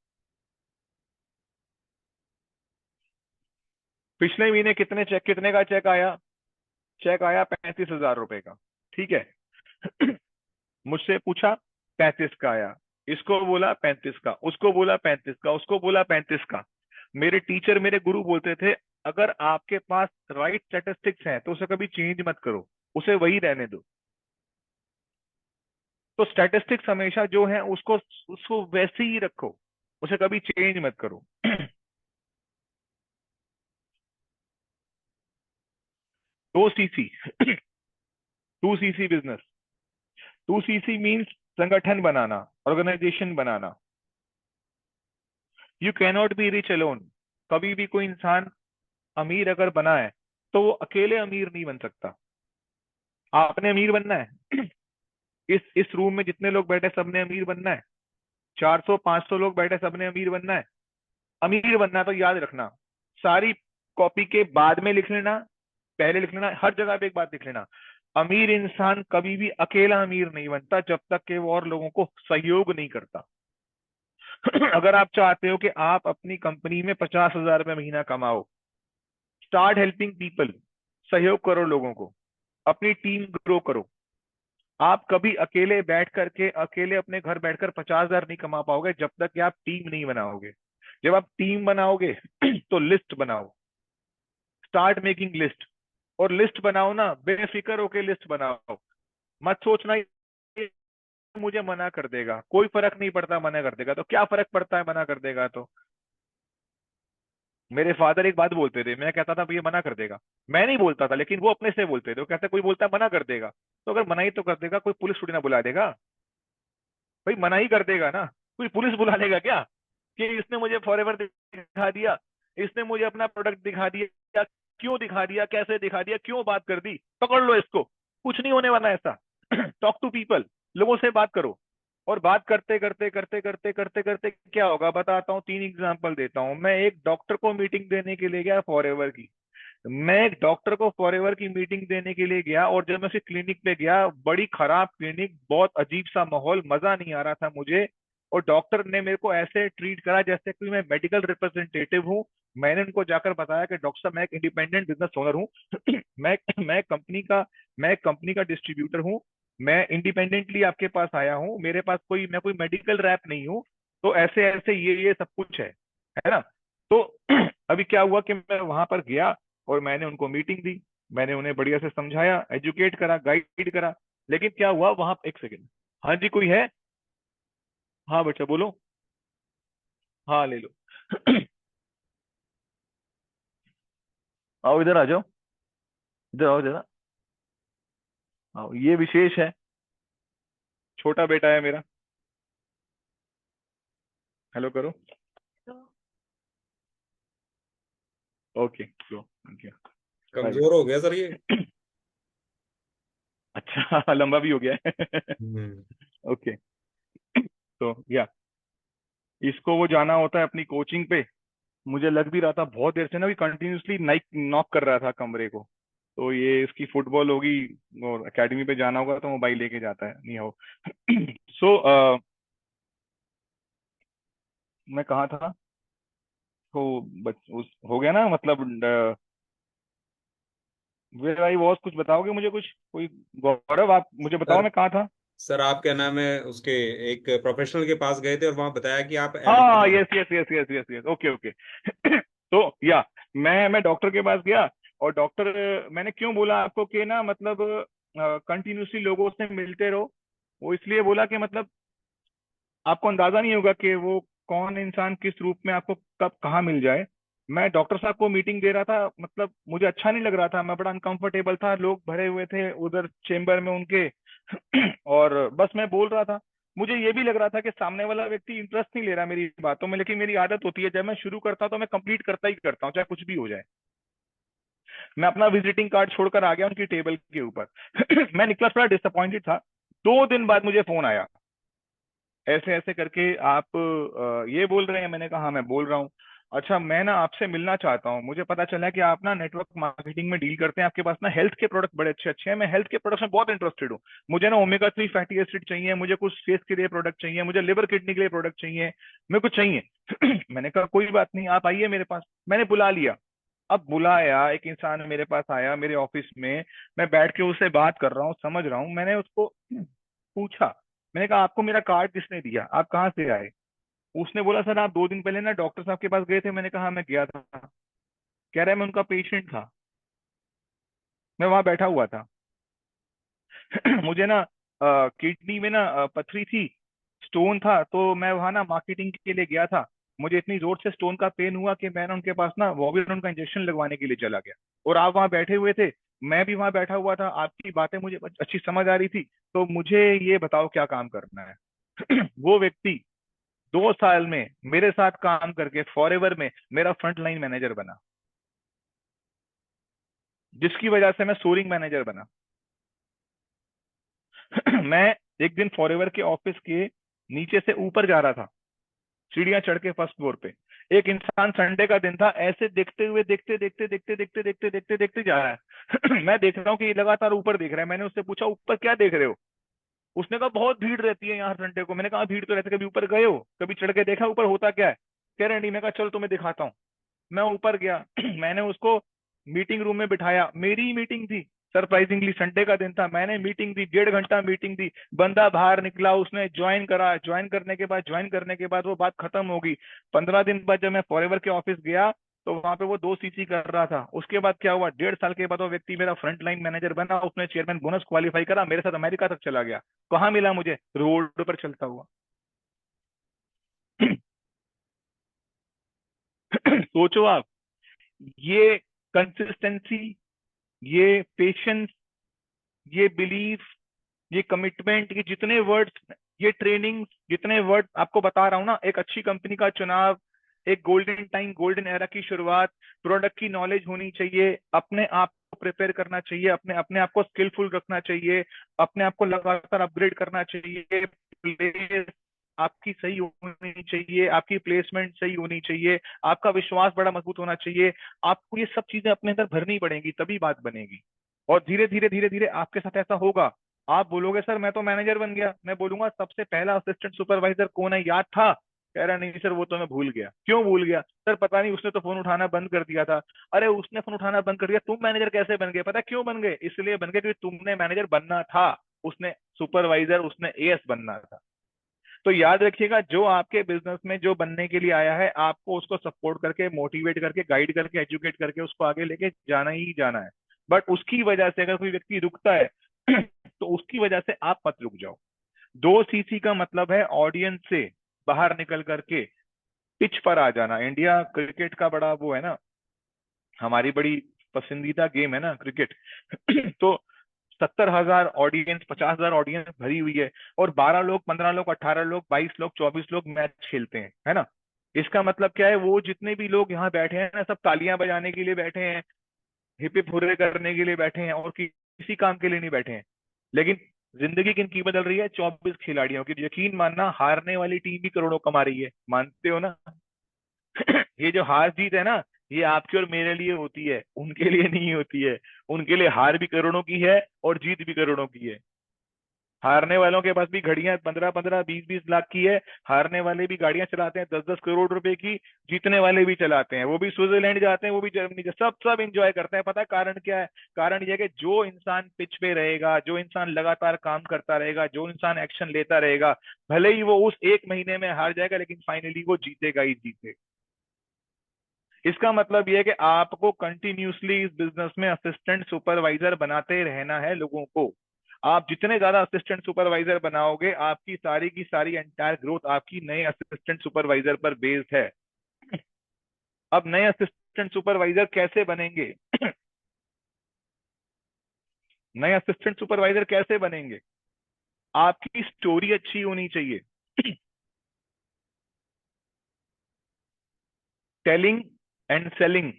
पिछले महीने कितने का चेक आया? चेक आया 35,000 रुपए का, ठीक है। मुझसे पूछा, 35 का आया। इसको बोला 35 का, उसको बोला 35 का, उसको बोला 35 का। मेरे टीचर, मेरे गुरु बोलते थे, अगर आपके पास राइट स्टैटिस्टिक्स हैं तो उसे कभी चेंज मत करो, उसे वही रहने दो। तो स्टैटिस्टिक्स हमेशा जो है उसको उसको वैसे ही रखो, उसे कभी चेंज मत करो। 2 CC, 2 CC business. 2 CC means संगठन बनाना, ऑर्गेनाइजेशन बनाना। You cannot be rich alone. कभी भी कोई इंसान अमीर अगर बना है, तो वो अकेले अमीर नहीं बन सकता। आपने अमीर बनना है, इस रूम में जितने लोग बैठे सबने अमीर बनना है? 400 500 लोग बैठे, सबने अमीर बनना है। अमीर बनना है तो याद रखना, सारी कॉपी के बाद में लिख लेना, पहले लिख लेना, हर जगह पे एक बात लिख लेना, अमीर इंसान कभी भी अकेला अमीर नहीं बनता जब तक कि वो और लोगों को सहयोग नहीं करता। अगर आप चाहते हो कि आप अपनी कंपनी में 50,000 रुपये महीना कमाओ, स्टार्ट हेल्पिंग पीपल, सहयोग करो लोगों को, अपनी टीम ग्रो करो। आप कभी अकेले बैठ करके, अकेले अपने घर बैठकर 50,000 नहीं कमा पाओगे जब तक कि आप टीम नहीं बनाओगे। जब आप टीम बनाओगे तो लिस्ट बनाओ, स्टार्ट मेकिंग लिस्ट। और लिस्ट बनाओ ना, बेफिक्र होके लिस्ट बनाओ। मत सोचना ये मुझे मना कर देगा, कोई फर्क नहीं पड़ता मना कर देगा तो, क्या फर्क पड़ता है मना कर देगा तो। मेरे फादर एक बात बोलते थे, मैं कहता था ये मना कर देगा, मैं नहीं बोलता था, लेकिन वो अपने से बोलते थे, वो कहते कोई बोलता है मना कर देगा, तो अगर मना ही तो कर देगा, कोई पुलिस थोड़ी ना बुला देगा। भाई मना ही कर देगा ना, कोई पुलिस बुला लेगा क्या कि इसने मुझे फॉरएवर दिखा दिया, इसने मुझे अपना प्रोडक्ट दिखा दिया, क्यों दिखा दिया, कैसे दिखा दिया, क्यों बात कर दी, पकड़ लो इसको। कुछ नहीं होने वाला ऐसा। टॉक टू पीपल, लोगों से बात करो। और बात करते करते करते करते करते करते क्या होगा बताता हूँ, 3 एग्जाम्पल देता हूँ। मैं एक डॉक्टर को मीटिंग देने के लिए गया फॉरएवर की। मैं एक डॉक्टर को फॉरएवर की मीटिंग देने के लिए गया, और जब मैं उसकी क्लिनिक पे गया, बड़ी खराब क्लिनिक, बहुत अजीब सा माहौल, मजा नहीं आ रहा था मुझे। और डॉक्टर ने मेरे को ऐसे ट्रीट करा जैसे कि मैं मेडिकल रिप्रेजेंटेटिव हूँ। मैंने उनको जाकर बताया कि डॉक्टर साहब मैं एक इंडिपेंडेंट बिजनेस ओनर हूँ। मैं मैं कंपनी का मैं कंपनी का डिस्ट्रीब्यूटर हूँ। मैं इंडिपेंडेंटली आपके पास आया हूँ, मेरे पास कोई, मैं कोई मेडिकल रैप नहीं हूँ। तो ऐसे ऐसे ये सब कुछ है ना। तो अभी क्या हुआ कि मैं वहां पर गया और मैंने उनको मीटिंग दी। मैंने उन्हें बढ़िया से समझाया, एजुकेट करा, गाइड करा। लेकिन क्या हुआ वहां, एक सेकंड। हाँ जी, कोई है? हाँ बच्चा बोलो। हाँ ले लो। आओ इधर आ जाओ, इधर आओ जरा। आओ, ये विशेष है, छोटा बेटा है मेरा। हेलो करो। ओके लो, थैंक यू। बाय कमजोर बेटा। हो गया सर ये। अच्छा, लंबा भी हो गया है। हम्म। ओके। तो या, इसको वो जाना होता है अपनी कोचिंग पे। मुझे लग भी रहा था बहुत देर से ना, भी कंटिन्यूसली नाइक नॉक कर रहा था कमरे को। तो ये इसकी फुटबॉल होगी, और एकेडमी पे जाना होगा तो मोबाइल लेके जाता है, नहीं हो। सो मैं कहाँ था? तो हो गया ना, मतलब वेयर आई वॉज, कुछ बताओगे मुझे कुछ, कोई? गौरव आप मुझे बताओ सर मैं कहाँ था। सर आप क्या नाम है उसके, एक प्रोफेशनल के पास गए थे और वहां बताया कि आप हाँ, eligible yes yes yes yes yes yes, okay okay. तो या, मैं डॉक्टर के पास गया। और डॉक्टर, मैंने क्यों बोला आपको कि ना, मतलब कंटिन्यूसली लोगों से मिलते रहो। वो इसलिए बोला कि मतलब आपको अंदाजा नहीं होगा कि वो कौन इंसान किस रूप में आपको कब कहाँ मिल जाए। मैं डॉक्टर साहब को मीटिंग दे रहा था, मतलब मुझे अच्छा नहीं लग रहा था, मैं बड़ा अनकंफर्टेबल था, लोग भरे हुए थे उधर चेम्बर में उनके। और बस मैं बोल रहा था। मुझे ये भी लग रहा था कि सामने वाला व्यक्ति इंटरेस्ट नहीं ले रहा मेरी बातों में, लेकिन मेरी आदत होती है, जब मैं शुरू करता हूं तो मैं कंप्लीट करता ही करता हूँ, चाहे कुछ भी हो जाए। मैं अपना विजिटिंग कार्ड छोड़कर आ गया उनकी टेबल के ऊपर। मैं निकला, थोड़ा डिसअपॉइंटेड था। 2 दिन बाद मुझे फोन आया, ऐसे ऐसे करके आप ये बोल रहे हैं। मैंने कहा हाँ मैं बोल रहा हूँ। अच्छा, मैं ना आपसे मिलना चाहता हूँ, मुझे पता चला कि आप ना नेटवर्क मार्केटिंग में डील करते हैं, आपके पास ना हेल्थ के प्रोडक्ट बड़े अच्छे अच्छे हैं, मैं हेल्थ के प्रोडक्ट्स में बहुत इंटरेस्टेड हूँ। मुझे ना ओमेगा 3 फैटी एसिड चाहिए, मुझे कुछ फेस के लिए प्रोडक्ट चाहिए, मुझे लिवर किडनी के लिए प्रोडक्ट चाहिए, मेरे को चाहिए। मैंने कहा कोई बात नहीं, आप आइए मेरे पास। मैंने बुला लिया। अब बुलाया, एक इंसान मेरे पास आया मेरे ऑफिस में। मैं बैठ के उससे बात कर रहा हूँ, समझ रहा हूँ। मैंने उसको पूछा, मैंने कहा आपको मेरा कार्ड किसने दिया, आप कहाँ से आए? उसने बोला सर आप 2 दिन पहले ना डॉक्टर साहब के पास गए थे। मैंने कहा "हाँ, मैं गया था"। कह रहा है मैं उनका पेशेंट था, मैं वहां बैठा हुआ था। मुझे ना किडनी में ना पथरी थी, स्टोन था, तो मैं वहां ना मार्केटिंग के लिए गया था। मुझे इतनी जोर से स्टोन का पेन हुआ कि मैंने उनके पास ना वॉविडोन का इंजेक्शन लगवाने के लिए चला गया। और आप वहां बैठे हुए थे, मैं भी वहां बैठा हुआ था, आपकी बातें मुझे अच्छी समझ आ रही थी। तो मुझे ये बताओ क्या काम करना है। वो व्यक्ति 2 साल में मेरे साथ काम करके फॉरएवर में मेरा फ्रंट लाइन मैनेजर बना, जिसकी वजह से मैं सोरिंग मैनेजर बना। मैं एक दिन फॉरएवर के ऑफिस के नीचे से ऊपर जा रहा था, सीढ़ियां चढ़ के फर्स्ट फ्लोर पे। एक इंसान, संडे का दिन था, ऐसे देखते हुए देखते देखते देखते देखते देखते देखते देखते जा रहा है। मैं देख रहा हूँ कि ये लगातार ऊपर देख रहा है। मैंने उससे पूछा ऊपर क्या देख रहे हो? उसने कहा बहुत भीड़ रहती है यहाँ संडे को। मैंने कहा भीड़ तो रहती है, कभी ऊपर गए हो, कभी चढ़ के देखा ऊपर होता क्या है? कह रहे नहीं। मैं कहा चलो तुम्हें दिखाता हूँ। मैं ऊपर गया। मैंने उसको मीटिंग रूम में बिठाया, मेरी ही मीटिंग थी। सरप्राइजिंगली संडे का दिन था, मैंने मीटिंग दी, 1.5 घंटा मीटिंग दी। बंदा बाहर निकला, उसने ज्वाइन करा, ज्वाइन करने के बाद वो बात खत्म हो गई। 15 दिन बाद जब मैं फॉरएवर के ऑफिस गया, तो वहां पे वो 2 सीसी कर रहा था। उसके बाद क्या हुआ, 1.5 साल के बाद वो व्यक्ति मेरा फ्रंट लाइन मैनेजर बना, उसने चेयरमैन बोनस क्वालिफाई करा, मेरे साथ अमेरिका तक चला गया। कहाँ मिला मुझे? रोड पर चलता हुआ। सोचो आप, ये कंसिस्टेंसी, ये पेशेंस, ये बिलीफ, ये कमिटमेंट, ये जितने वर्ड्स, ये ट्रेनिंग, जितने वर्ड आपको बता रहा हूं ना, एक अच्छी कंपनी का चुनाव, एक गोल्डन टाइम, गोल्डन एरा की शुरुआत, प्रोडक्ट की नॉलेज होनी चाहिए, अपने आप को प्रिपेयर करना चाहिए, अपने अपने आप को स्किलफुल रखना चाहिए, अपने आप को लगातार अपग्रेड करना चाहिए, प्लेस आपकी सही होनी चाहिए, आपकी प्लेसमेंट सही होनी चाहिए, आपका विश्वास बड़ा मजबूत होना चाहिए। आपको ये सब चीजें अपने अंदर भरनी पड़ेंगी, तभी बात बनेगी। और धीरे धीरे धीरे धीरे आपके साथ ऐसा होगा। आप बोलोगे सर मैं तो मैनेजर बन गया। मैं बोलूंगा सबसे पहला असिस्टेंट सुपरवाइजर कौन है, याद था? कह रहा नहीं सर वो तो मैं भूल गया। क्यों भूल गया? सर पता नहीं, उसने तो फोन उठाना बंद कर दिया था। अरे उसने फोन उठाना बंद कर दिया, तुम मैनेजर कैसे बन गए? पता है क्यों बन गए? इसलिए बन गए क्योंकि तुमने मैनेजर बनना था, उसने सुपरवाइजर, उसने एएस बनना था। तो याद रखिएगा, जो आपके बिजनेस में जो बनने के लिए आया है, आपको उसको सपोर्ट करके, मोटिवेट करके, गाइड करके, एजुकेट करके उसको आगे लेके जाना ही जाना है। बट उसकी वजह से अगर कोई व्यक्ति रुकता है तो उसकी वजह से आप मत रुक जाओ। 2 सीसी का मतलब है ऑडियंस से बाहर निकल करके पिच पर आ जाना। इंडिया क्रिकेट का बड़ा वो है ना, हमारी बड़ी पसंदीदा गेम है ना क्रिकेट। तो 70,000 ऑडियंस, 50,000 ऑडियंस भरी हुई है, और 12 लोग, 15 लोग, 18 लोग, 22 लोग, 24 लोग मैच खेलते हैं, है ना? इसका मतलब क्या है, वो जितने भी लोग यहाँ बैठे हैं ना, सब तालियां बजाने के लिए बैठे हैं, हिप हिप हुर्रे करने के लिए बैठे हैं, और किसी काम के लिए नहीं बैठे हैं। लेकिन जिंदगी किनकी बदल रही है? 24 खिलाड़ियों की। यकीन मानना, हारने वाली टीम भी करोड़ों कमा रही है, मानते हो ना? ये जो हार जीत है ना, ये आपके और मेरे लिए होती है, उनके लिए नहीं होती है। उनके लिए हार भी करोड़ों की है और जीत भी करोड़ों की है। हारने वालों के पास भी घड़ियां 15-15, 20-20 लाख की है। हारने वाले भी गाड़ियां चलाते हैं 10-10 करोड़ रुपए की। जीतने वाले भी चलाते हैं, वो भी स्विट्जरलैंड जाते हैं, वो भी जर्मनी जाते हैं, सब सब इंजॉय करते हैं। पता है कारण क्या है? कारण यह है कि जो इंसान पिच पे रहेगा, जो इंसान लगातार काम करता रहेगा, जो इंसान एक्शन लेता रहेगा, भले ही वो उस एक महीने में हार जाएगा, लेकिन फाइनली वो जीतेगा ही जीतेगा। इसका मतलब यह है कि आपको कंटिन्यूसली इस बिजनेस में असिस्टेंट सुपरवाइजर बनाते रहना है लोगों को। आप जितने ज्यादा असिस्टेंट सुपरवाइजर बनाओगे, आपकी सारी की सारी एंटायर ग्रोथ आपकी नए असिस्टेंट सुपरवाइजर पर बेस्ड है। अब नए असिस्टेंट सुपरवाइजर कैसे बनेंगे? नए असिस्टेंट सुपरवाइजर कैसे बनेंगे? आपकी स्टोरी अच्छी होनी चाहिए। टेलिंग एंड सेलिंग,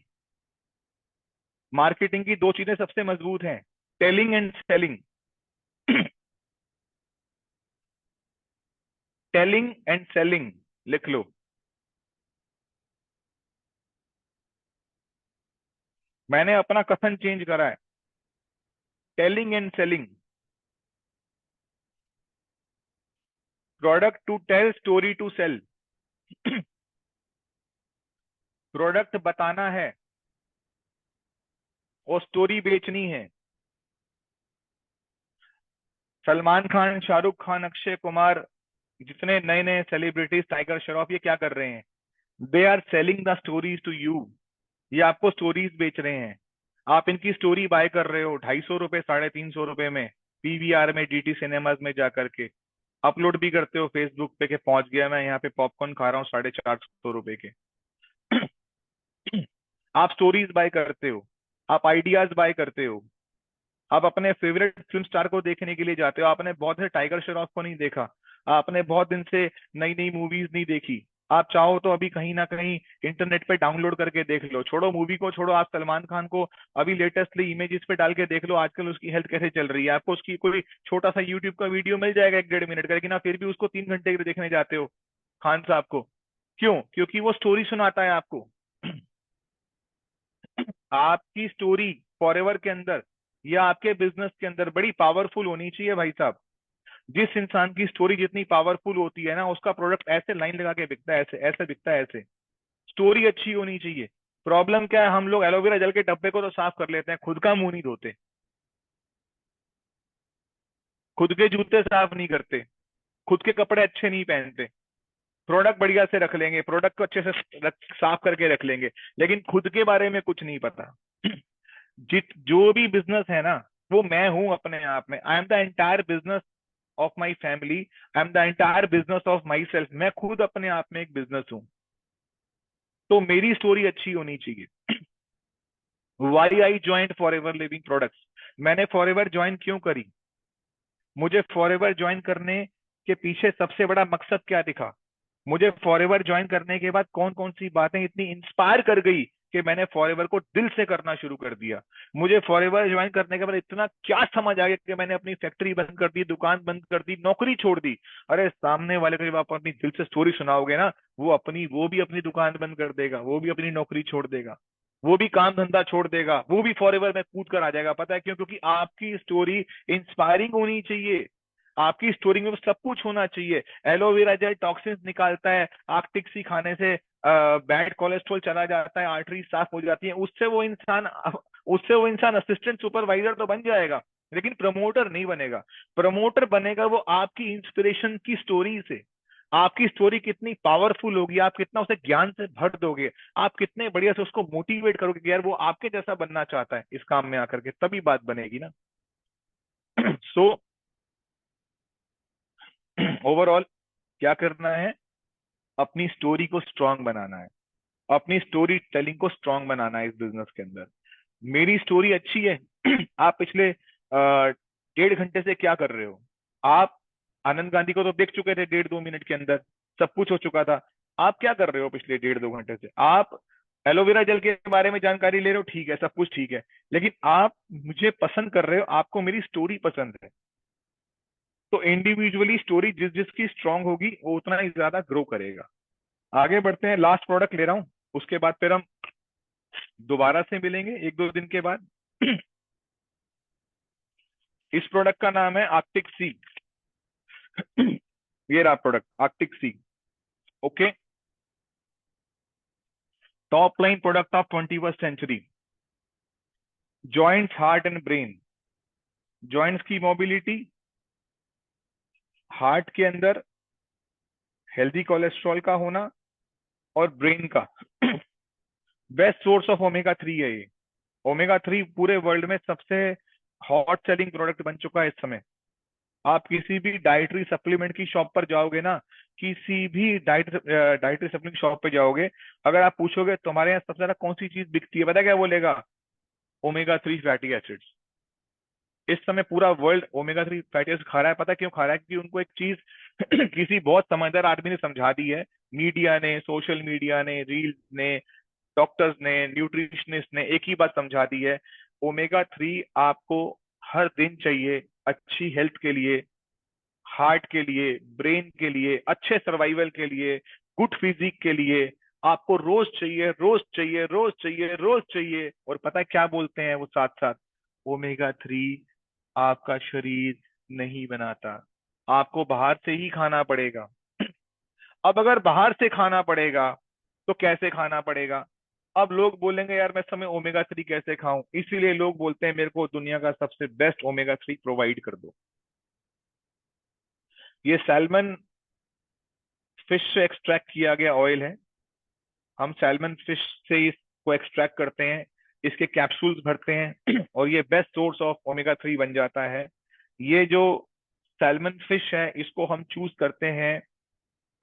मार्केटिंग की 2 चीजें सबसे मजबूत हैं, telling and selling. Telling and selling, लिख लो। मैंने अपना कथन चेंज करा है, telling and selling. Product to tell, story to sell. Product बताना है और स्टोरी बेचनी है। सलमान खान, शाहरुख खान, अक्षय कुमार, जितने नए नए सेलिब्रिटीज, टाइगर श्रॉफ, ये क्या कर रहे हैं? They are selling the stories to you. ये आपको स्टोरीज बेच रहे हैं। आप इनकी स्टोरी बाय कर रहे हो 250 रुपए, 350 रुपए में, पीवीआर में, डीटी सिनेमाज में जा करके। अपलोड भी करते हो फेसबुक पे कि पहुंच गया मैं यहाँ पे, पॉपकॉर्न खा रहा हूँ 450 रुपए के। आप स्टोरीज बाय करते हो, आप आइडियाज बाय करते हो, आप अपने फेवरेट फिल्म स्टार को देखने के लिए जाते हो। आपने बहुत से टाइगर श्रॉफ को नहीं देखा, आपने बहुत दिन से नई नई मूवीज नहीं देखी, आप चाहो तो अभी कहीं ना कहीं इंटरनेट पे डाउनलोड करके देख लो, छोड़ो मूवी को, छोड़ो, आप सलमान खान को अभी लेटेस्टली इमेजेस पे डाल के देख लो आजकल उसकी हेल्थ कैसे चल रही है। आपको उसकी कोई छोटा सा यूट्यूब का वीडियो मिल जाएगा 1 डेढ़ मिनट का, लेकिन आप फिर भी उसको 3 घंटे के लिए देखने जाते हो खान साहब को। क्यों? क्योंकि वो स्टोरी सुनाता है आपको। आपकी स्टोरी फॉरएवर के अंदर या आपके बिजनेस के अंदर बड़ी पावरफुल होनी चाहिए भाई साहब। जिस इंसान की स्टोरी जितनी पावरफुल होती है ना, उसका प्रोडक्ट ऐसे लाइन लगा के बिकता है, ऐसे ऐसे बिकता है ऐसे। स्टोरी अच्छी होनी चाहिए। प्रॉब्लम क्या है, हम लोग एलोवेरा जल के डब्बे को तो साफ कर लेते हैं, खुद का मुंह नहीं धोते, खुद के जूते साफ नहीं करते, खुद के कपड़े अच्छे नहीं पहनते। प्रोडक्ट बढ़िया से रख लेंगे, प्रोडक्ट को अच्छे से साफ करके रख लेंगे, लेकिन खुद के बारे में कुछ नहीं पता। जित जो भी बिजनेस है ना, वो मैं हूं अपने आप में। I am the entire business of my family, I am the entire business of my self. मैं खुद अपने आप में एक बिजनेस हूं। तो मेरी स्टोरी अच्छी होनी चाहिए। Why I joint forever living products. मैंने फॉर एवर ज्वाइन क्यों करी? मुझे फॉर एवर ज्वाइन करने के पीछे सबसे बड़ा मकसद क्या दिखा? मुझे फॉरएवर ज्वाइन करने के बाद कौन कौन सी बातें इतनी इंस्पायर कर गई कि मैंने फॉरएवर को दिल से करना शुरू कर दिया? मुझे फॉरएवर ज्वाइन करने के बाद इतना क्या समझ आ गया कि मैंने अपनी फैक्ट्री बंद कर दी, दुकान बंद कर दी, नौकरी छोड़ दी। अरे सामने वाले को जब आप अपनी दिल से स्टोरी सुनाओगे ना, वो भी अपनी दुकान बंद कर देगा, वो भी अपनी नौकरी छोड़ देगा, वो भी काम धंधा छोड़ देगा, वो भी फॉरएवर में कूद कर आ जाएगा। पता है क्यों? क्योंकि आपकी स्टोरी इंस्पायरिंग होनी चाहिए। आपकी स्टोरी में वो सब कुछ होना चाहिए। एलोवेरा जेल टॉक्सिन्स निकालता है, आर्कटिक सी खाने से बैड कोलेस्ट्रॉल चला जाता है, आर्टरी साफ हो जाती है। उससे वो इंसान असिस्टेंट सुपरवाइजर तो बन जाएगा, लेकिन प्रमोटर नहीं बनेगा। प्रमोटर बनेगा वो आपकी इंस्पिरेशन की स्टोरी से। आपकी स्टोरी कितनी पावरफुल होगी, आप कितना उसे ज्ञान से भर दोगे, आप कितने बढ़िया से उसको मोटिवेट करोगे कि यार वो आपके जैसा बनना चाहता है इस काम में आकर के, तभी बात बनेगी ना। सो ओवरऑल क्या करना है? अपनी स्टोरी को स्ट्रांग बनाना है, अपनी स्टोरी टेलिंग को स्ट्रांग बनाना है इस बिजनेस के अंदर। मेरी स्टोरी अच्छी है। आप पिछले 1.5 घंटे से क्या कर रहे हो? आप आनंद गांधी को तो देख चुके थे 1.5 2 मिनट के अंदर, सब कुछ हो चुका था। आप क्या कर रहे हो पिछले 1.5 2 घंटे से? आप एलोवेरा जेल के बारे में जानकारी ले रहे हो, ठीक है, सब कुछ ठीक है, लेकिन आप मुझे पसंद कर रहे हो, आपको मेरी स्टोरी पसंद है। तो इंडिविजुअली स्टोरी जिस जिसकी स्ट्रांग होगी वो उतना ही ज्यादा ग्रो करेगा। आगे बढ़ते हैं, लास्ट प्रोडक्ट ले रहा हूं, उसके बाद फिर हम दोबारा से मिलेंगे 1 2 दिन के बाद। इस प्रोडक्ट का नाम है आर्कटिक सी। ये रहा product Arctic Sea. Okay, top line product of 21st century. Joints, heart and brain. Joints की मोबिलिटी, हार्ट के अंदर हेल्दी कोलेस्ट्रॉल का होना, और ब्रेन का। बेस्ट सोर्स ऑफ ओमेगा 3 है ये। ओमेगा 3 पूरे वर्ल्ड में सबसे हॉट सेलिंग प्रोडक्ट बन चुका है इस समय। आप किसी भी डाइटरी सप्लीमेंट की शॉप पर जाओगे ना, किसी भी डाइटरी सप्लीमेंट शॉप पे जाओगे, अगर आप पूछोगे तुम्हारे यहाँ सबसे ज्यादा कौन सी चीज बिकती है, पता क्या बोलेगा? Omega 3 fatty acids. इस समय पूरा वर्ल्ड ओमेगा 3 फैटी एसिड खा रहा है। पता क्यों खा रहा है? क्योंकि उनको एक चीज किसी बहुत समझदार आदमी ने समझा दी है। मीडिया ने, सोशल मीडिया ने, रील्स ने, डॉक्टर्स ने, न्यूट्रिशनिस्ट ने एक ही बात समझा दी है। ओमेगा 3 आपको हर दिन चाहिए, अच्छी हेल्थ के लिए, हार्ट के लिए, ब्रेन के लिए, अच्छे सर्वाइवल के लिए, गुड फिजिक के लिए। आपको रोज चाहिए, रोज चाहिए, रोज चाहिए, रोज चाहिए। और पता है क्या बोलते हैं वो साथ साथ? ओमेगा 3 आपका शरीर नहीं बनाता, आपको बाहर से ही खाना पड़ेगा। अब अगर बाहर से खाना पड़ेगा तो कैसे खाना पड़ेगा? अब लोग बोलेंगे यार मैं समय ओमेगा 3 कैसे खाऊं, इसीलिए लोग बोलते हैं मेरे को दुनिया का सबसे बेस्ट ओमेगा 3 प्रोवाइड कर दो। ये सैल्मन फिश से एक्सट्रैक्ट किया गया ऑयल है। हम सैल्मन फिश से इसको एक्सट्रैक्ट करते हैं, इसके कैप्सूल्स भरते हैं और ये बेस्ट सोर्स ऑफ ओमेगा 3 बन जाता है। ये जो सैल्मन फिश है इसको हम चूज करते हैं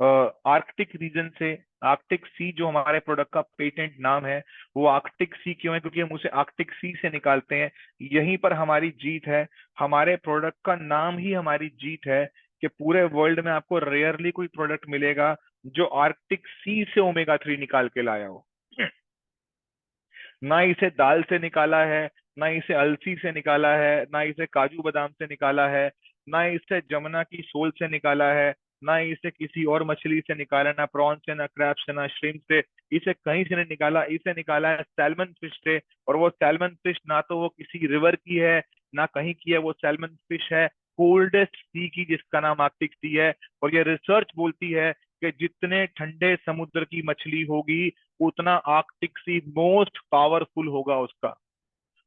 आर्कटिक रीजन से। आर्कटिक सी जो हमारे प्रोडक्ट का पेटेंट नाम है, वो आर्कटिक सी क्यों है? क्योंकि हम उसे आर्कटिक सी से निकालते हैं। यहीं पर हमारी जीत है। हमारे प्रोडक्ट का नाम ही हमारी जीत है कि पूरे वर्ल्ड में आपको रेयरली कोई प्रोडक्ट मिलेगा जो आर्कटिक सी से ओमेगा 3 निकाल के लाया हो। ना इसे दाल से निकाला है, ना इसे अलसी से निकाला है, ना इसे काजू बादाम से निकाला है, ना इसे जमुना की सोल से निकाला है, ना इसे किसी और मछली से निकाला, ना प्रॉन से, ना क्रैब से, ना श्रिम्प से। इसे कहीं से नहीं निकाला, इसे निकाला है सैल्मन फिश से। और वो सैल्मन फिश ना तो वो किसी रिवर की है, ना कहीं की है, वो सैल्मन फिश है कोल्डेस्ट सी की, जिसका नाम आर्कटिक सी है। और ये रिसर्च बोलती है कि जितने ठंडे समुद्र की मछली होगी, उतना आर्कटिक सी मोस्ट पावरफुल होगा उसका।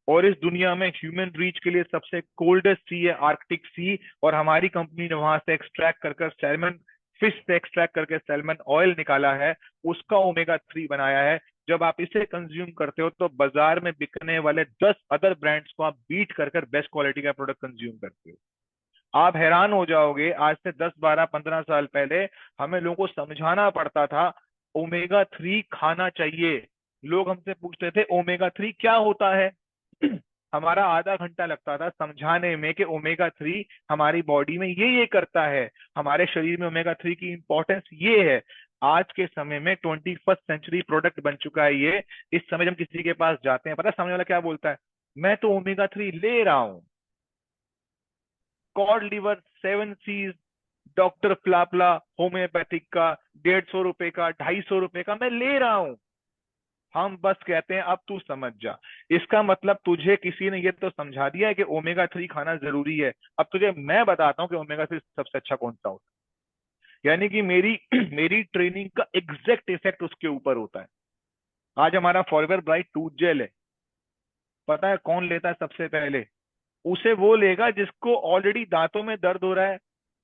और इस दुनिया में ह्यूमन रीच के लिए सबसे कोल्डेस्ट सी है आर्कटिक सी। और हमारी कंपनी ने वहां से एक्सट्रैक्ट कर कर सैल्मन फिश से एक्सट्रैक्ट करके सैल्मन ऑयल निकाला है, उसका ओमेगा 3 बनाया है। जब आप इसे कंज्यूम करते हो तो बाजार में बिकने वाले 10 अदर ब्रांड्स को आप बीट कर कर बेस्ट क्वालिटी का प्रोडक्ट कंज्यूम करते हो। आप हैरान हो जाओगे, आज से 10 12 15 साल पहले हमें लोगों को समझाना पड़ता था ओमेगा 3 खाना चाहिए। लोग हमसे पूछते थे ओमेगा 3 क्या होता है। हमारा आधा घंटा लगता था समझाने में कि ओमेगा 3 हमारी बॉडी में ये करता है, हमारे शरीर में ओमेगा 3 की इंपॉर्टेंस ये है। आज के समय में 21st सेंचुरी प्रोडक्ट बन चुका है ये। इस समय जब हम किसी के पास जाते हैं, पता है सामने वाला क्या बोलता है? मैं तो ओमेगा 3 ले रहा हूँ, कॉड लिवर 7 सीज, डॉक्टर फ्लापला होम्योपैथिक का 150 रुपए का 250 रुपए का मैं ले रहा हूं। हम बस कहते हैं अब तू समझ जा। इसका मतलब तुझे किसी ने ये तो समझा दिया है कि ओमेगा 3 खाना जरूरी है। अब तुझे मैं बताता हूँ कि ओमेगा 3 सबसे अच्छा कौन सा होता है। यानी कि मेरी मेरी ट्रेनिंग का एग्जैक्ट इफेक्ट उसके ऊपर होता है। आज हमारा फॉरएवर ब्राइट टूथ जेल है, पता है कौन लेता है सबसे पहले? उसे वो लेगा जिसको ऑलरेडी दांतों में दर्द हो रहा है,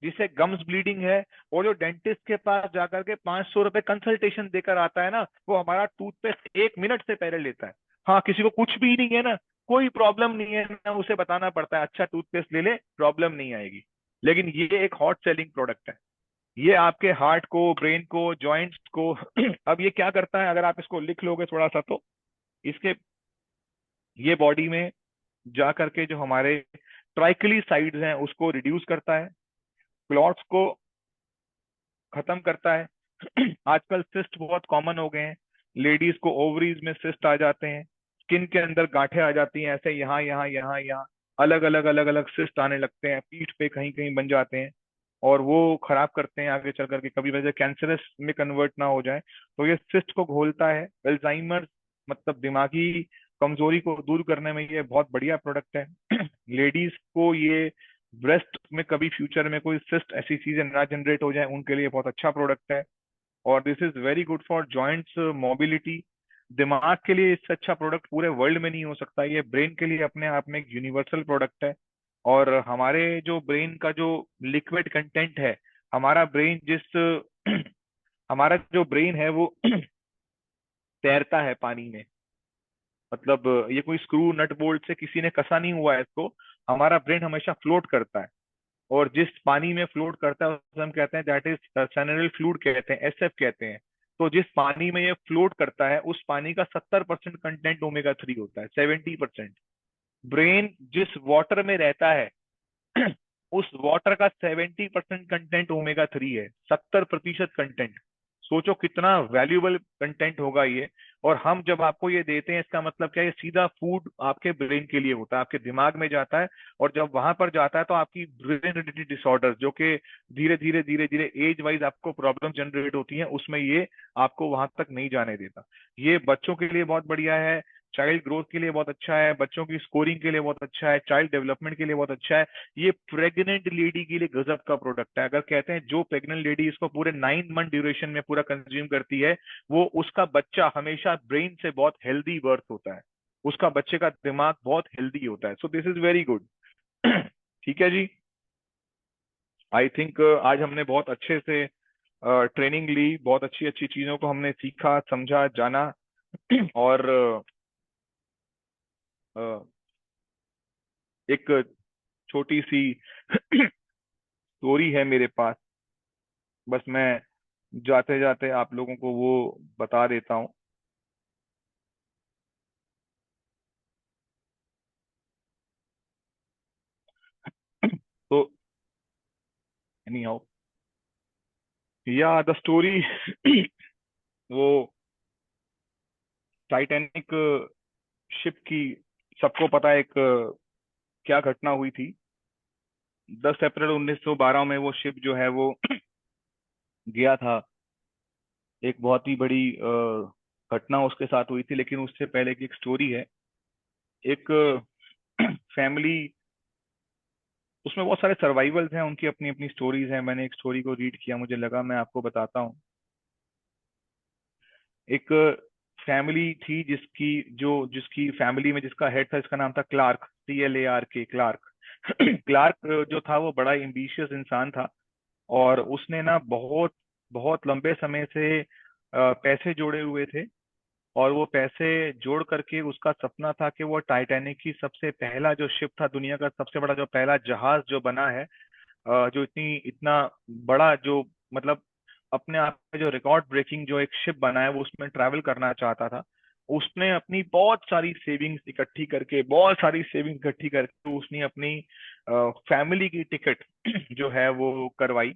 जिसे गम्स ब्लीडिंग है। और जो डेंटिस्ट के पास जाकर के 500 रुपए कंसल्टेशन देकर आता है ना, वो हमारा टूथपेस्ट 1 मिनट से पहले लेता है। हाँ, किसी को कुछ भी नहीं है ना, कोई प्रॉब्लम नहीं है ना, उसे बताना पड़ता है अच्छा टूथपेस्ट ले ले, प्रॉब्लम नहीं आएगी। लेकिन ये एक हॉट सेलिंग प्रोडक्ट है। ये आपके हार्ट को, ब्रेन को, जॉइंट्स को अब ये क्या करता है, अगर आप इसको लिख लोगे थोड़ा सा तो इसके, ये बॉडी में जा करके जो हमारे ट्राइक्लिसाइड्स हैं उसको रिड्यूस करता है, क्लॉट्स को खत्म करता है। आजकल सिस्ट बहुत कॉमन हो गए हैं, लेडीज को ओवरीज में सिस्ट आ जाते हैं, स्किन के अंदर गांठें आ जाती हैं, ऐसे यहाँ यहाँ यहाँ यहाँ अलग अलग सिस्ट आने लगते हैं, पीठ पे कहीं कहीं बन जाते हैं। और वो खराब करते हैं आगे चल करके, कभी वजह कैंसरस में कन्वर्ट ना हो जाए। तो ये सिस्ट को घोलता है। अल्जाइमर मतलब दिमागी कमजोरी को दूर करने में ये बहुत बढ़िया प्रोडक्ट है। लेडीज को ये ब्रेस्ट में कभी फ्यूचर में कोई सिस्ट ऐसी चीजें ना जनरेट हो जाए, उनके लिए बहुत अच्छा प्रोडक्ट है। और this is very good for joints mobility. दिमाग के लिए इससे अच्छा प्रोडक्ट पूरे वर्ल्ड में नहीं हो सकता। ये ब्रेन के लिए अपने आप में एक यूनिवर्सल प्रोडक्ट है। और हमारे जो ब्रेन का जो लिक्विड कंटेंट है, हमारा ब्रेन जिस हमारा जो ब्रेन है वो तैरता है पानी में। मतलब ये कोई स्क्रू नट बोल्ट से किसी ने कसा नहीं हुआ है इसको, हमारा ब्रेन हमेशा फ्लोट करता है। और जिस पानी में फ्लोट करता है उसे हम कहते हैं दैट इज सैनरल फ्लूइड, कहते हैं एसएफ कहते हैं। तो जिस पानी में ये फ्लोट करता है उस पानी का 70% कंटेंट ओमेगा 3 होता है, 70%। ब्रेन जिस वाटर में रहता है उस वाटर का 70% कंटेंट ओमेगा 3 है, 70% कंटेंट। सोचो कितना वैल्यूएबल कंटेंट होगा ये। और हम जब आपको ये देते हैं, इसका मतलब क्या है, ये सीधा फूड आपके ब्रेन के लिए होता है, आपके दिमाग में जाता है। और जब वहां पर जाता है तो आपकी ब्रेन रिलेटेड डिसऑर्डर जो कि धीरे धीरे एज वाइज आपको प्रॉब्लम जनरेट होती है, उसमें ये आपको वहां तक नहीं जाने देता। ये बच्चों के लिए बहुत बढ़िया है, चाइल्ड ग्रोथ के लिए बहुत अच्छा है, बच्चों की स्कोरिंग के लिए बहुत अच्छा है, चाइल्ड डेवलपमेंट के लिए बहुत अच्छा है। ये प्रेग्नेंट लेडी के लिए गजब का प्रोडक्ट है। अगर कहते हैं जो प्रेग्नेंट लेडी इसको पूरे 9 मंथ ड्यूरेशन में पूरा कंज्यूम करती है, वो उसका बच्चा हमेशा ब्रेन से बहुत हेल्दी बर्थ होता है, उसका बच्चे का दिमाग बहुत हेल्दी होता है। So this is very good. ठीक है जी। आई थिंक आज हमने बहुत अच्छे से ट्रेनिंग ली, बहुत अच्छी अच्छी चीजों को हमने सीखा, समझा, जाना। और अ, एक छोटी सी स्टोरी है मेरे पास, बस मैं जाते जाते आप लोगों को वो बता देता हूँ। तो एनी हाउ, या द स्टोरी वो टाइटैनिक शिप की, सबको पता है एक क्या घटना हुई थी। 10 अप्रैल 1912 में वो शिप जो है वो गया था। एक बहुत ही बड़ी घटना उसके साथ हुई थी, लेकिन उससे पहले की एक स्टोरी है। एक फैमिली, उसमें बहुत सारे सर्वाइवल्स हैं, उनकी अपनी अपनी स्टोरीज हैं। मैंने एक स्टोरी को रीड किया, मुझे लगा मैं आपको बताता हूँ। एक फैमिली थी जिसकी फैमिली में जिसका हेड था, इसका नाम था क्लार्क, CLARK, क्लार्क। क्लार्क जो था वो बड़ा एम्बिशियस इंसान था, और उसने ना बहुत बहुत लंबे समय से पैसे जोड़े हुए थे। और वो पैसे जोड़ करके उसका सपना था कि वो टाइटैनिक की सबसे पहला जो शिप था, दुनिया का सबसे बड़ा जो पहला जहाज जो बना है, जो इतना बड़ा, जो मतलब अपने आप में जो रिकॉर्ड ब्रेकिंग जो एक शिप बना है, वो उसमें ट्रैवल करना चाहता था। उसने अपनी बहुत सारी सेविंग्स इकट्ठी करके, उसने अपनी फैमिली की टिकट जो है वो करवाई।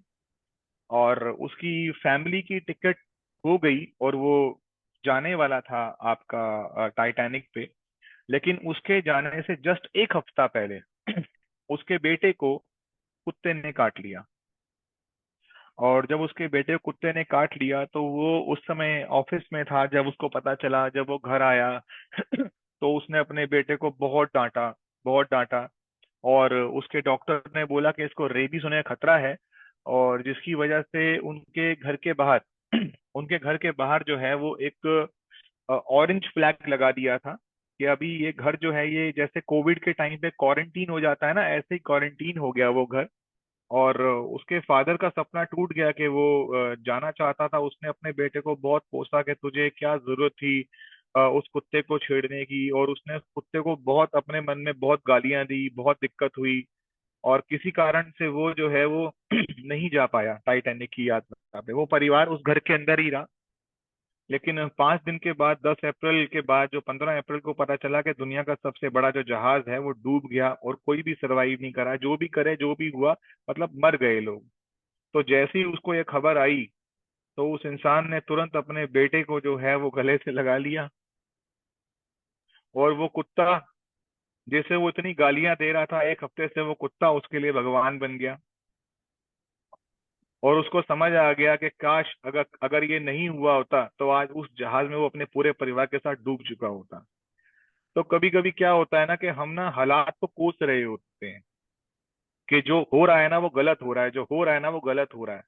और उसकी फैमिली की टिकट हो गई, और वो जाने वाला था आपका टाइटैनिक पे। लेकिन उसके जाने से जस्ट एक हफ्ता पहले उसके बेटे को कुत्ते ने काट लिया। और जब उसके बेटे को कुत्ते ने काट लिया, तो वो उस समय ऑफिस में था। जब उसको पता चला, जब वो घर आया तो उसने अपने बेटे को बहुत डांटा, बहुत डांटा। और उसके डॉक्टर ने बोला कि इसको रेबीज होने का खतरा है। और जिसकी वजह से उनके घर के बाहर उनके घर के बाहर जो है वो एक ऑरेंज फ्लैग लगा दिया था कि अभी ये घर जो है, ये जैसे कोविड के टाइम पे क्वारंटीन हो जाता है ना, ऐसे ही क्वारंटीन हो गया वो घर। और उसके फादर का सपना टूट गया कि वो जाना चाहता था। उसने अपने बेटे को बहुत कोसा कि तुझे क्या जरूरत थी उस कुत्ते को छेड़ने की। और उसने उस कुत्ते को बहुत अपने मन में बहुत गालियां दी, बहुत दिक्कत हुई। और किसी कारण से वो जो है वो नहीं जा पाया टाइटैनिक की यात्रा पे। वो परिवार उस घर के अंदर ही रहा। लेकिन 5 दिन के बाद, 10 अप्रैल के बाद, जो 15 अप्रैल को पता चला कि दुनिया का सबसे बड़ा जो जहाज है वो डूब गया, और कोई भी सरवाइव नहीं करा। जो भी करे, जो भी हुआ, मतलब मर गए लोग। तो जैसे ही उसको ये खबर आई, तो उस इंसान ने तुरंत अपने बेटे को जो है वो गले से लगा लिया। और वो कुत्ता, जैसे वो इतनी गालियां दे रहा था एक हफ्ते से, वो कुत्ता उसके लिए भगवान बन गया। और उसको समझ आ गया कि काश अगर अगर ये नहीं हुआ होता, तो आज उस जहाज में वो अपने पूरे परिवार के साथ डूब चुका होता। तो कभी कभी क्या होता है ना, कि हम ना हालात को कोस रहे होते हैं कि जो हो रहा है ना वो गलत हो रहा है, जो हो रहा है ना वो गलत हो रहा है।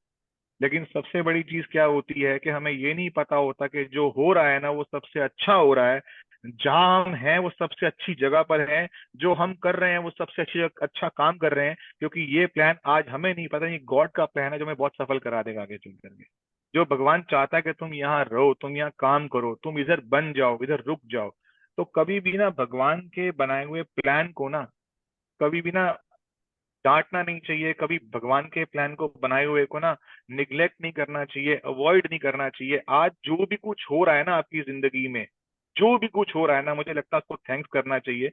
लेकिन सबसे बड़ी चीज क्या होती है कि हमें ये नहीं पता होता कि जो हो रहा है ना वो सबसे अच्छा हो रहा है। जहां हम हैं वो सबसे अच्छी जगह पर हैं। जो हम कर रहे हैं वो सबसे अच्छा काम कर रहे हैं, क्योंकि ये प्लान आज हमें नहीं पता, ये गॉड का प्लान है जो हमें बहुत सफल करा देगा आगे चल करके। जो भगवान चाहता है कि तुम यहाँ रहो, तुम यहाँ काम करो, तुम इधर बन जाओ, इधर रुक जाओ। तो कभी भी ना भगवान के बनाए हुए प्लान को ना, कभी भी ना डांटना नहीं चाहिए। कभी भगवान के प्लान को बनाए हुए को ना निग्लेक्ट नहीं करना चाहिए, अवॉइड नहीं करना चाहिए। आज जो भी कुछ हो रहा है ना आपकी जिंदगी में, जो भी कुछ हो रहा है ना, मुझे लगता है उसको थैंक्स करना चाहिए।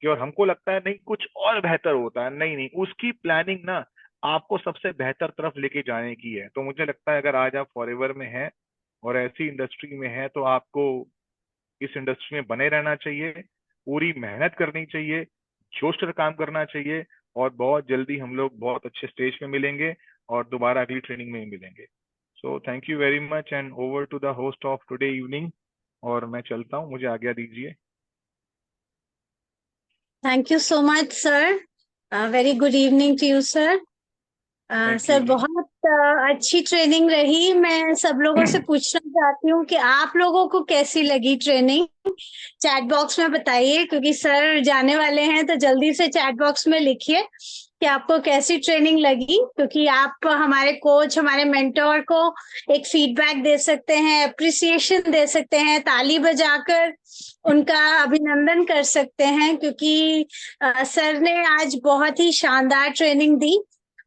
कि और हमको लगता है नहीं कुछ और बेहतर होता है, नहीं नहीं, उसकी प्लानिंग ना आपको सबसे बेहतर तरफ लेके जाने की है। तो मुझे लगता है अगर आज आप फॉरएवर में हैं और ऐसी इंडस्ट्री में हैं, तो आपको इस इंडस्ट्री में बने रहना चाहिए, पूरी मेहनत करनी चाहिए, जोश कर काम करना चाहिए। और बहुत जल्दी हम लोग बहुत अच्छे स्टेज पे मिलेंगे, और दोबारा अगली ट्रेनिंग में ही मिलेंगे। So thank you very much, and over to the host of today evening. और मैं चलता हूँ, मुझे आज्ञा दीजिए। Thank you so much sir. Very good evening to you sir. Thank sir you. बहुत अच्छी ट्रेनिंग रही। मैं सब लोगों से पूछना चाहती हूँ कि आप लोगों को कैसी लगी ट्रेनिंग। चैट बॉक्स में बताइए, क्योंकि सर जाने वाले हैं, तो जल्दी से चैट बॉक्स में लिखिए कि आपको कैसी ट्रेनिंग लगी, क्योंकि आप हमारे कोच, हमारे मेंटोर को एक फीडबैक दे सकते हैं, अप्रिसिएशन दे सकते हैं, ताली बजाकर उनका अभिनंदन कर सकते हैं, क्योंकि सर ने आज बहुत ही शानदार ट्रेनिंग दी।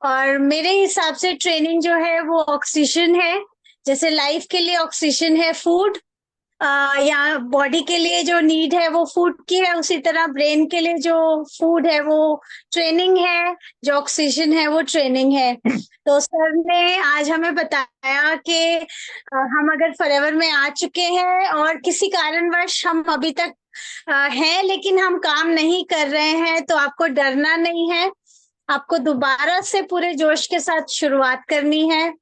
और मेरे हिसाब से ट्रेनिंग जो है वो ऑक्सीजन है। जैसे लाइफ के लिए ऑक्सीजन है फूड, या बॉडी के लिए जो नीड है वो फूड की है, उसी तरह ब्रेन के लिए जो फूड है वो ट्रेनिंग है, जो ऑक्सीजन है वो ट्रेनिंग है। तो सर ने आज हमें बताया कि हम अगर फॉरएवर में आ चुके हैं और किसी कारणवश हम अभी तक हैं लेकिन हम काम नहीं कर रहे हैं, तो आपको डरना नहीं है, आपको दोबारा से पूरे जोश के साथ शुरुआत करनी है।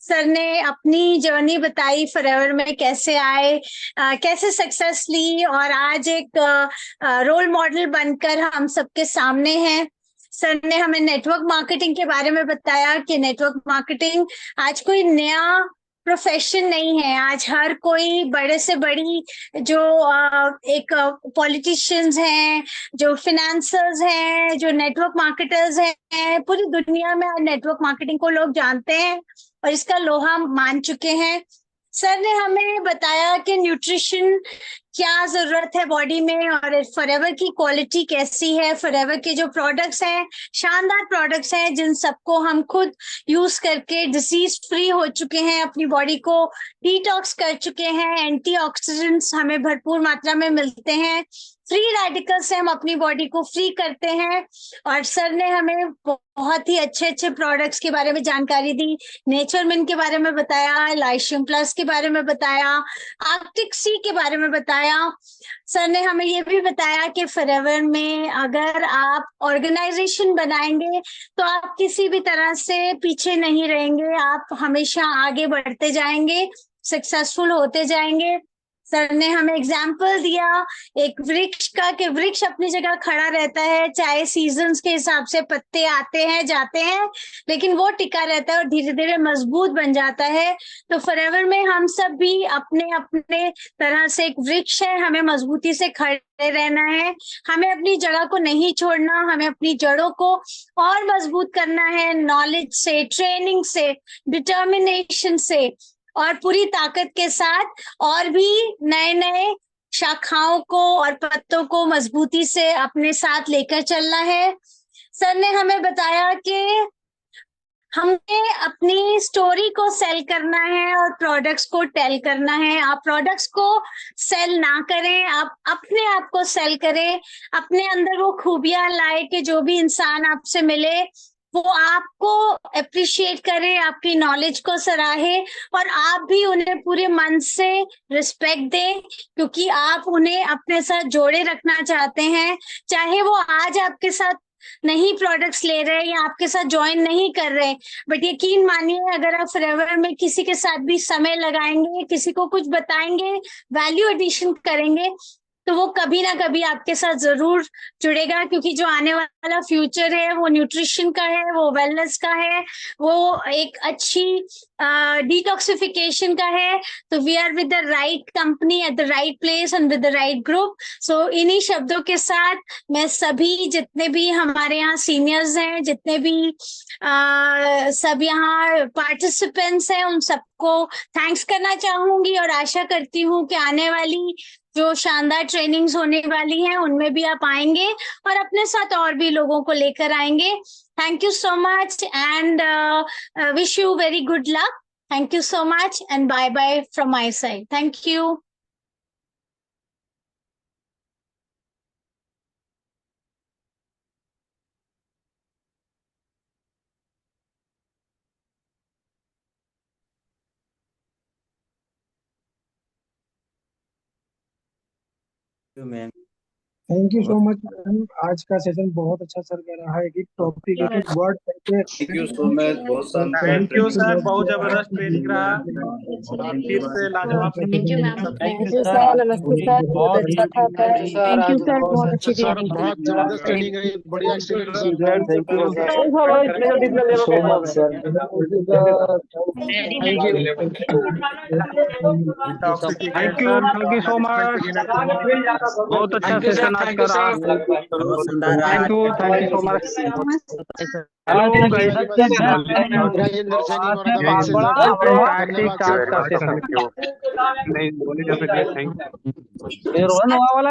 सर ने अपनी जर्नी बताई फॉरएवर में कैसे आए, कैसे सक्सेस ली और आज एक रोल मॉडल बनकर हम सबके सामने हैं। सर ने हमें नेटवर्क मार्केटिंग के बारे में बताया कि नेटवर्क मार्केटिंग आज कोई नया प्रोफेशन नहीं है। आज हर कोई बड़े से बड़ी जो एक पॉलिटिशियंस हैं, जो फिनेंसर्स हैं, जो नेटवर्क मार्केटर्स हैं, पूरी दुनिया में नेटवर्क मार्केटिंग को लोग जानते हैं और इसका लोहा मान चुके हैं। सर ने हमें बताया कि न्यूट्रिशन क्या जरूरत है बॉडी में और फॉरएवर की क्वालिटी कैसी है। फॉरएवर के जो प्रोडक्ट्स हैं शानदार प्रोडक्ट्स हैं जिन सबको हम खुद यूज करके डिसीज फ्री हो चुके हैं, अपनी बॉडी को डिटॉक्स कर चुके हैं, एंटीऑक्सीडेंट्स हमें भरपूर मात्रा में मिलते हैं, फ्री रेडिकल्स से हम अपनी बॉडी को फ्री करते हैं। और सर ने हमें बहुत ही अच्छे अच्छे प्रोडक्ट्स के बारे में जानकारी दी, नेचरमिन के बारे में बताया, लाइशियम प्लस के बारे में बताया, आर्कटिक सी के बारे में बताया। सर ने हमें ये भी बताया कि फॉरएवर में अगर आप ऑर्गेनाइजेशन बनाएंगे तो आप किसी भी तरह से पीछे नहीं रहेंगे, आप हमेशा आगे बढ़ते जाएंगे, सक्सेसफुल होते जाएंगे। सर ने हमें एग्जाम्पल दिया एक वृक्ष का कि वृक्ष अपनी जगह खड़ा रहता है, चाहे सीजन्स के हिसाब से पत्ते आते हैं जाते हैं, लेकिन वो टिका रहता है और धीरे धीरे मजबूत बन जाता है। तो फॉरएवर में हम सब भी अपने अपने तरह से एक वृक्ष है, हमें मजबूती से खड़े रहना है, हमें अपनी जगह को नहीं छोड़ना, हमें अपनी जड़ों को और मजबूत करना है, नॉलेज से, ट्रेनिंग से, डिटर्मिनेशन से और पूरी ताकत के साथ, और भी नए नए शाखाओं को और पत्तों को मजबूती से अपने साथ लेकर चलना है। सर ने हमें बताया कि हमें अपनी स्टोरी को सेल करना है और प्रोडक्ट्स को टेल करना है। आप प्रोडक्ट्स को सेल ना करें, आप अपने आप को सेल करें, अपने अंदर वो खूबियां लाए कि जो भी इंसान आपसे मिले वो आपको अप्रिशिएट करे, आपकी नॉलेज को सराहे और आप भी उन्हें पूरे मन से रिस्पेक्ट दें, क्योंकि आप उन्हें अपने साथ जोड़े रखना चाहते हैं। चाहे वो आज आपके साथ नहीं प्रोडक्ट्स ले रहे या आपके साथ ज्वाइन नहीं कर रहे, बट यकीन मानिए अगर आप फॉरएवर में किसी के साथ भी समय लगाएंगे, किसी को कुछ बताएंगे, वैल्यू एडिशन करेंगे, तो वो कभी ना कभी आपके साथ जरूर जुड़ेगा, क्योंकि जो आने वाला फ्यूचर है वो न्यूट्रिशन का है, वो वेलनेस का है, वो एक अच्छी डिटॉक्सिफिकेशन का है। तो we are with the right company at the right place and with the right group. So इन्हीं शब्दों के साथ मैं सभी जितने भी हमारे यहाँ सीनियर्स हैं, जितने भी सब यहाँ पार्टिसिपेंट्स हैं, उन सबको थैंक्स करना चाहूंगी और आशा करती हूँ कि आने वाली जो शानदार ट्रेनिंग्स होने वाली हैं उनमें भी आप आएंगे और अपने साथ और भी लोगों को लेकर आएंगे। Thank you so much and wish you very good luck. Thank you so much and bye bye from my side. Thank you. Ma'am thank you so much ma'am. आज का सेशन बहुत अच्छा सर कर रहा है। एक टॉपिक एक एक वर्ड करके थैंक यू सो मच, बहुत शानदार थैंक यू सर, ट्रेनिंग। बहुत जबरदस्त ट्रेनिंग रहा। फिर से लाजवाब thank you ma'am. Thank you sir, नमस्ते सर, बहुत अच्छा था सर। थैंक यू सर, बहुत अच्छी सर ट्रेनिंग बहुत जबरदस्त ट्रेनिंग है, बढ़िया excellent sir. Thank you so much sir. Thank you so much. बहुत अच्छा सेशन आज का रहा। Thank you so much. Hello guys, Rajendra Saini Aurangabad से बड़ा धन्यवाद टैक्टिक सर। आज का सेशन। नहीं बोले जब थैंक यू।